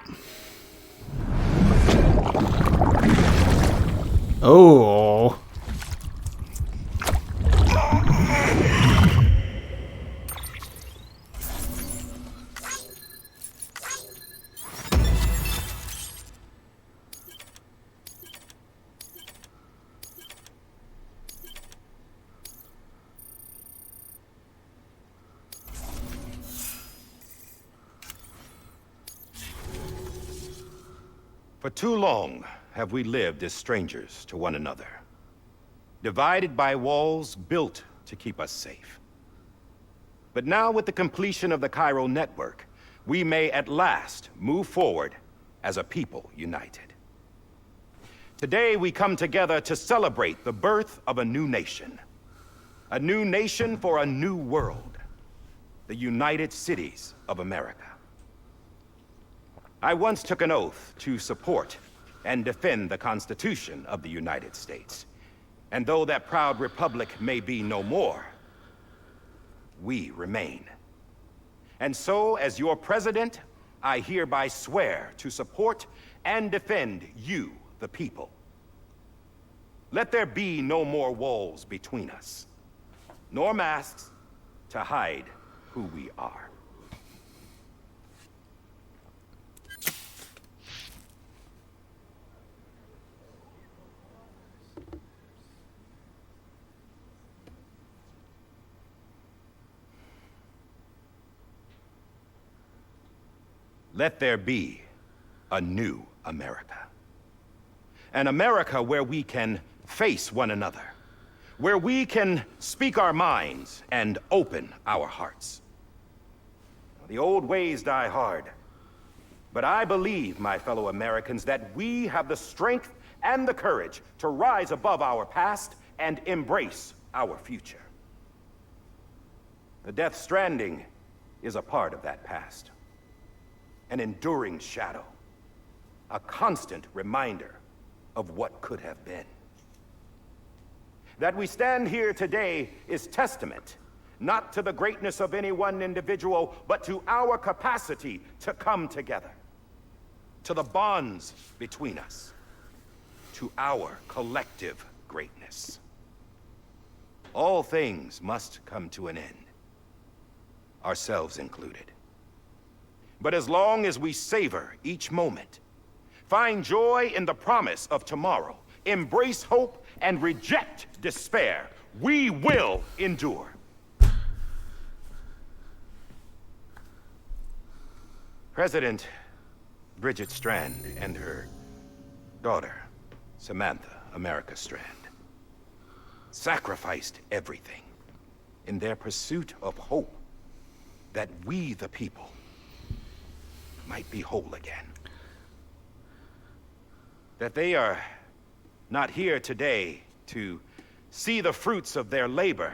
Oh. For too long have we lived as strangers to one another, divided by walls built to keep us safe. But now, with the completion of the Chiral network, we may at last move forward as a people united. Today we come together to celebrate the birth of a new nation. A new nation for a new world. The United Cities of America. I once took an oath to support and defend the Constitution of the United States. And though that proud republic may be no more, we remain. And so, as your president, I hereby swear to support and defend you, the people. Let there be no more walls between us, nor masks to hide who we are. Let there be a new America. An America where we can face one another, where we can speak our minds and open our hearts. The old ways die hard, but I believe, my fellow Americans, that we have the strength and the courage to rise above our past and embrace our future. The Death Stranding is a part of that past. An enduring shadow, a constant reminder of what could have been. That we stand here today is testament, not to the greatness of any one individual, but to our capacity to come together, to the bonds between us, to our collective greatness. All things must come to an end, ourselves included. But as long as we savor each moment, find joy in the promise of tomorrow, embrace hope, and reject despair, we will endure. President Bridget Strand and her daughter, Samantha America Strand, sacrificed everything in their pursuit of hope that we, the people, might be whole again. That they are not here today to see the fruits of their labor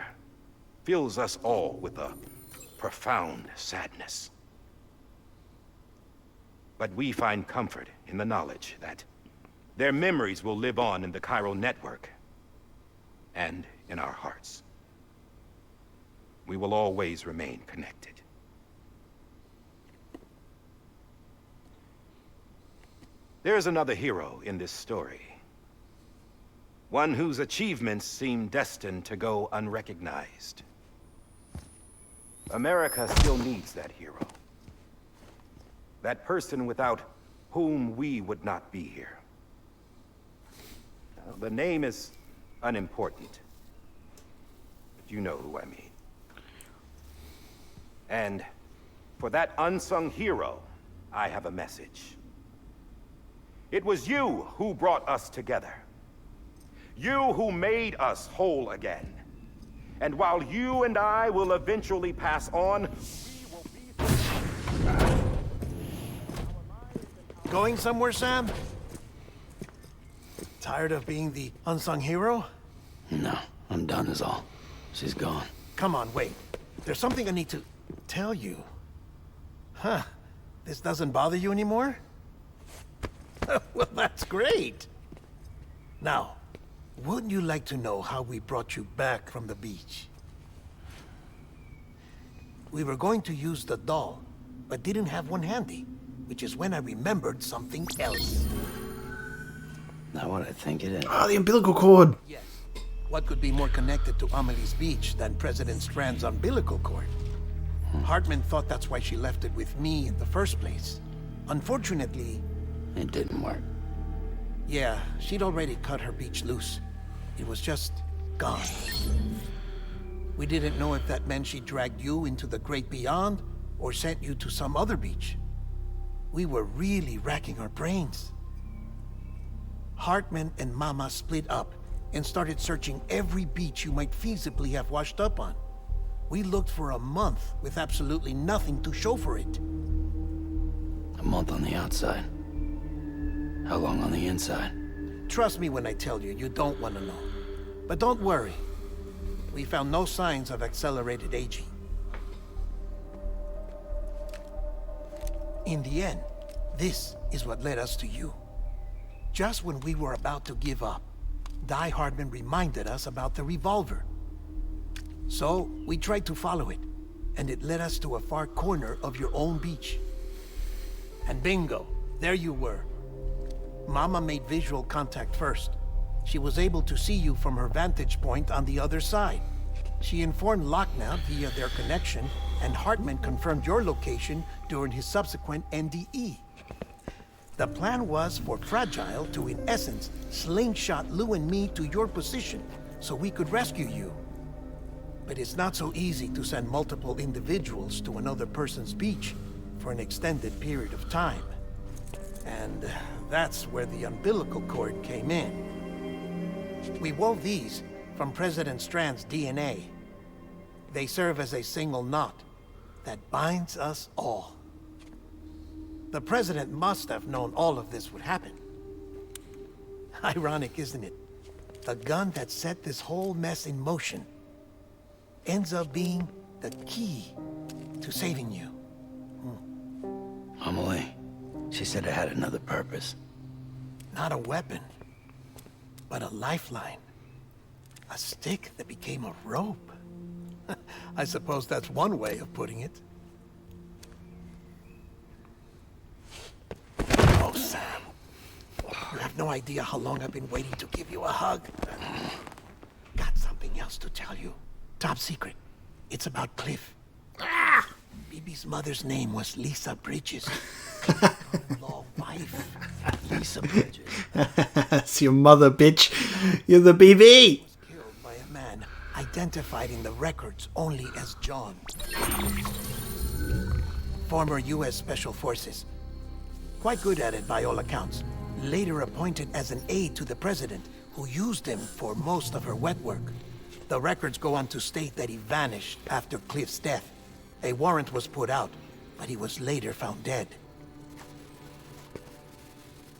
fills us all with a profound sadness. But we find comfort in the knowledge that their memories will live on in the Chiral network and in our hearts. We will always remain connected. There is another hero in this story. One whose achievements seem destined to go unrecognized. America still needs that hero. That person without whom we would not be here. The name is unimportant, but you know who I mean. And for that unsung hero, I have a message. It was you who brought us together. You who made us whole again. And while you and I will eventually pass on, we will be... Going somewhere, Sam? Tired of being the unsung hero? No, I'm done is all. She's gone. Come on, wait. There's something I need to tell you. Huh. This doesn't bother you anymore? Well, that's great. Now, wouldn't you like to know how we brought you back from the beach? We were going to use the doll, but didn't have one handy, which is when I remembered something else. Not what I think it is. Oh, the umbilical cord. Yes. What could be more connected to Amelie's beach than President Strand's umbilical cord? Hartman thought that's why she left it with me in the first place. Unfortunately... It didn't work. Yeah, she'd already cut her beach loose. It was just gone. We didn't know if that meant she dragged you into the great beyond, or sent you to some other beach. We were really racking our brains. Hartman and Mama split up and started searching every beach you might feasibly have washed up on. We looked for a month with absolutely nothing to show for it. A month on the outside. How long on the inside? Trust me when I tell you, you don't want to know. But don't worry. We found no signs of accelerated aging. In the end, this is what led us to you. Just when we were about to give up, Die-Hardman reminded us about the revolver. So, we tried to follow it, and it led us to a far corner of your own beach. And bingo, there you were. Mama made visual contact first. She was able to see you from her vantage point on the other side. She informed Locknow via their connection, and Hartman confirmed your location during his subsequent NDE. The plan was for Fragile to, in essence, slingshot Lou and me to your position so we could rescue you. But it's not so easy to send multiple individuals to another person's beach for an extended period of time. And that's where the umbilical cord came in. We wove these from President Strand's DNA. They serve as a single knot that binds us all. The President must have known all of this would happen. Ironic, isn't it? The gun that set this whole mess in motion ends up being the key to saving you. Amelie, she said it had another purpose. Not a weapon, but a lifeline. A stick that became a rope. I suppose that's one way of putting it. Oh, Sam. You have no idea how long I've been waiting to give you a hug. Got something else to tell you. Top secret. It's about Cliff. Bibi's mother's name was Lisa Bridges. Law wife. Lisa Bridges. That's your mother, bitch. You're the BB. Was killed by a man identified in the records only as John. Former U.S. Special Forces. Quite good at it by all accounts. Later appointed as an aide to the president, who used him for most of her wet work. The records go on to state that he vanished after Cliff's death. A warrant was put out, but he was later found dead.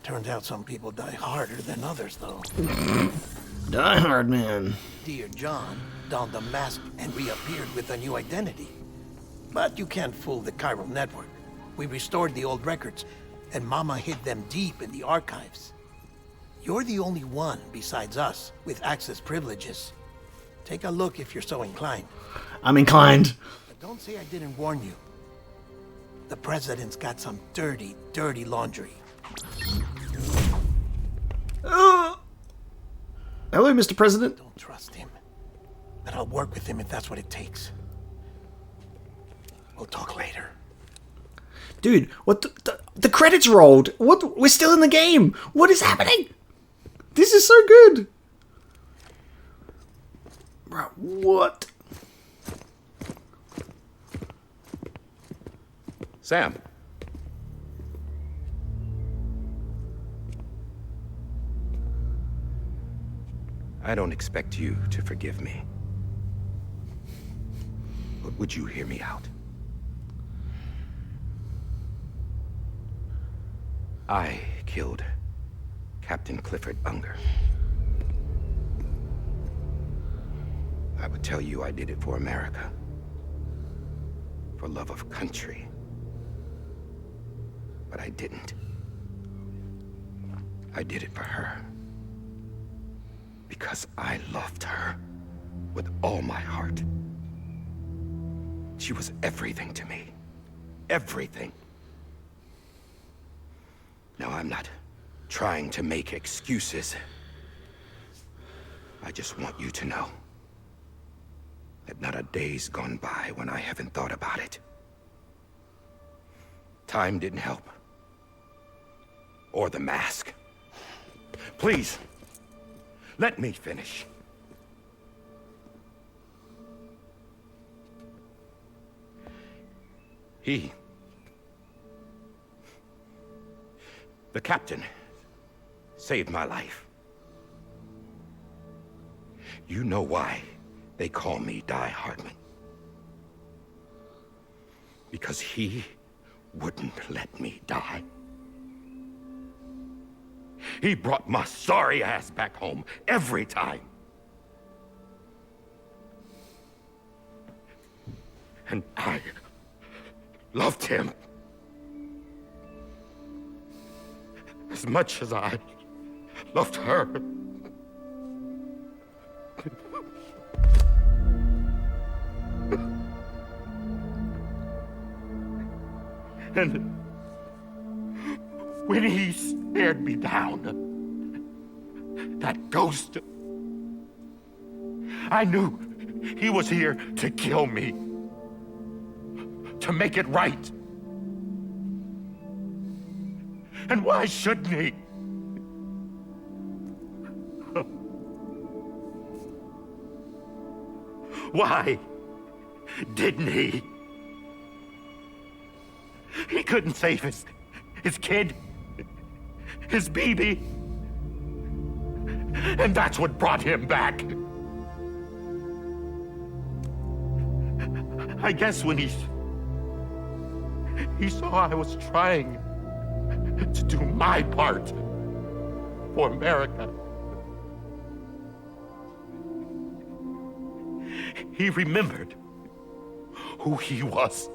Turns out some people die harder than others, though. Die-Hardman. Dear John donned a mask and reappeared with a new identity. But you can't fool the chiral network. We restored the old records, and Mama hid them deep in the archives. You're the only one, besides us, with access privileges. Take a look if you're so inclined. I'm inclined. But don't say I didn't warn you. The president's got some dirty, dirty laundry. Hello, Mr. President. Don't trust him. But I'll work with him if that's what it takes. We'll talk later. Dude, what the credits rolled. What? We're still in the game. What is happening? This is so good. Bro, what? Sam. I don't expect you to forgive me. But would you hear me out? I killed Captain Clifford Unger. I would tell you I did it for America. For love of country. But I didn't. I did it for her. Because I loved her with all my heart. She was everything to me. Everything. Now, I'm not trying to make excuses. I just want you to know that not a day's gone by when I haven't thought about it. Time didn't help. Or the mask. Please, let me finish. The captain saved my life. You know why they call me Die-Hardman? Because he wouldn't let me die. He brought my sorry ass back home every time. And I loved him as much as I loved her. And when he stared me down, that ghost, I knew he was here to kill me, to make it right. And why shouldn't he? Why didn't he? He couldn't save his kid, his baby. And that's what brought him back. I guess when he saw I was trying to do my part for America, he remembered who he was.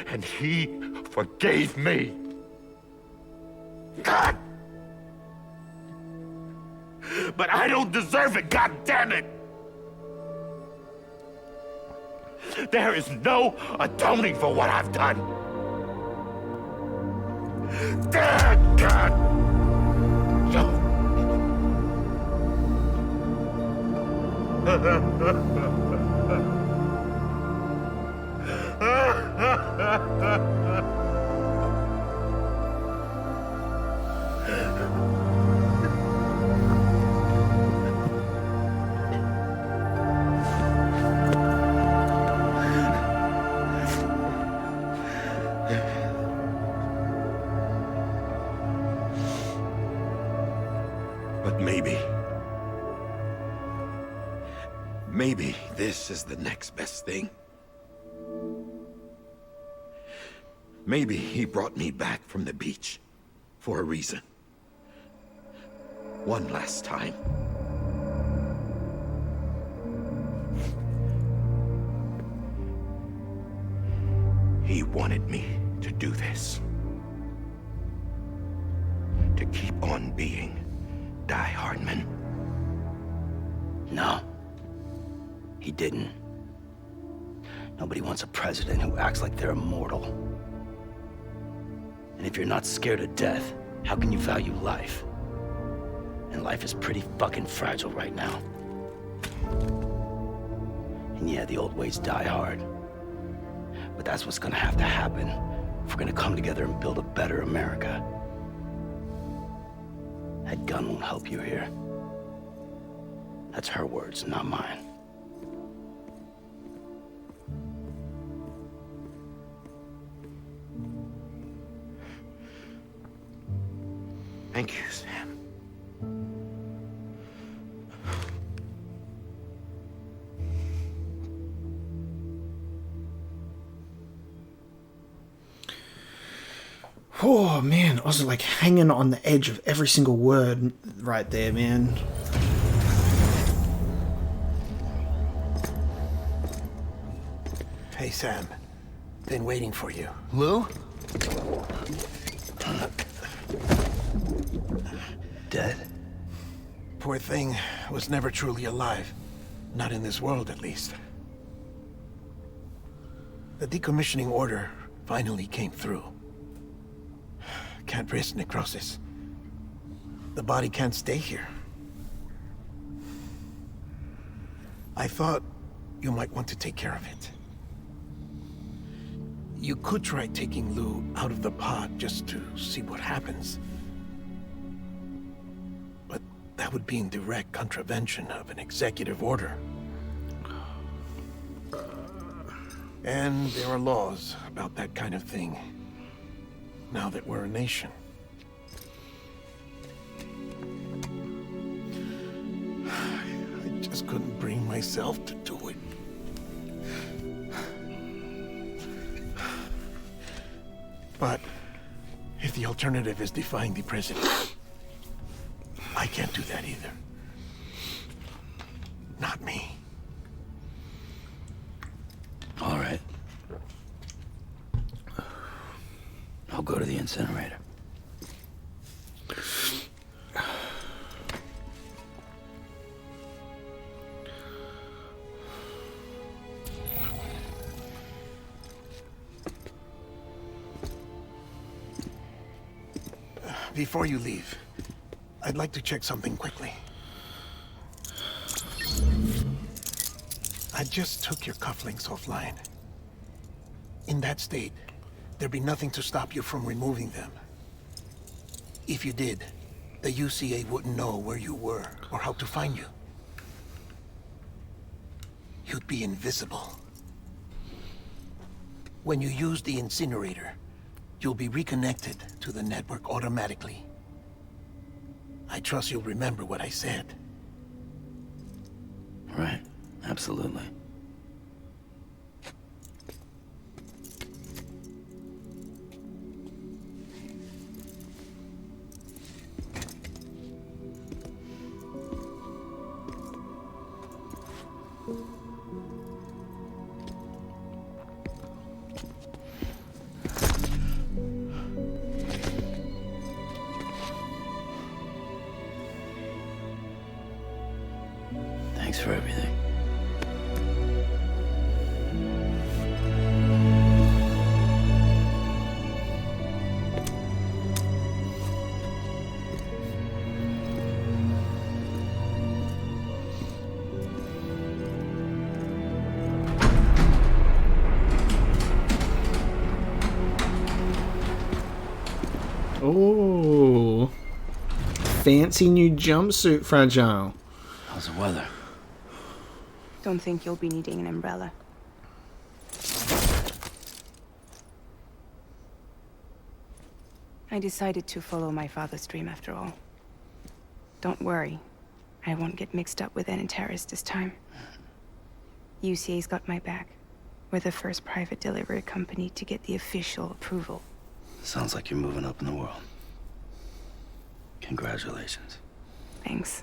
And he forgave me. God! But I don't deserve it, God damn it! There is no atoning for what I've done. God! But maybe this is the next best thing. Maybe he brought me back from the beach for a reason. One last time. He wanted me to do this. To keep on being Die-Hardman. No. He didn't. Nobody wants a president who acts like they're immortal. And if you're not scared of death, how can you value life? And life is pretty fucking fragile right now. And yeah, the old ways die hard. But that's what's gonna have to happen if we're gonna come together and build a better America. That gun won't help you here. That's her words, not mine. Thank you, Sam. Oh man, I was like hanging on the edge of every single word right there, man. Hey, Sam. Been waiting for you. Lou? Dead? Poor thing was never truly alive. Not in this world, at least. The decommissioning order finally came through. Can't risk necrosis. The body can't stay here. I thought you might want to take care of it. You could try taking Lou out of the pod just to see what happens. But that would be in direct contravention of an executive order. And there are laws about that kind of thing, now that we're a nation. just couldn't bring myself to do it. But if the alternative is defying the president, I can't do that either. Not me. All right. I'll go to the incinerator. Before you leave, I'd like to check something quickly. I just took your cufflinks offline. In that state, there'd be nothing to stop you from removing them. If you did, the UCA wouldn't know where you were or how to find you. You'd be invisible. When you use the incinerator, you'll be reconnected to the network automatically. I trust you'll remember what I said. Right, absolutely. Thanks for everything. Oh, fancy new jumpsuit, Fragile. How's the weather? Don't think you'll be needing an umbrella. I decided to follow my father's dream after all. Don't worry, I won't get mixed up with any terrorists this time. UCA's got my back. We're the first private delivery company to get the official approval. Sounds like you're moving up in the world. Congratulations. Thanks.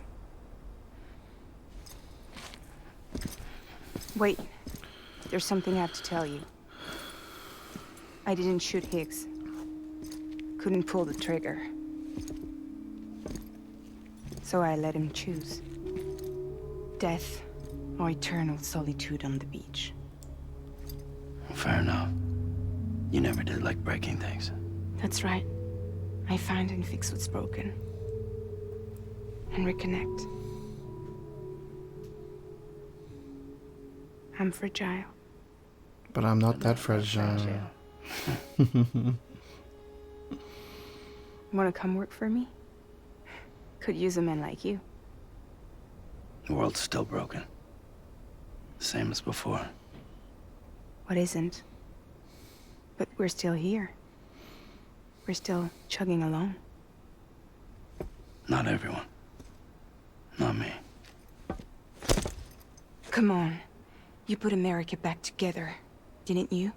Wait. There's something I have to tell you. I didn't shoot Higgs. Couldn't pull the trigger. So I let him choose. Death or eternal solitude on the beach. Fair enough. You never did like breaking things. That's right. I find and fix what's broken. And reconnect. I'm fragile. But I'm not that fragile. Wanna come work for me? Could use a man like you. The world's still broken. Same as before. What isn't? But we're still here. We're still chugging along. Not everyone. Not me. Come on. You put America back together, didn't you?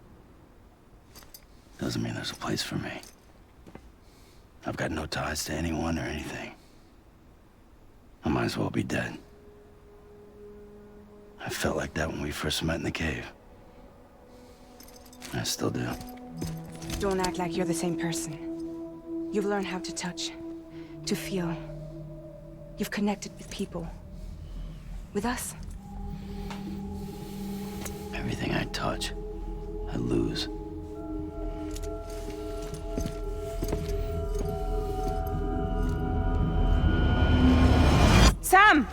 Doesn't mean there's a place for me. I've got no ties to anyone or anything. I might as well be dead. I felt like that when we first met in the cave. I still do. Don't act like you're the same person. You've learned how to touch, to feel. You've connected with people. With us. Everything I touch, I lose. Sam!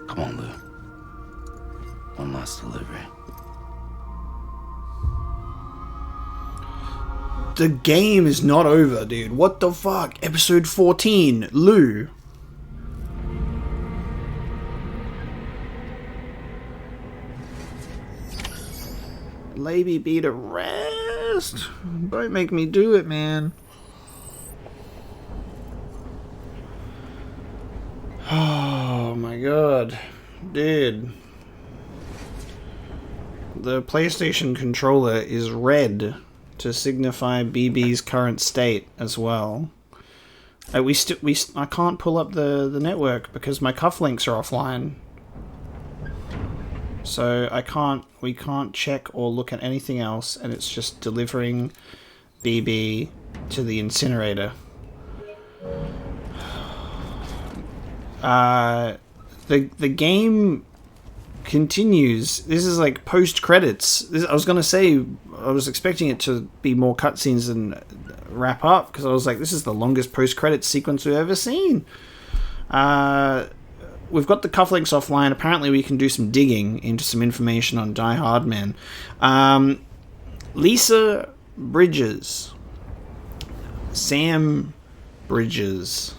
Come on, Lou. One last delivery. The game is not over, dude. What the fuck? Episode 14. Lou. Lay BB to rest. Don't make me do it, man. Oh my god. Dude. The PlayStation controller is red to signify BB's current state as well. I can't pull up the network because my cufflinks are offline. So we can't check or look at anything else, and it's just delivering BB to the incinerator. The game continues. This is like post credits. I was gonna say I was expecting it to be more cutscenes and wrap up because I was like, this is the longest post credits sequence we've ever seen. We've got the cufflinks offline. Apparently, we can do some digging into some information on Die-Hardman. Lisa Bridges, Sam Bridges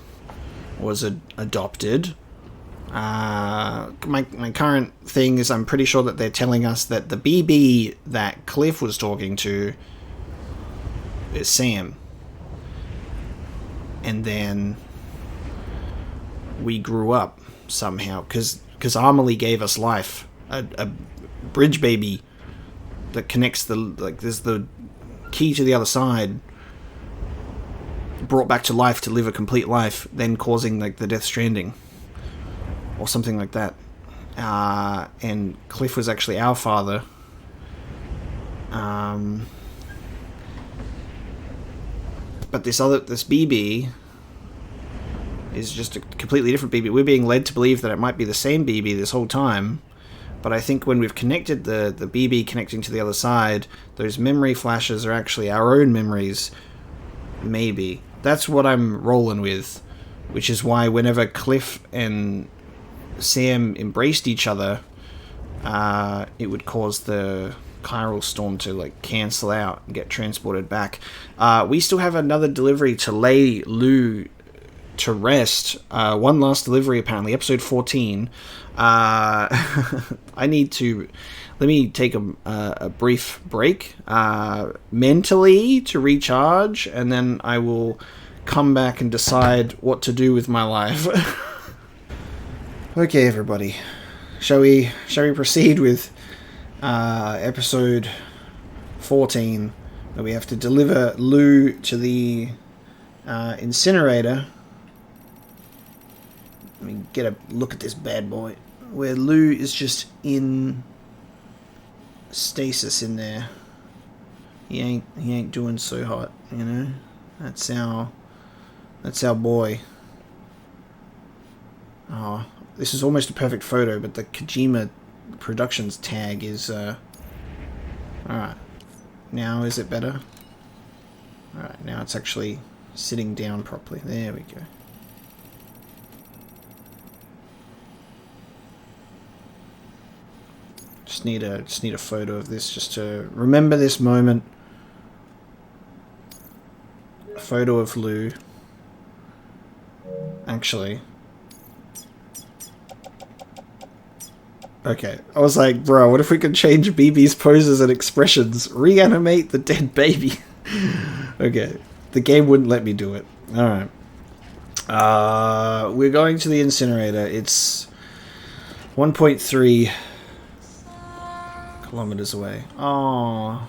was adopted. My current thing is I'm pretty sure that they're telling us that the BB that Cliff was talking to is Sam. And then we grew up somehow because Amelie gave us life. A bridge baby that connects there's the key to the other side, brought back to life to live a complete life, then causing like the death stranding. Or something like that. And Cliff was actually our father. But this BB is just a completely different BB. We're being led to believe that it might be the same BB this whole time. But I think when we've connected the BB connecting to the other side, those memory flashes are actually our own memories. Maybe. That's what I'm rolling with. Which is why whenever Cliff and Sam embraced each other, it would cause the chiral storm to like cancel out and get transported back. We still have another delivery to lay Lou to rest. One last delivery apparently, episode 14. Let me take a brief break mentally to recharge, and then I will come back and decide what to do with my life. Okay, everybody, shall we proceed with episode 14, where we have to deliver Lou to the incinerator. Let me get a look at this bad boy, where Lou is just in stasis in there. He ain't doing so hot, you know. That's our boy. Oh. This is almost a perfect photo, but the Kojima Productions tag is, alright. Now is it better? Alright, now it's actually sitting down properly. There we go. Just need a photo of this just to remember this moment. A photo of Lou. Actually. Okay, I was like, bro, what if we could change BB's poses and expressions? Reanimate the dead baby. Okay, the game wouldn't let me do it. Alright. We're going to the incinerator. It's 1.3 kilometers away. Aww.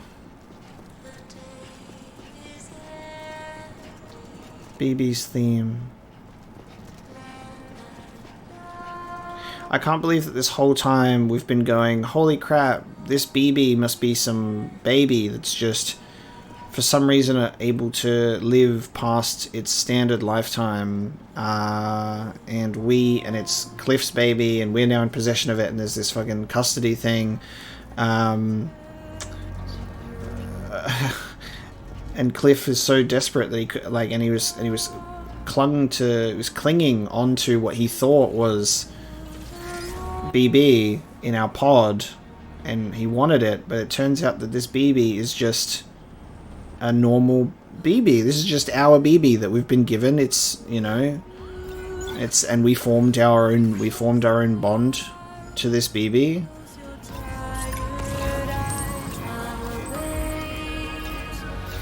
BB's theme. I can't believe that this whole time we've been going, holy crap, this BB must be some baby that's just, for some reason, able to live past its standard lifetime. And it's Cliff's baby, and we're now in possession of it, and there's this fucking custody thing. And Cliff is so desperate that he could, like, and he was clinging onto what he thought was BB in our pod, and he wanted it, but it turns out that this BB is just a normal BB. This is just our BB that we've been given. It's, you know, and we formed our own bond to this BB.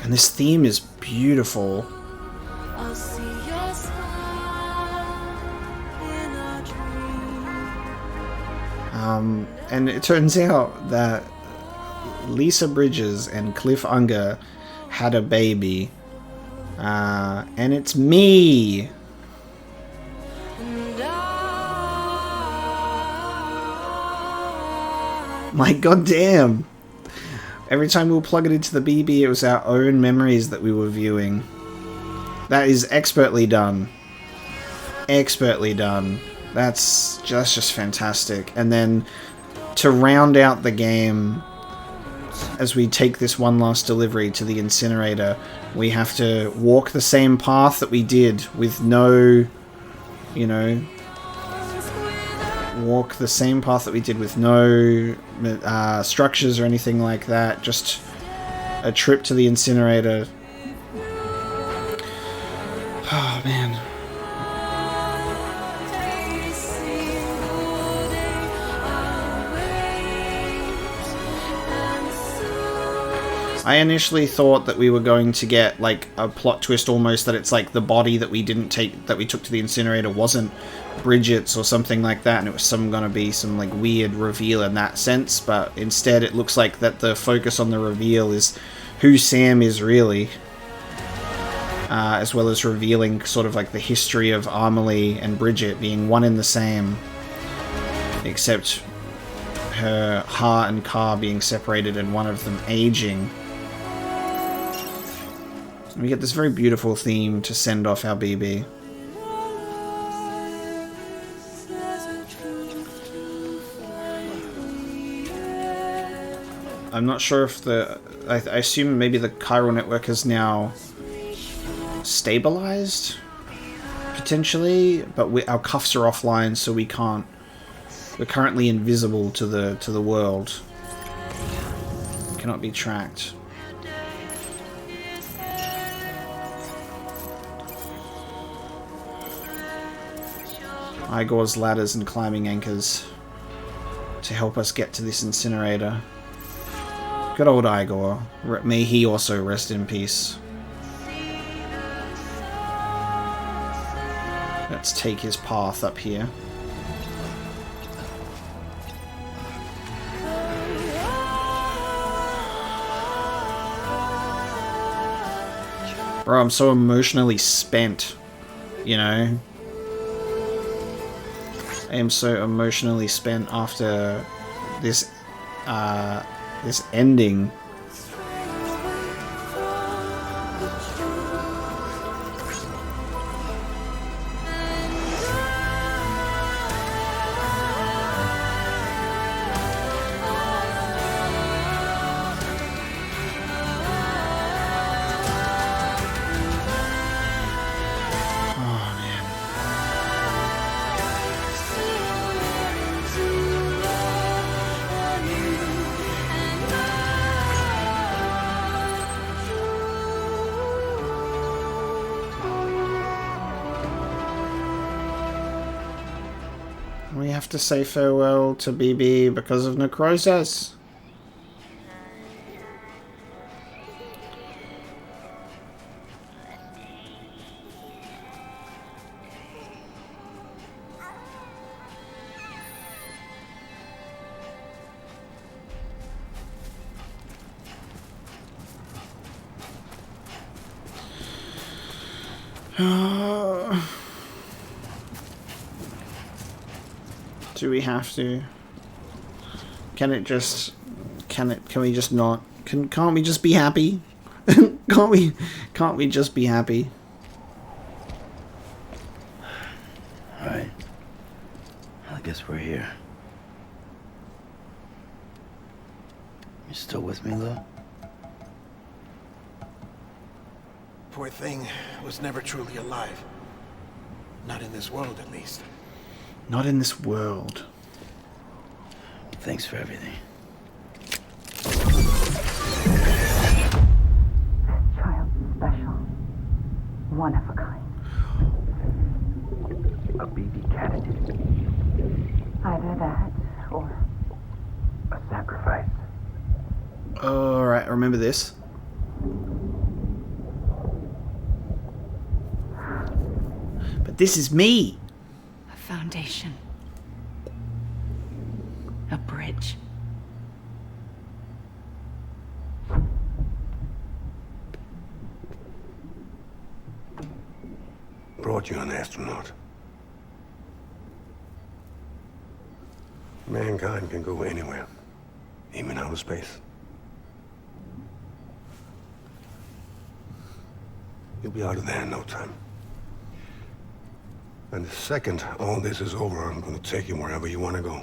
And this theme is beautiful. And it turns out that Lisa Bridges and Cliff Unger had a baby. And it's me! My goddamn! Every time we would plug it into the BB, it was our own memories that we were viewing. That is expertly done. Expertly done. That's just fantastic. And then to round out the game, as we take this one last delivery to the incinerator, we have to walk the same path that we did with no, you know, walk the same path that we did with no structures or anything like that. Just a trip to the incinerator. Oh, man. I initially thought that we were going to get like a plot twist almost, that it's like the body that we took to the incinerator wasn't Bridget's or something like that, and it was gonna be some like weird reveal in that sense, but instead it looks like that the focus on the reveal is who Sam is really, as well as revealing sort of like the history of Amelie and Bridget being one and the same, except her heart and car being separated and one of them aging. We get this very beautiful theme to send off our BB. I'm not sure if I assume maybe the chiral network is now stabilized, potentially, but our cuffs are offline, so we can't. We're currently invisible to the world. Cannot be tracked. Igor's ladders and climbing anchors to help us get to this incinerator. Good old Igor. May he also rest in peace. Let's take his path up here. Bro, I'm so emotionally spent, you know? I am so emotionally spent after this, this ending. We have to say farewell to BB because of necrosis. Do we have to? Can we just not? Can't we just be happy? Can't we just be happy? Alright. I guess we're here. You still with me, Lou? Poor thing was never truly alive. Not in this world, at least. Not in this world. Thanks for everything. Child special. One of a kind. A BB candidate. Either that or a sacrifice. Alright, remember this. This is me. A foundation. A bridge. Brought you an astronaut. Mankind can go anywhere, even outer space. You'll be out of there in no time. And the second all this is over, I'm gonna take you wherever you want to go.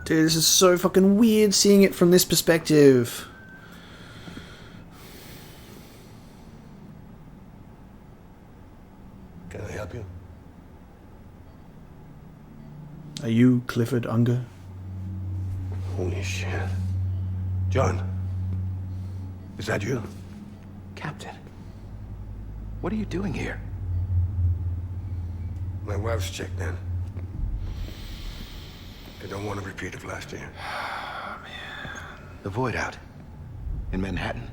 Dude, this is so fucking weird seeing it from this perspective. Can I help you? Are you Clifford Unger? Holy shit. John. Is that you? Captain, what are you doing here? My wife's checked in. I don't want to repeat of last year. Oh, man. The void out. In Manhattan.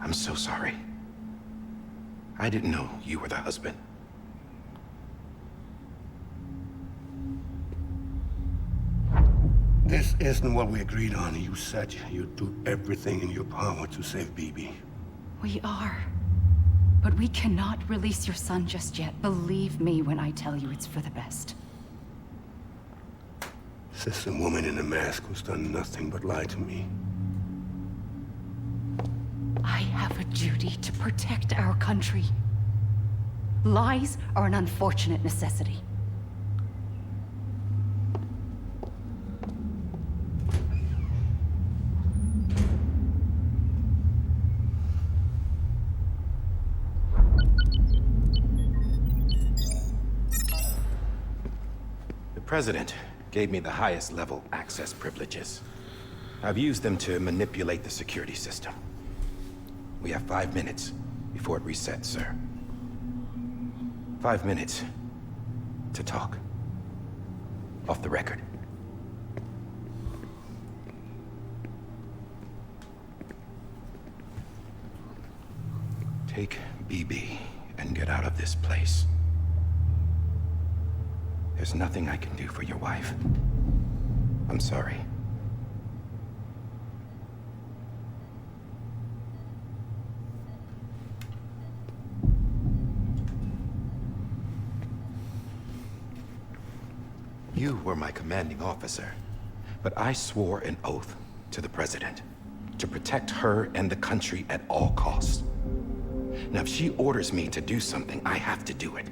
I'm so sorry. I didn't know you were the husband. This isn't what we agreed on. You said you'd do everything in your power to save BB. We are. But we cannot release your son just yet. Believe me when I tell you it's for the best. This woman in a mask who's done nothing but lie to me. I have a duty to protect our country. Lies are an unfortunate necessity. The President gave me the highest level access privileges. I've used them to manipulate the security system. We have 5 minutes before it resets, sir. 5 minutes to talk. Off the record. Take BB and get out of this place. There's nothing I can do for your wife. I'm sorry. You were my commanding officer, but I swore an oath to the President to protect her and the country at all costs. Now, if she orders me to do something, I have to do it.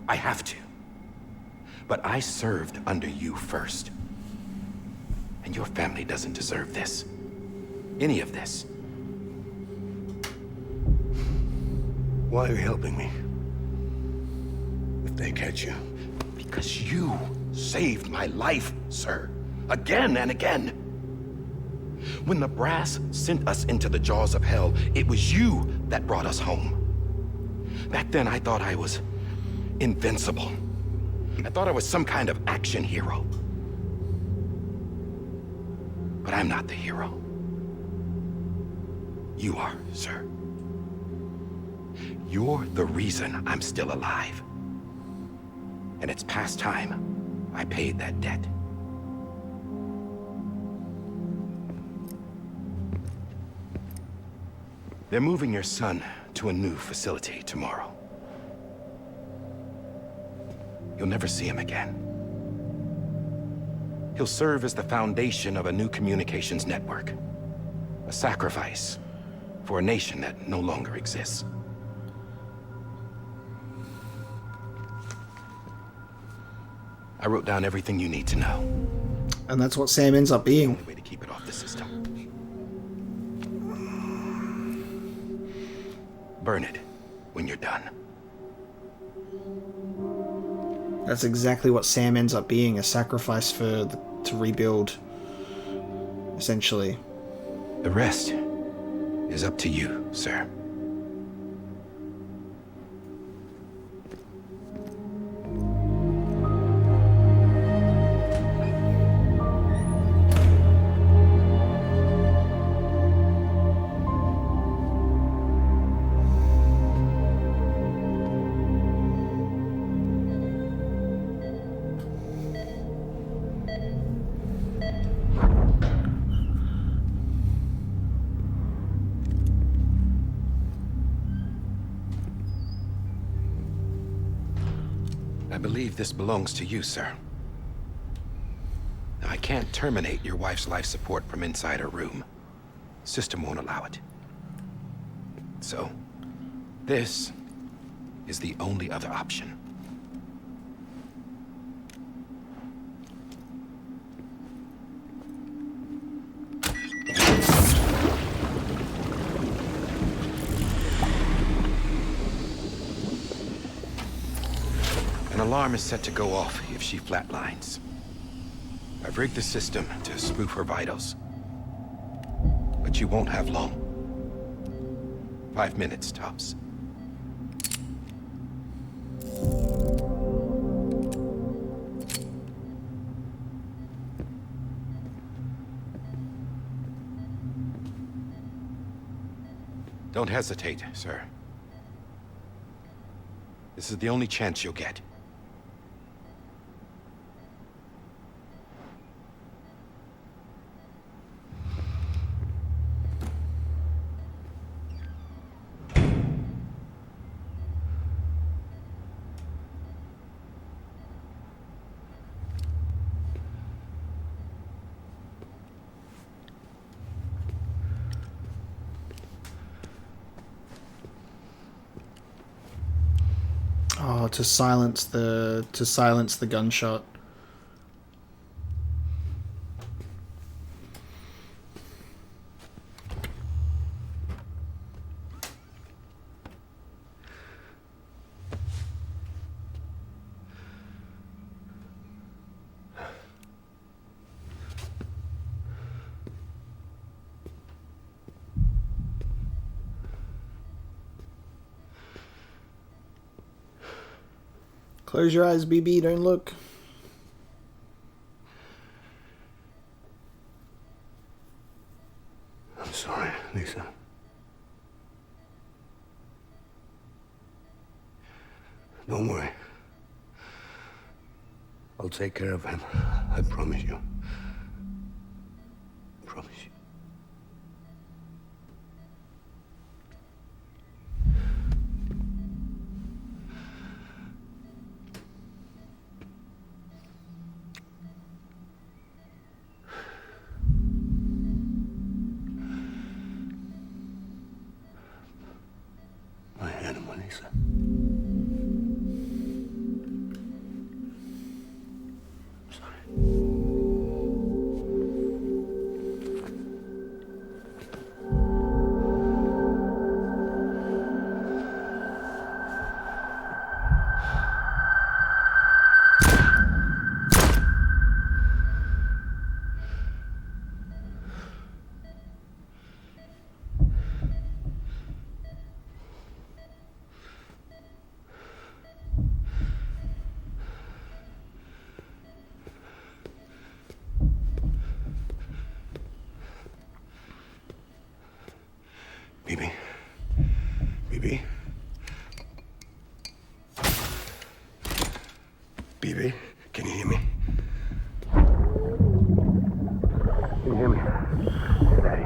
I have to. But I served under you first. And your family doesn't deserve this. Any of this. Why are you helping me? If they catch you. Because you saved my life, sir. Again and again. When the brass sent us into the jaws of hell, it was you that brought us home. Back then, I thought I was invincible. I thought I was some kind of action hero. But I'm not the hero. You are, sir. You're the reason I'm still alive. And it's past time I paid that debt. They're moving your son to a new facility tomorrow. You'll never see him again. He'll serve as the foundation of a new communications network. A sacrifice for a nation that no longer exists. I wrote down everything you need to know. And that's what Sam ends up being. The only way to keep it off the system. Burn it when you're done. That's exactly what Sam ends up being, a sacrifice for to rebuild, essentially. The rest is up to you, sir. I believe this belongs to you, sir. I can't terminate your wife's life support from inside her room. System won't allow it. So, this is the only other option. An alarm is set to go off if she flatlines. I've rigged the system to spoof her vitals. But you won't have long. 5 minutes, tops. Don't hesitate, sir. This is the only chance you'll get. Oh, to silence the gunshot. Close your eyes, BB, don't look. I'm sorry, Lisa. Don't worry. I'll take care of him. I promise you. Promise you. Lisa. BB, can you hear me? Can you hear me? Daddy.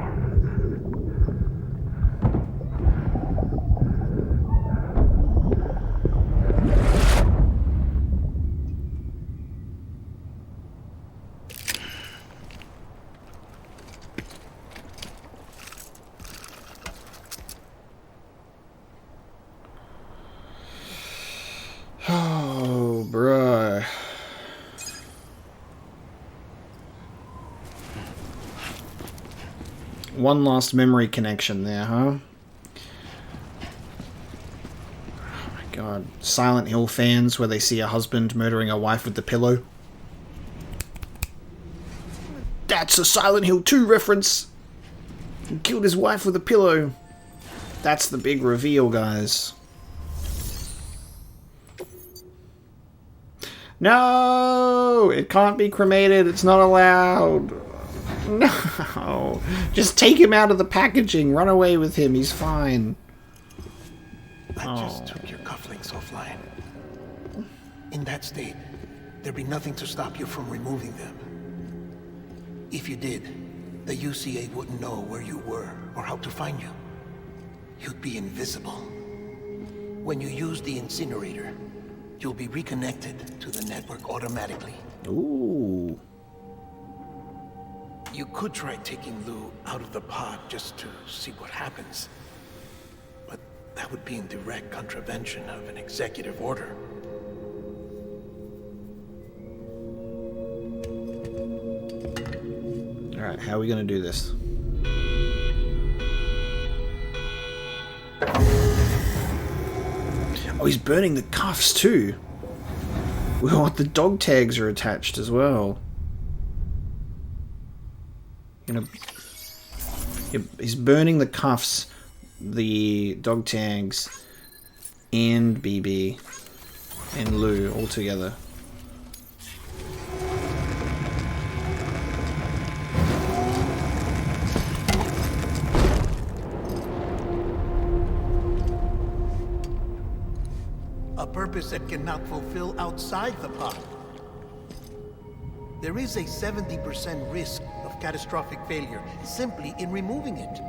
Oh, bruh. One last memory connection there, huh? Oh my god. Silent Hill fans where they see a husband murdering a wife with the pillow. That's a Silent Hill 2 reference. He killed his wife with a pillow. That's the big reveal, guys. No! It can't be cremated. It's not allowed. No. Just take him out of the packaging. Run away with him. He's fine. I just took your cufflinks offline. In that state, there'd be nothing to stop you from removing them. If you did, the UCA wouldn't know where you were or how to find you. You'd be invisible. When you use the incinerator, you'll be reconnected to the network automatically. Ooh. You could try taking Lou out of the pod just to see what happens. But that would be in direct contravention of an executive order. Alright, how are we gonna do this? Oh, he's burning the cuffs too. Well, the dog tags are attached as well. You know, he's burning the cuffs, the dog tags, and BB and Lou all together. A purpose that cannot fulfill outside the pod. There is a 70% risk of catastrophic failure simply in removing it.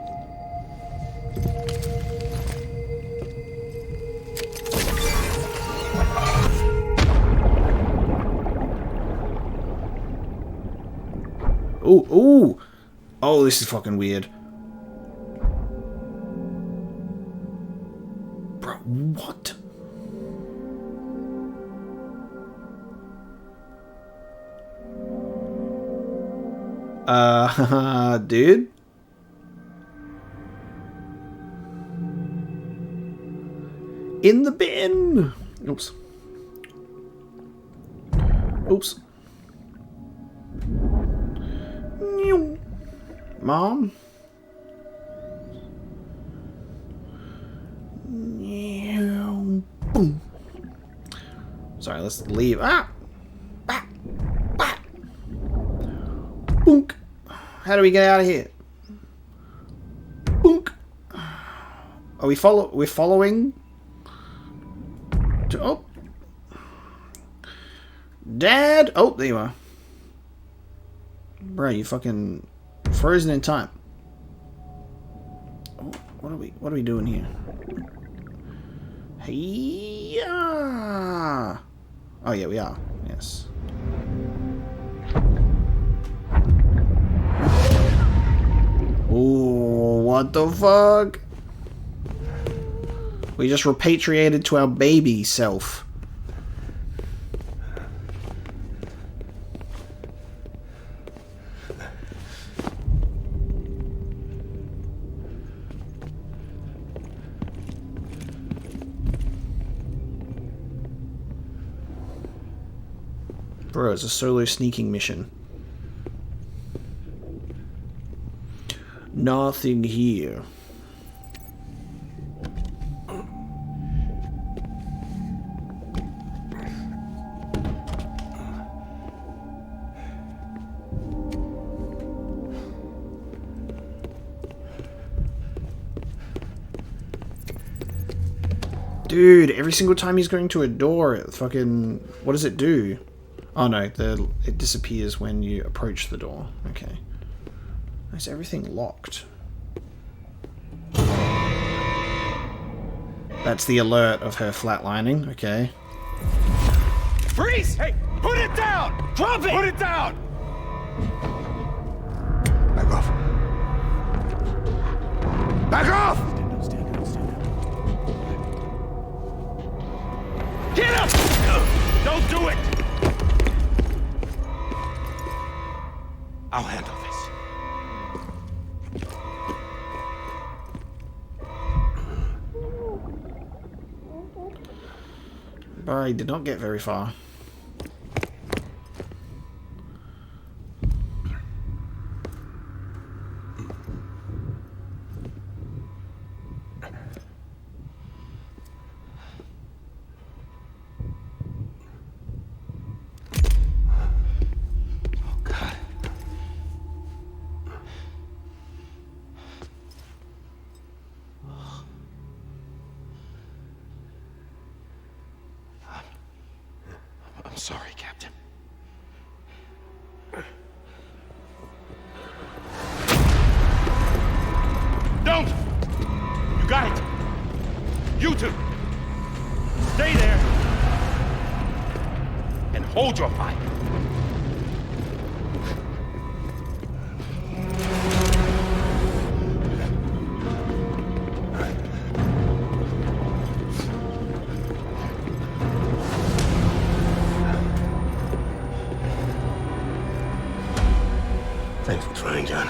Ooh, ooh! Oh, this is fucking weird. Bro, what? Dude? In the bin! Oops. Oops. Mom? Boom. Sorry, let's leave. Ah! Ah! Ah! Boonk! How do we get out of here? Boonk! Are we we're following? Oh! Dad! Oh, there you are. Bro, you fucking frozen in time. Oh, what are we doing here? Hey! Oh yeah, we are. Yes. Oh, what the fuck? We just repatriated to our baby self. Bro, it's a solo sneaking mission. Nothing here. Dude, every single time he's going to a door, it fucking... What does it do? Oh no, it disappears when you approach the door. Okay. Is everything locked? That's the alert of her flatlining. Okay. Freeze! Hey, put it down! Drop it! Put it down! Back off. Back off! Get up! Don't do it! I'll handle this. I did not get very far. sorry, Captain. Don't! You got it! You two! Stay there! And hold your fire! Thanks for trying, John.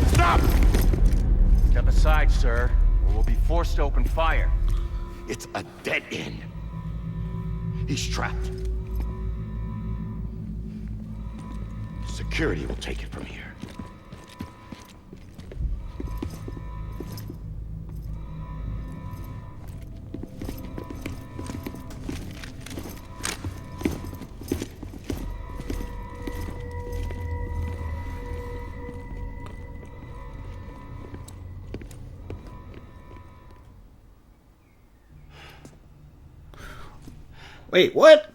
Stop! Step aside, sir, or we'll be forced to open fire. It's a dead end. He's trapped. Security will take it from here. Wait, what?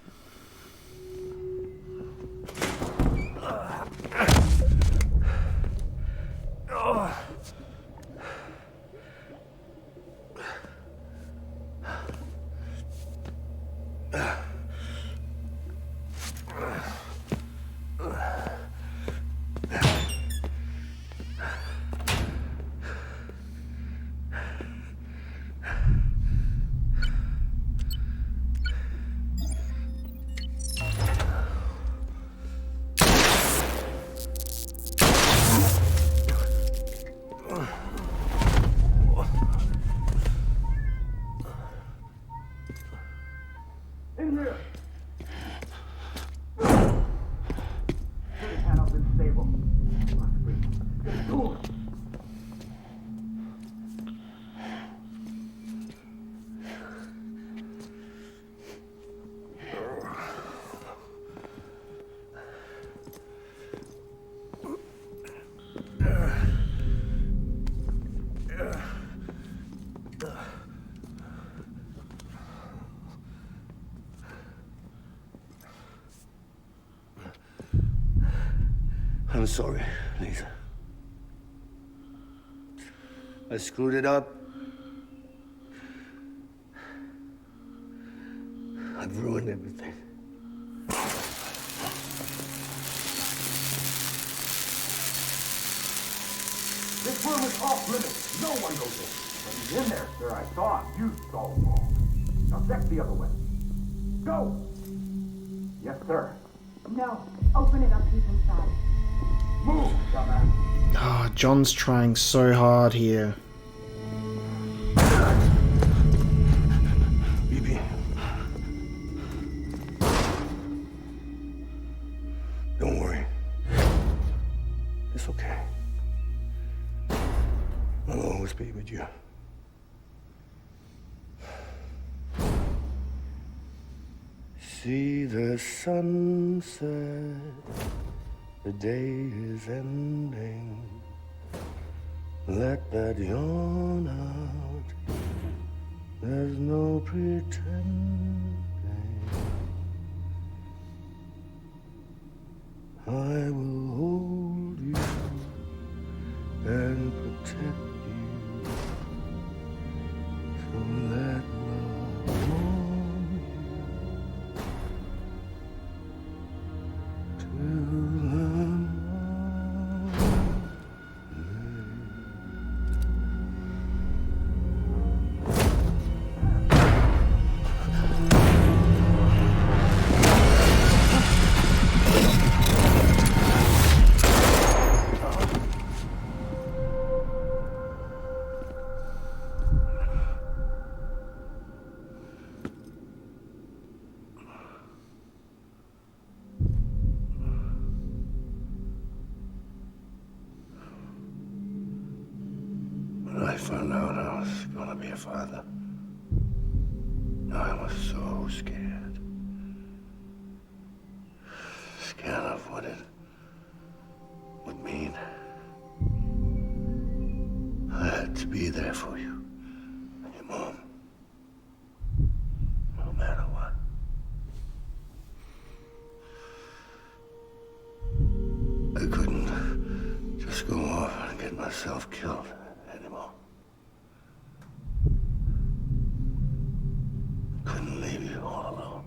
In here! Shooting panel's unstable. Must be. Get to it! I'm sorry, Lisa. I screwed it up. I've ruined everything. This room is off limits. No one goes in. But he's in there, sir. I saw him. You saw him all. Now check the other way. Go! Yes, sir. No. Open it up. He's inside. Move, dumbass. Oh, John's trying so hard here. BB. Don't worry. It's okay. I'll always be with you. See the sunset. The day is ending. Let that yawn out. There's no pretending. I will hold you and protect you. So let love warm you till When I found out I was gonna be a father, I was so scared. Scared of what it would mean. I had to be there for you and your mom. myself killed anymore. Couldn't leave you all alone.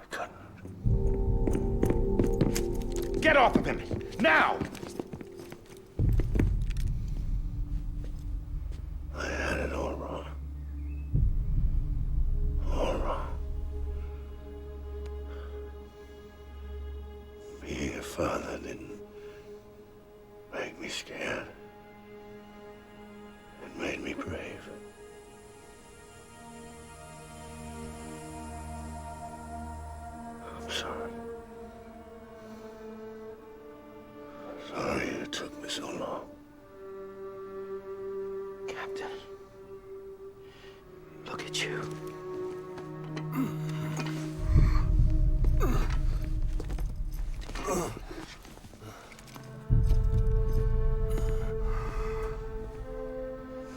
I couldn't. Get off of him! Now! I had it all wrong. All wrong. Being a father didn't make me scared. It made me brave. I'm sorry. Sorry it took me so long. Captain, look at you.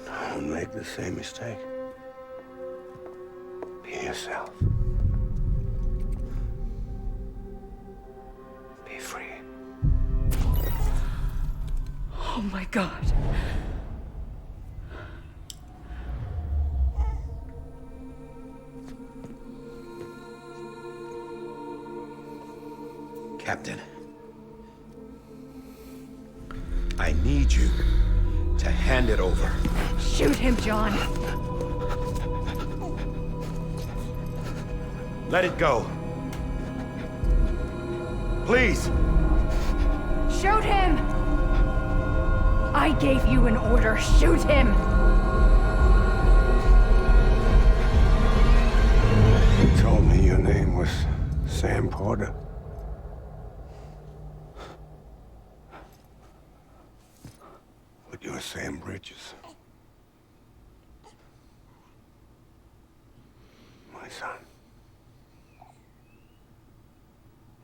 Don't make the same mistake. Be yourself. Be free. Oh my God. Captain, I need you to hand it over. Shoot him, John. Let it go. Please. Shoot him! I gave you an order. Shoot him! You told me your name was Sam Porter. But you're Sam Bridges. My son.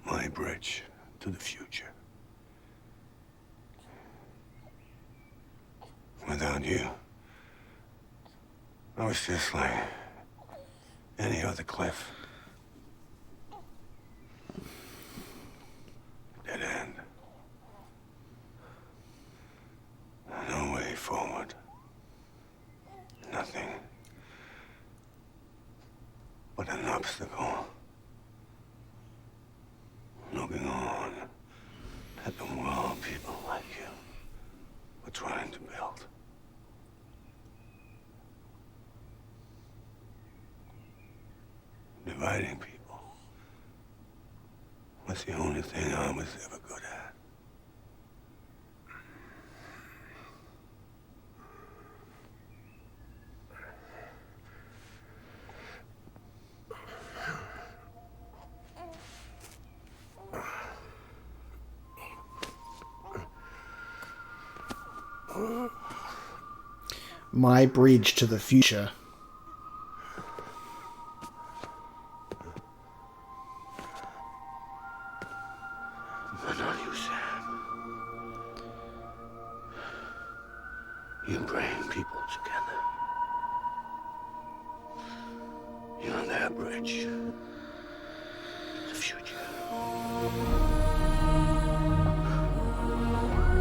My bridge to the future. Without you, I was just like any other Cliff. Dead end. No way forward. Nothing but an obstacle. Looking on at the world people like you were trying to build. Dividing people was the only thing I was ever good at. My bridge to the future. But not you, Sam. You bring people together. You're their bridge to the future.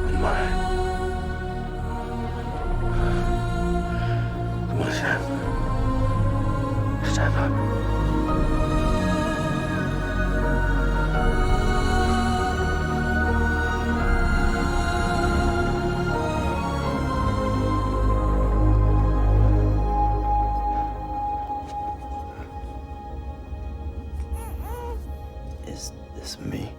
And mine. Come on, Sam. Stand up. Is this me?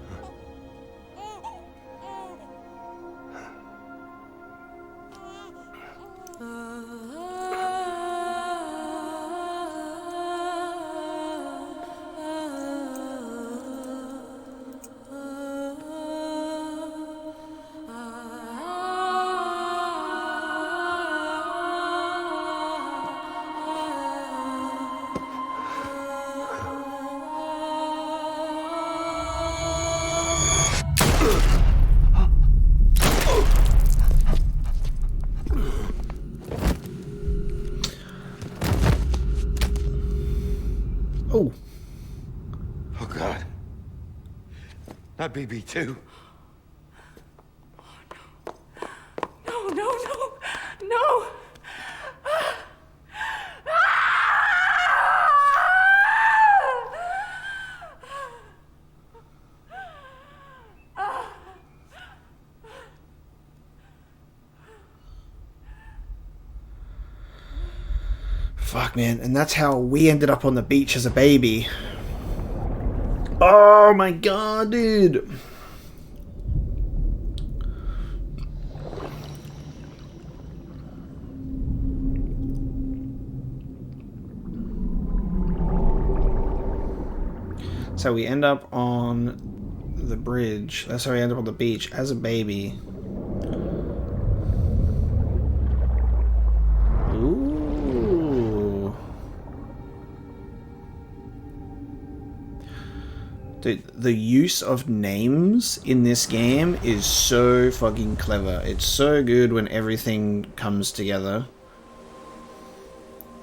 Oh. Oh, God. Not BB2. Fuck, man. And that's how we ended up on the beach as a baby. Oh my god, dude. So we end up on the bridge. That's how we end up on the beach as a baby. Ooh. Dude, the use of names in this game is so fucking clever. It's so good when everything comes together.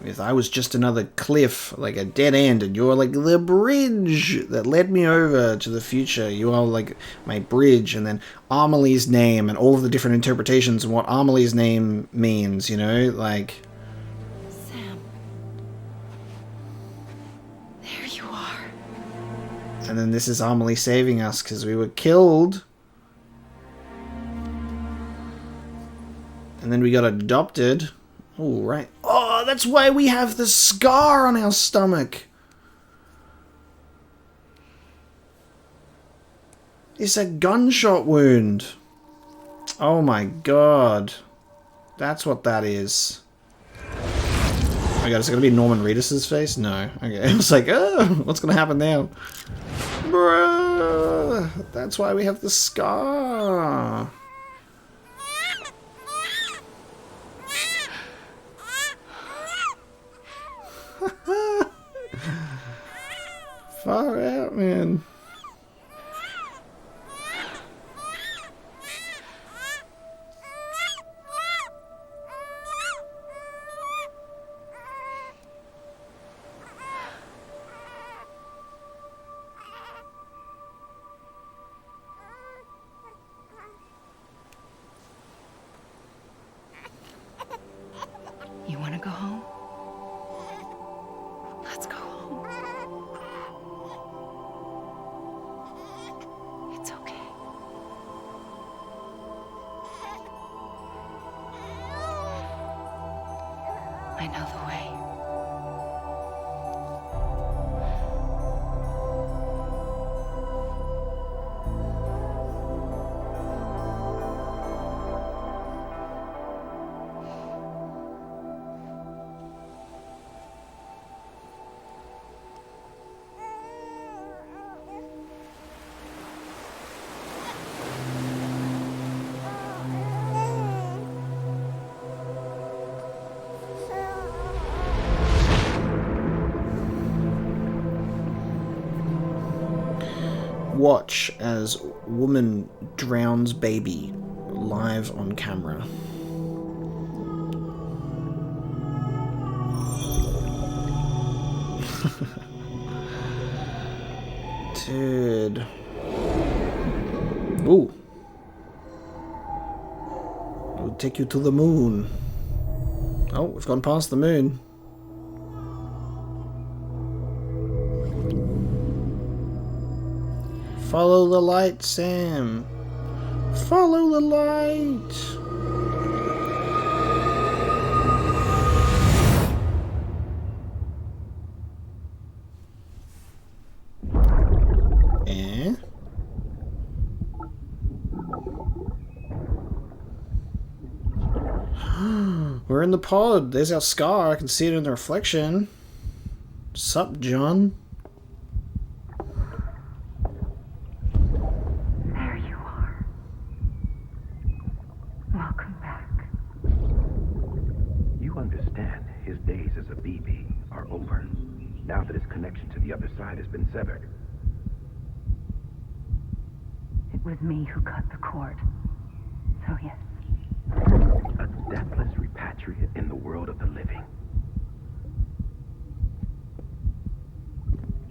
If I was just another cliff, like a dead end, and you're like the bridge that led me over to the future. You are like my bridge, and then Amelie's name, and all of the different interpretations of what Amelie's name means, you know? Like... Sam. There you are. And then this is Amelie saving us because we were killed. And then we got adopted. Oh, right. Oh, that's why we have the scar on our stomach. It's a gunshot wound. Oh my god. That's what that is. Oh my god, is it going to be Norman Reedus' face? No. Okay, I was like, oh, what's going to happen now? Bruh, that's why we have the scar. Far out, man. You want to go home? Let's go home. It's okay. I know the way. Watch as woman drowns baby live on camera. Dude. Ooh. We'll take you to the moon. Oh, we've gone past the moon. Follow the light, Sam. Follow the light. Eh? We're in the pod. There's our scar. I can see it in the reflection. Sup, John? Now that his connection to the other side has been severed. It was me who cut the cord. So yes. A deathless repatriate in the world of the living.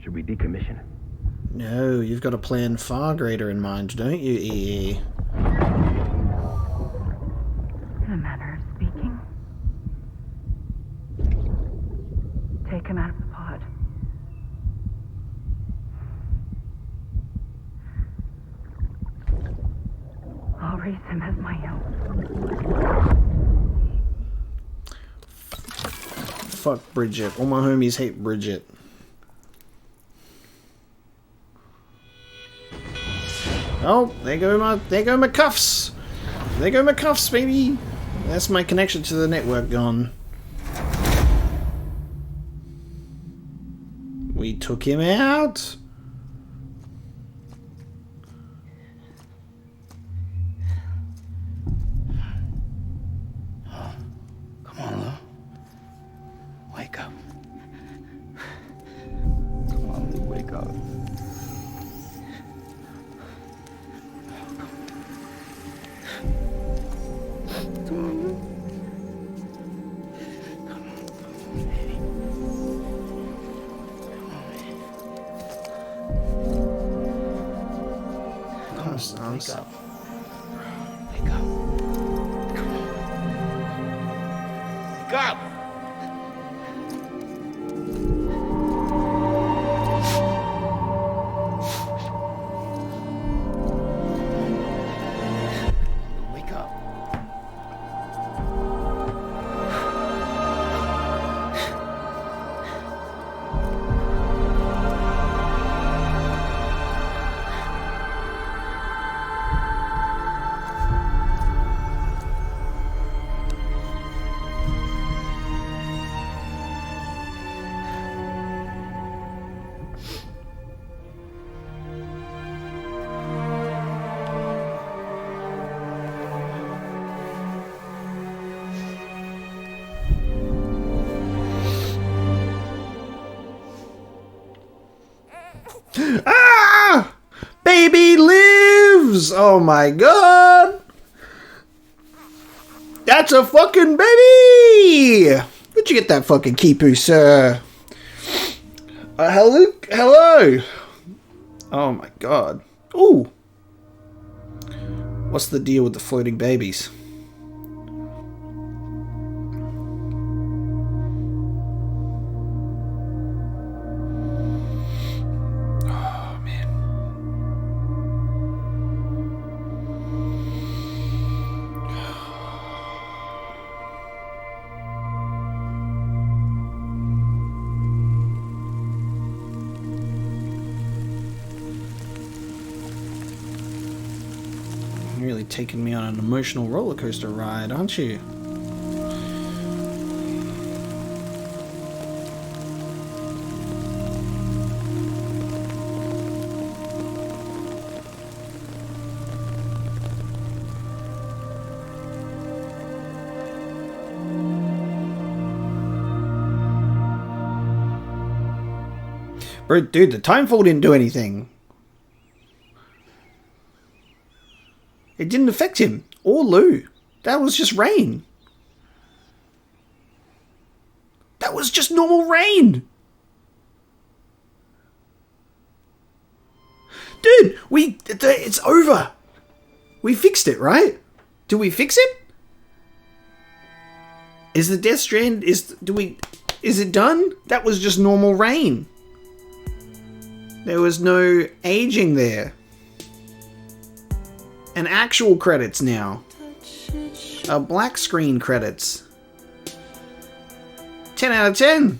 Should we decommission him? No, you've got a plan far greater in mind, don't you, EE? In a manner of speaking. Take him out of the pod. I'll raise him as my own. fuck Bridget. All my homies hate Bridget. Oh, there go my cuffs. There go my cuffs, baby. That's my connection to the network gone. We took him out. Come on, Lou. Wake up. Come on, Lou, wake up. Wake up. Wake up. Wake up! Wake up. Ah! Baby lives! Oh my god! That's a fucking baby! Where'd you get that fucking kipu, sir? Hello? Hello? Oh my god. Ooh! What's the deal with the floating babies? Really taking me on an emotional roller coaster ride, aren't you? Bro, dude, the timefall didn't do anything. It didn't affect him or Lou. That was just rain. That was just normal rain. Dude, it's over. We fixed it, right? Did we fix it? Is the Death Strand, is it done? That was just normal rain. There was no aging there. And actual credits now. Black screen credits. 10 out of 10.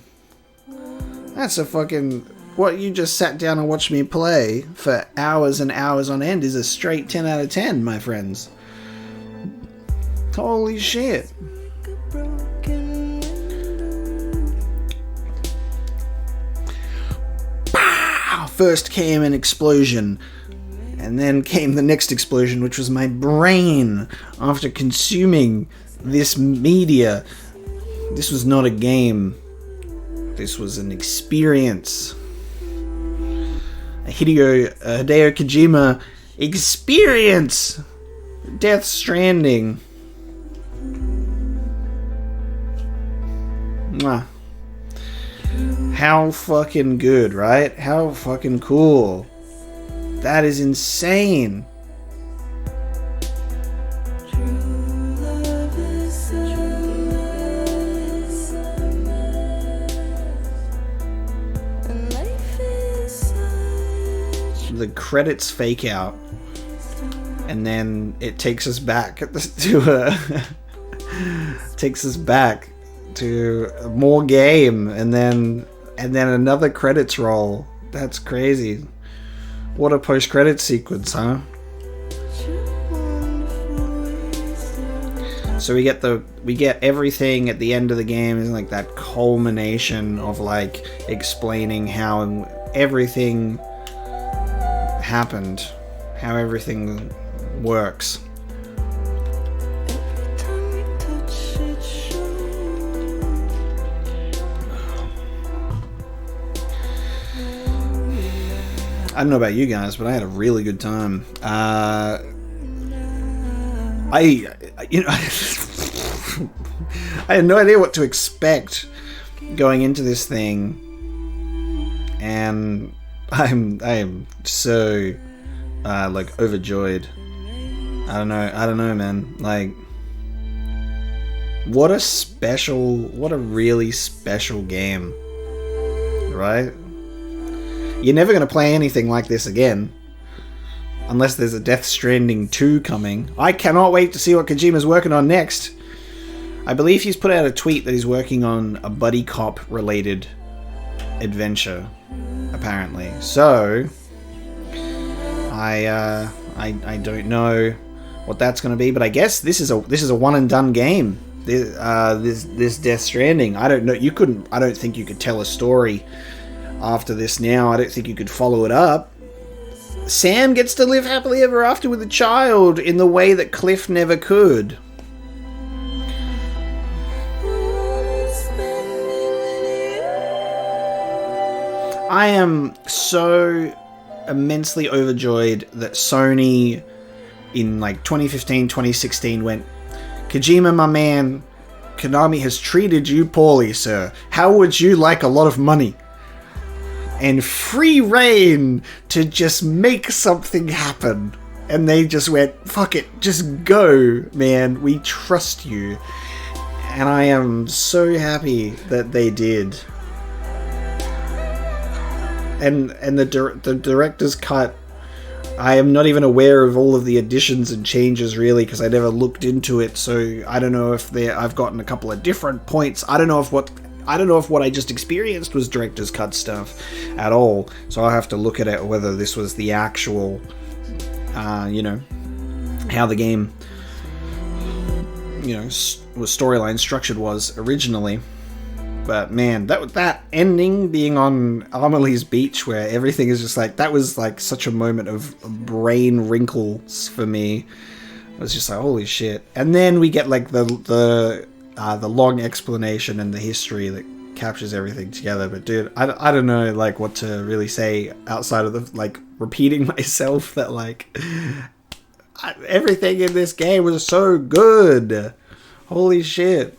That's a fucking... What you just sat down and watched me play for hours and hours on end is a straight 10 out of 10, my friends. Holy shit. Pow! First came an explosion. And then came the next explosion, which was my brain after consuming this media. This was not a game. This was an experience. A Hideo Kojima experience. Death Stranding. Mwah. How fucking good, right? How fucking cool. That is insane. The credits fake out, and then it takes us back to takes us back to more game, and then another credits roll. That's crazy. What a post-credit sequence, huh? So we get everything at the end of the game is like that culmination of like explaining how everything happened, how everything works. I don't know about you guys, but I had a really good time. I had no idea what to expect going into this thing, and I am so like overjoyed. I don't know, man. Like, what a really special game, right? You're never going to play anything like this again. Unless there's a Death Stranding 2 coming. I cannot wait to see what Kojima's working on next. I believe he's put out a tweet that he's working on a buddy cop related adventure, apparently. So I don't know what that's going to be, but I guess this is a one and done game. This Death Stranding. I don't know. I don't think you could tell a story after this now. I don't think you could follow it up. Sam gets to live happily ever after with a child in the way that Cliff never could. I am so immensely overjoyed that Sony in like 2015, 2016 went, Kojima, my man, Konami has treated you poorly, sir. How would you like a lot of money and free reign to just make something happen? And they just went, fuck it, just go, man, we trust you. And I am so happy that they did. And the director's cut, I am not even aware of all of the additions and changes really, because I never looked into it, so I don't know if I've gotten a couple of different points. I don't know if what I just experienced was director's cut stuff at all, so I'll have to look at it, whether this was the actual, how the game, was storyline structured was originally. But man, that ending being on Amelie's beach where everything is just like, that was like such a moment of brain wrinkles for me. It was just like, holy shit. And then we get like the long explanation and the history that captures everything together. But dude, I don't know like what to really say outside of the like repeating myself that like everything in this game was so good. Holy shit.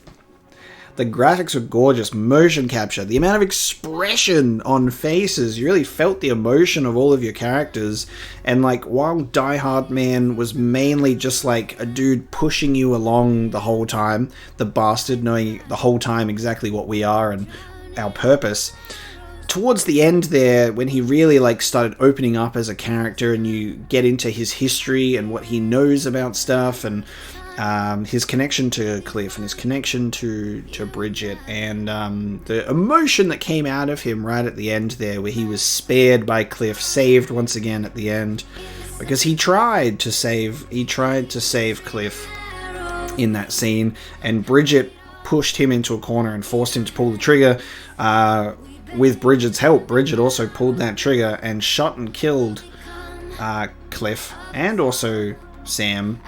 The graphics were gorgeous, motion capture, the amount of expression on faces, you really felt the emotion of all of your characters. And like, while Die-Hardman was mainly just like a dude pushing you along the whole time, the bastard knowing the whole time exactly what we are and our purpose, towards the end there, when he really like started opening up as a character and you get into his history and what he knows about stuff, and his connection to Cliff and his connection to Bridget, and the emotion that came out of him right at the end there, where he was spared by Cliff, saved once again at the end, because he tried to save Cliff in that scene, and Bridget pushed him into a corner and forced him to pull the trigger. With Bridget's help, Bridget also pulled that trigger and shot and killed Cliff and also Sam,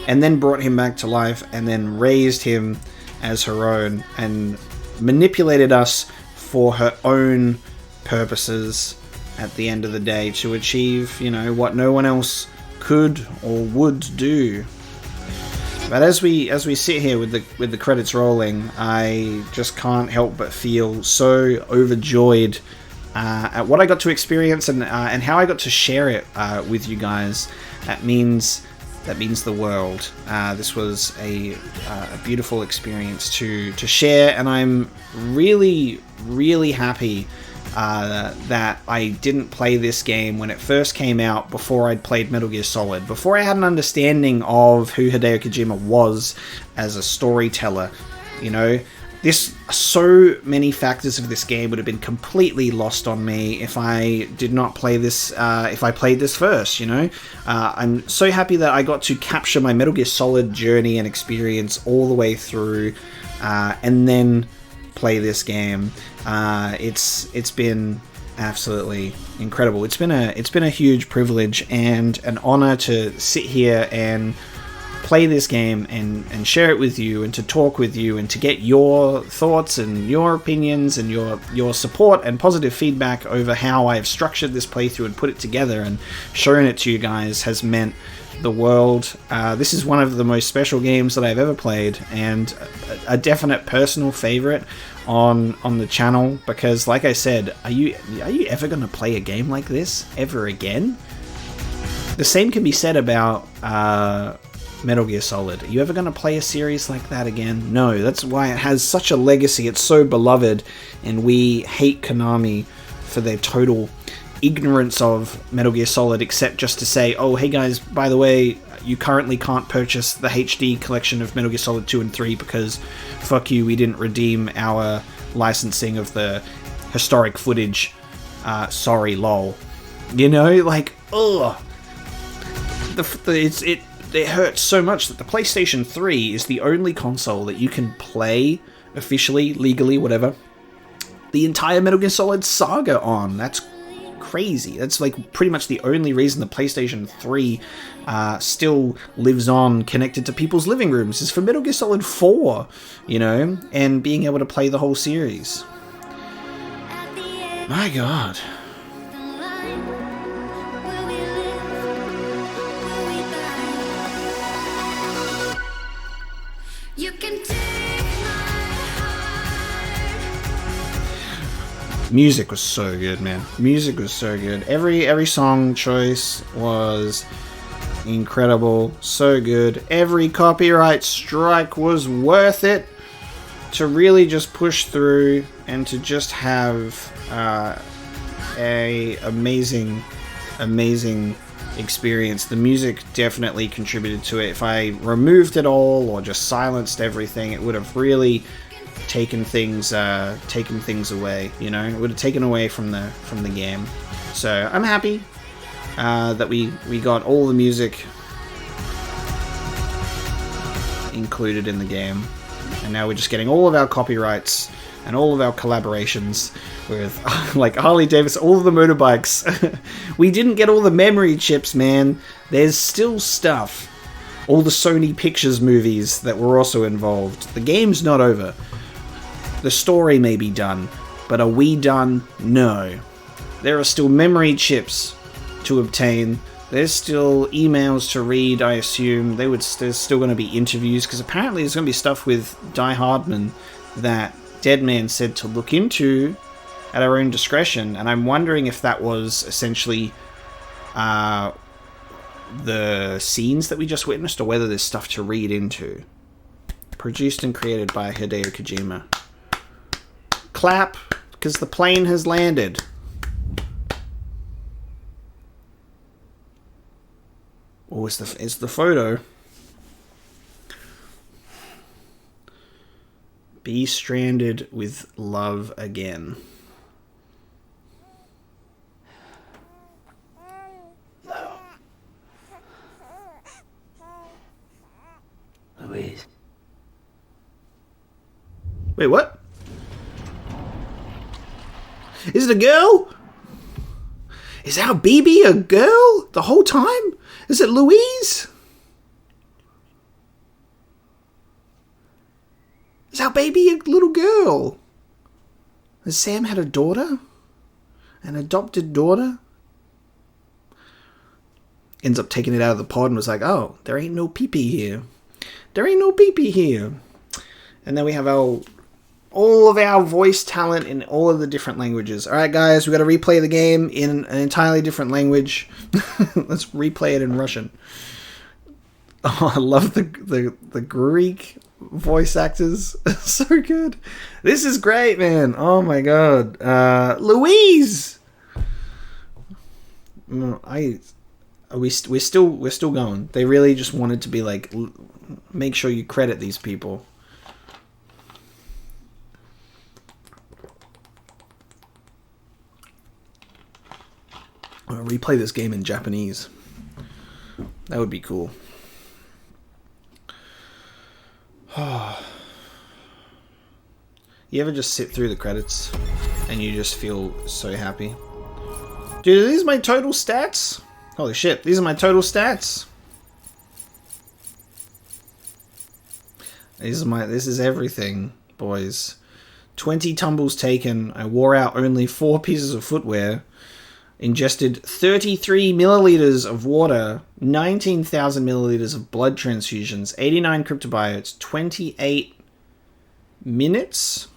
and then brought him back to life, and then raised him as her own, and manipulated us for her own purposes at the end of the day, to achieve, what no one else could or would do. But as we sit here with the credits rolling, I just can't help but feel so overjoyed at what I got to experience and how I got to share it with you guys. That means the world. This was a beautiful experience to share, and I'm really, really happy that I didn't play this game when it first came out, before I'd played Metal Gear Solid, before I had an understanding of who Hideo Kojima was as a storyteller. so many factors of this game would have been completely lost on me if I did not play this, if I played this first, you know? I'm so happy that I got to capture my Metal Gear Solid journey and experience all the way through, and then play this game. It's been absolutely incredible. It's been a huge privilege and an honor to sit here and play this game and share it with you and to talk with you and to get your thoughts and your opinions and your support and positive feedback over how I've structured this playthrough and put it together and shown it to you guys has meant the world. This is one of the most special games that I've ever played and a definite personal favorite on the channel because, like I said, are you ever going to play a game like this ever again? The same can be said about Metal Gear Solid. Are you ever going to play a series like that again? No, that's why it has such a legacy. It's so beloved, and we hate Konami for their total ignorance of Metal Gear Solid, except just to say, oh, hey guys, by the way, you currently can't purchase the HD collection of Metal Gear Solid 2 and 3 because, fuck you, we didn't redeem our licensing of the historic footage. Sorry, lol. You know, like, ugh. It hurts so much that the PlayStation 3 is the only console that you can play officially, legally, whatever, the entire Metal Gear Solid saga on. That's crazy. That's like pretty much the only reason the PlayStation 3 still lives on connected to people's living rooms is for Metal Gear Solid 4, you know, and being able to play the whole series. My God. Music was so good, man. Music was so good. Every song choice was incredible. So good. Every copyright strike was worth it to really just push through and to just have a amazing experience. The music definitely contributed to it. If I removed it all or just silenced everything, it would have really taken things away, you know. It would have taken away from the game. So I'm happy that we got all the music included in the game, and now we're just getting all of our copyrights and all of our collaborations with like Harley Davidson, all of the motorbikes. We didn't get all the memory chips, man. There's still stuff. All the Sony Pictures movies that were also involved. The game's not over. The story may be done, but are we done? No. There are still memory chips to obtain. There's still emails to read, I assume. There's still going to be interviews, because apparently there's going to be stuff with Die-Hardman that Deadman said to look into at our own discretion, and I'm wondering if that was essentially the scenes that we just witnessed, or whether there's stuff to read into. Produced and created by Hideo Kojima. Clap, because the plane has landed. Oh, it's the photo. Be stranded with love again. Louise. Wait, what? Is it a girl? Is our baby a girl the whole time? Is it Louise? Is our baby a little girl? Has Sam had a daughter? An adopted daughter? Ends up taking it out of the pod and was like, oh, there ain't no pee-pee here. There ain't no pee-pee here. And then we have all of our voice talent in all of the different languages. Alright guys, we got to replay the game in an entirely different language. Let's replay it in Russian. Oh, I love the Greek voice actors. So good. This is great, man. Oh my god. Louise! We're still going. They really just wanted to be like, make sure you credit these people. replay this game in Japanese. That would be cool. You ever just sit through the credits and you just feel so happy? Dude, are these my total stats? Holy shit, these are my total stats. This is everything, boys. 20 tumbles taken. I wore out only 4 pieces of footwear. Ingested 33 milliliters of water. 19,000 milliliters of blood transfusions. 89 cryptobiotes. 28 minutes?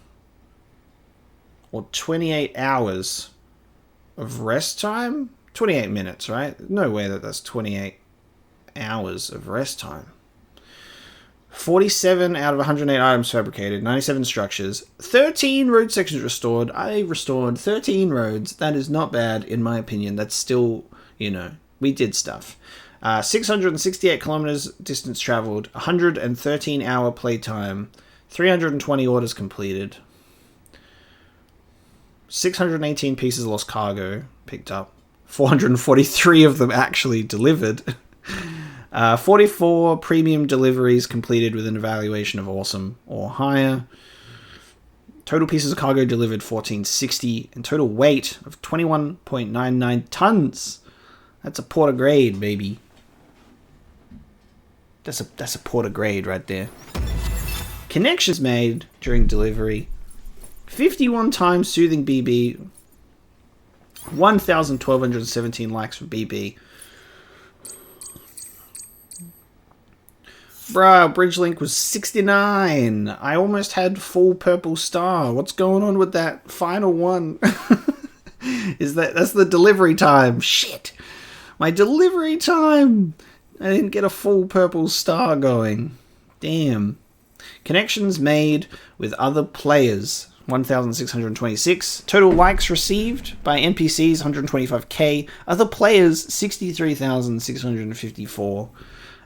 Or 28 hours of rest time? 28 minutes, right? No way that that's 28 hours of rest time. 47 out of 108 items fabricated, 97 structures, 13 road sections restored. I restored 13 roads. That is not bad, in my opinion. That's still, you know, we did stuff. 668 kilometers distance traveled, 113 hour playtime, 320 orders completed, 618 pieces of lost cargo picked up, 443 of them actually delivered. 44 premium deliveries completed with an evaluation of awesome or higher. Total pieces of cargo delivered 1460 and total weight of 21.99 tons. That's a porter grade, baby. That's a porter grade right there. Connections made during delivery. 51 times soothing BB. 1,1217 likes for BB. Bruh, bridge link was 69. I almost had full purple star. What's going on with that final one? That's the delivery time. Shit. My delivery time. I didn't get a full purple star going. Damn. Connections made with other players. 1,626. Total likes received by NPCs 125k. Other players 63,654.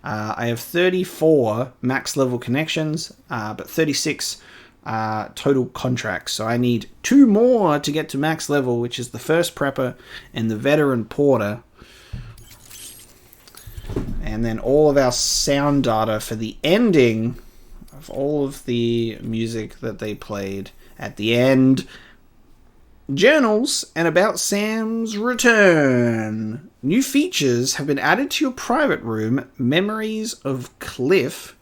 I have 34 max level connections, but 36 total contracts. So I need 2 more to get to max level, which is the first prepper and the veteran porter. And then all of our sound data for the ending of all of the music that they played at the end. Journals and about Sam's return. New features have been added to your private room. Memories of Cliff.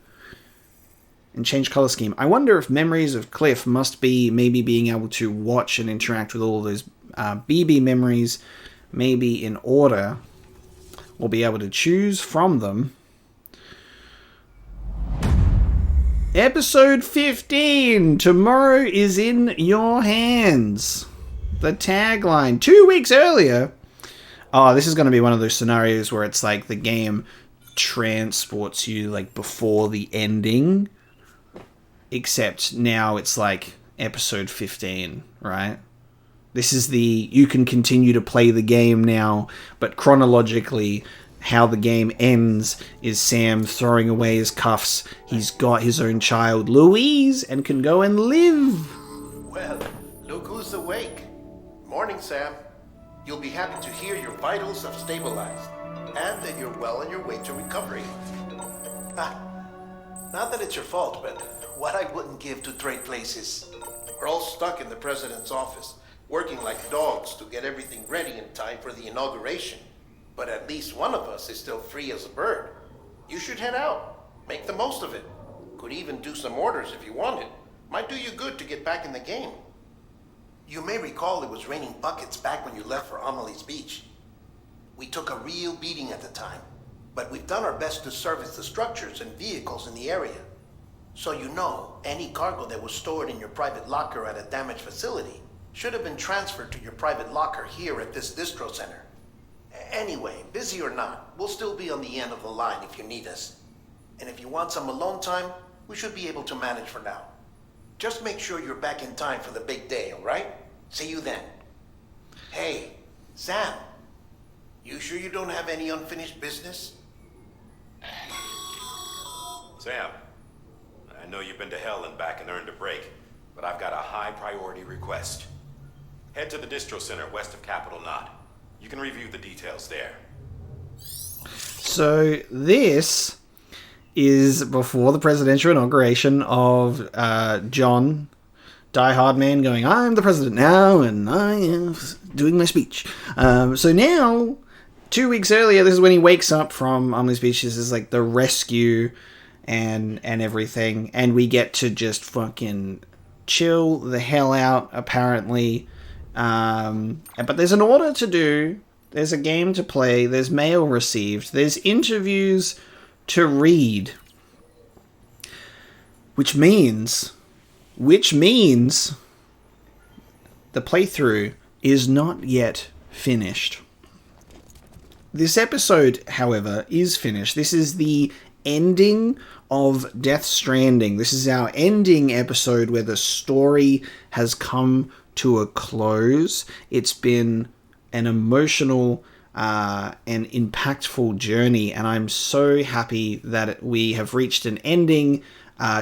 And change color scheme. I wonder if Memories of Cliff must be maybe being able to watch and interact with all of those BB memories. Maybe in order. We'll be able to choose from them. Episode 15. Tomorrow is in your hands. The tagline 2 weeks earlier. Oh, this is going to be one of those scenarios where it's like the game transports you like before the ending, except now it's like episode 15, right? This is the you can continue to play the game now, but chronologically how the game ends is Sam throwing away his cuffs. He's got his own child, Louise, and can go and live. Well, look who's awake. Morning, Sam. You'll be happy to hear your vitals have stabilized, and that you're well on your way to recovery. Not that it's your fault, but what I wouldn't give to trade places. We're all stuck in the president's office, working like dogs to get everything ready in time for the inauguration. But at least one of us is still free as a bird. You should head out. Make the most of it. Could even do some orders if you wanted. Might do you good to get back in the game. You may recall it was raining buckets back when you left for Amelie's beach. We took a real beating at the time, but we've done our best to service the structures and vehicles in the area. So you know, any cargo that was stored in your private locker at a damaged facility should have been transferred to your private locker here at this distro center. Anyway, busy or not, we'll still be on the end of the line if you need us. And if you want some alone time, we should be able to manage for now. Just make sure you're back in time for the big day, alright? See you then. Hey, Sam. You sure you don't have any unfinished business? Sam, I know you've been to hell and back and earned a break, but I've got a high priority request. Head to the distro center west of Capital Knot. You can review the details there. So this is before the presidential inauguration of John Die-Hardman going, I'm the president now, and I am doing my speech. So now, 2 weeks earlier, this is when he wakes up from Amelie's speech. This is like the rescue and everything, and we get to just fucking chill the hell out, apparently. But there's an order to do, there's a game to play, there's mail received, there's interviews to read, which means the playthrough is not yet finished. This episode, however, is finished. This is the ending of Death Stranding. This is our ending episode where the story has come to a close. It's been an emotional and impactful journey, and I'm so happy that we have reached an ending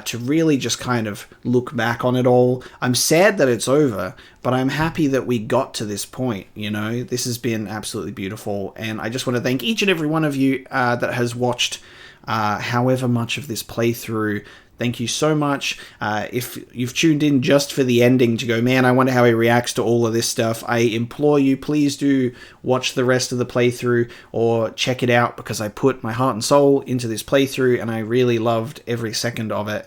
to really just kind of look back on it all. I'm sad that it's over, but I'm happy that we got to this point. You know, this has been absolutely beautiful, and I just want to thank each and every one of you that has watched however much of this playthrough. Thank you so much. If you've tuned in just for the ending to go, man, I wonder how he reacts to all of this stuff, I implore you, please do watch the rest of the playthrough or check it out, because I put my heart and soul into this playthrough and I really loved every second of it.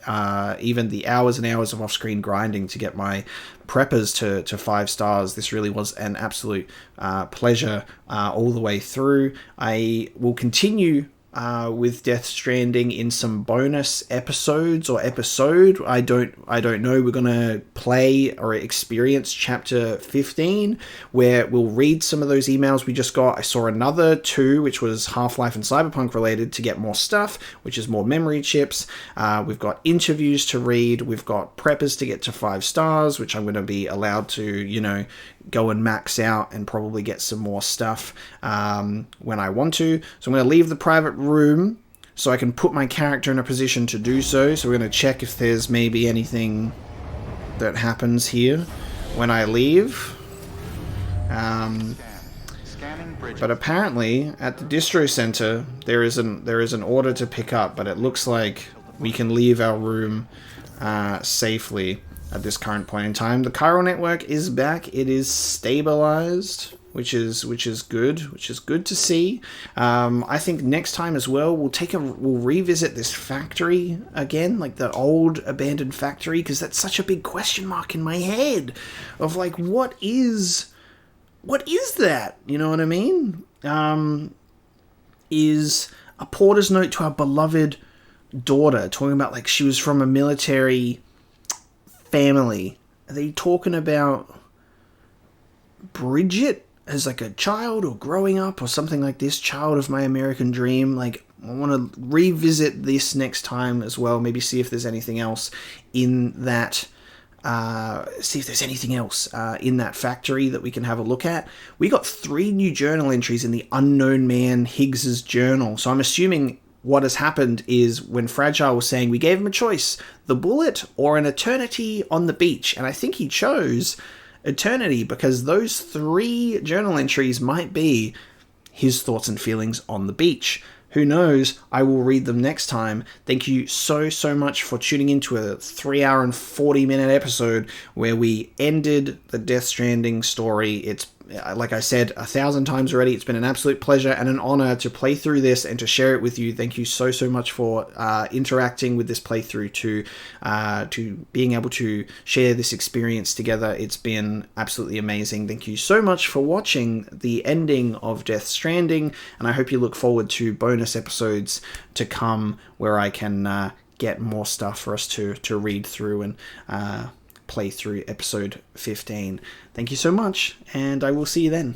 Even the hours and hours of off-screen grinding to get my preppers to 5 stars. This really was an absolute pleasure all the way through. I will continue with Death Stranding in some bonus episodes or episode. I don't know. We're gonna play or experience chapter 15, where we'll read some of those emails we just got. I saw another 2, which was Half-Life and Cyberpunk related, to get more stuff, which is more memory chips. We've got interviews to read. We've got preppers to get to 5 stars, which I'm going to be allowed to, you know, go and max out and probably get some more stuff when I want to. So I'm going to leave the private room so I can put my character in a position to do so. So we're going to check if there's maybe anything that happens here when I leave. But apparently at the distro center there is an order to pick up, but it looks like we can leave our room safely at this current point in time. The chiral network is back. It is stabilized, which is good to see. I think next time as well we'll revisit this factory again, like the old abandoned factory, because that's such a big question mark in my head of like, what is that? You know what I mean? Is a porter's note to our beloved daughter, talking about like she was from a military family. Are they talking about Bridget as like a child or growing up or something like this? Child of my American dream. Like, I want to revisit this next time as well. Maybe see if there's anything else in that. See if there's anything else in that factory that we can have a look at. We got 3 new journal entries in the Unknown Man Higgs's journal. So I'm assuming what has happened is when Fragile was saying we gave him a choice, the bullet or an eternity on the beach. And I think he chose eternity because those 3 journal entries might be his thoughts and feelings on the beach. Who knows? I will read them next time. Thank you so much for tuning into a 3-hour and 40-minute episode where we ended the Death Stranding story. It's, like I said 1,000 times already, it's been an absolute pleasure and an honor to play through this and to share it with you. Thank you so much for interacting with this playthrough, to being able to share this experience together. It's been absolutely amazing. Thank you so much for watching the ending of Death Stranding, and I hope you look forward to bonus episodes to come where I can get more stuff for us to read through and play through episode 15. Thank you so much, and I will see you then.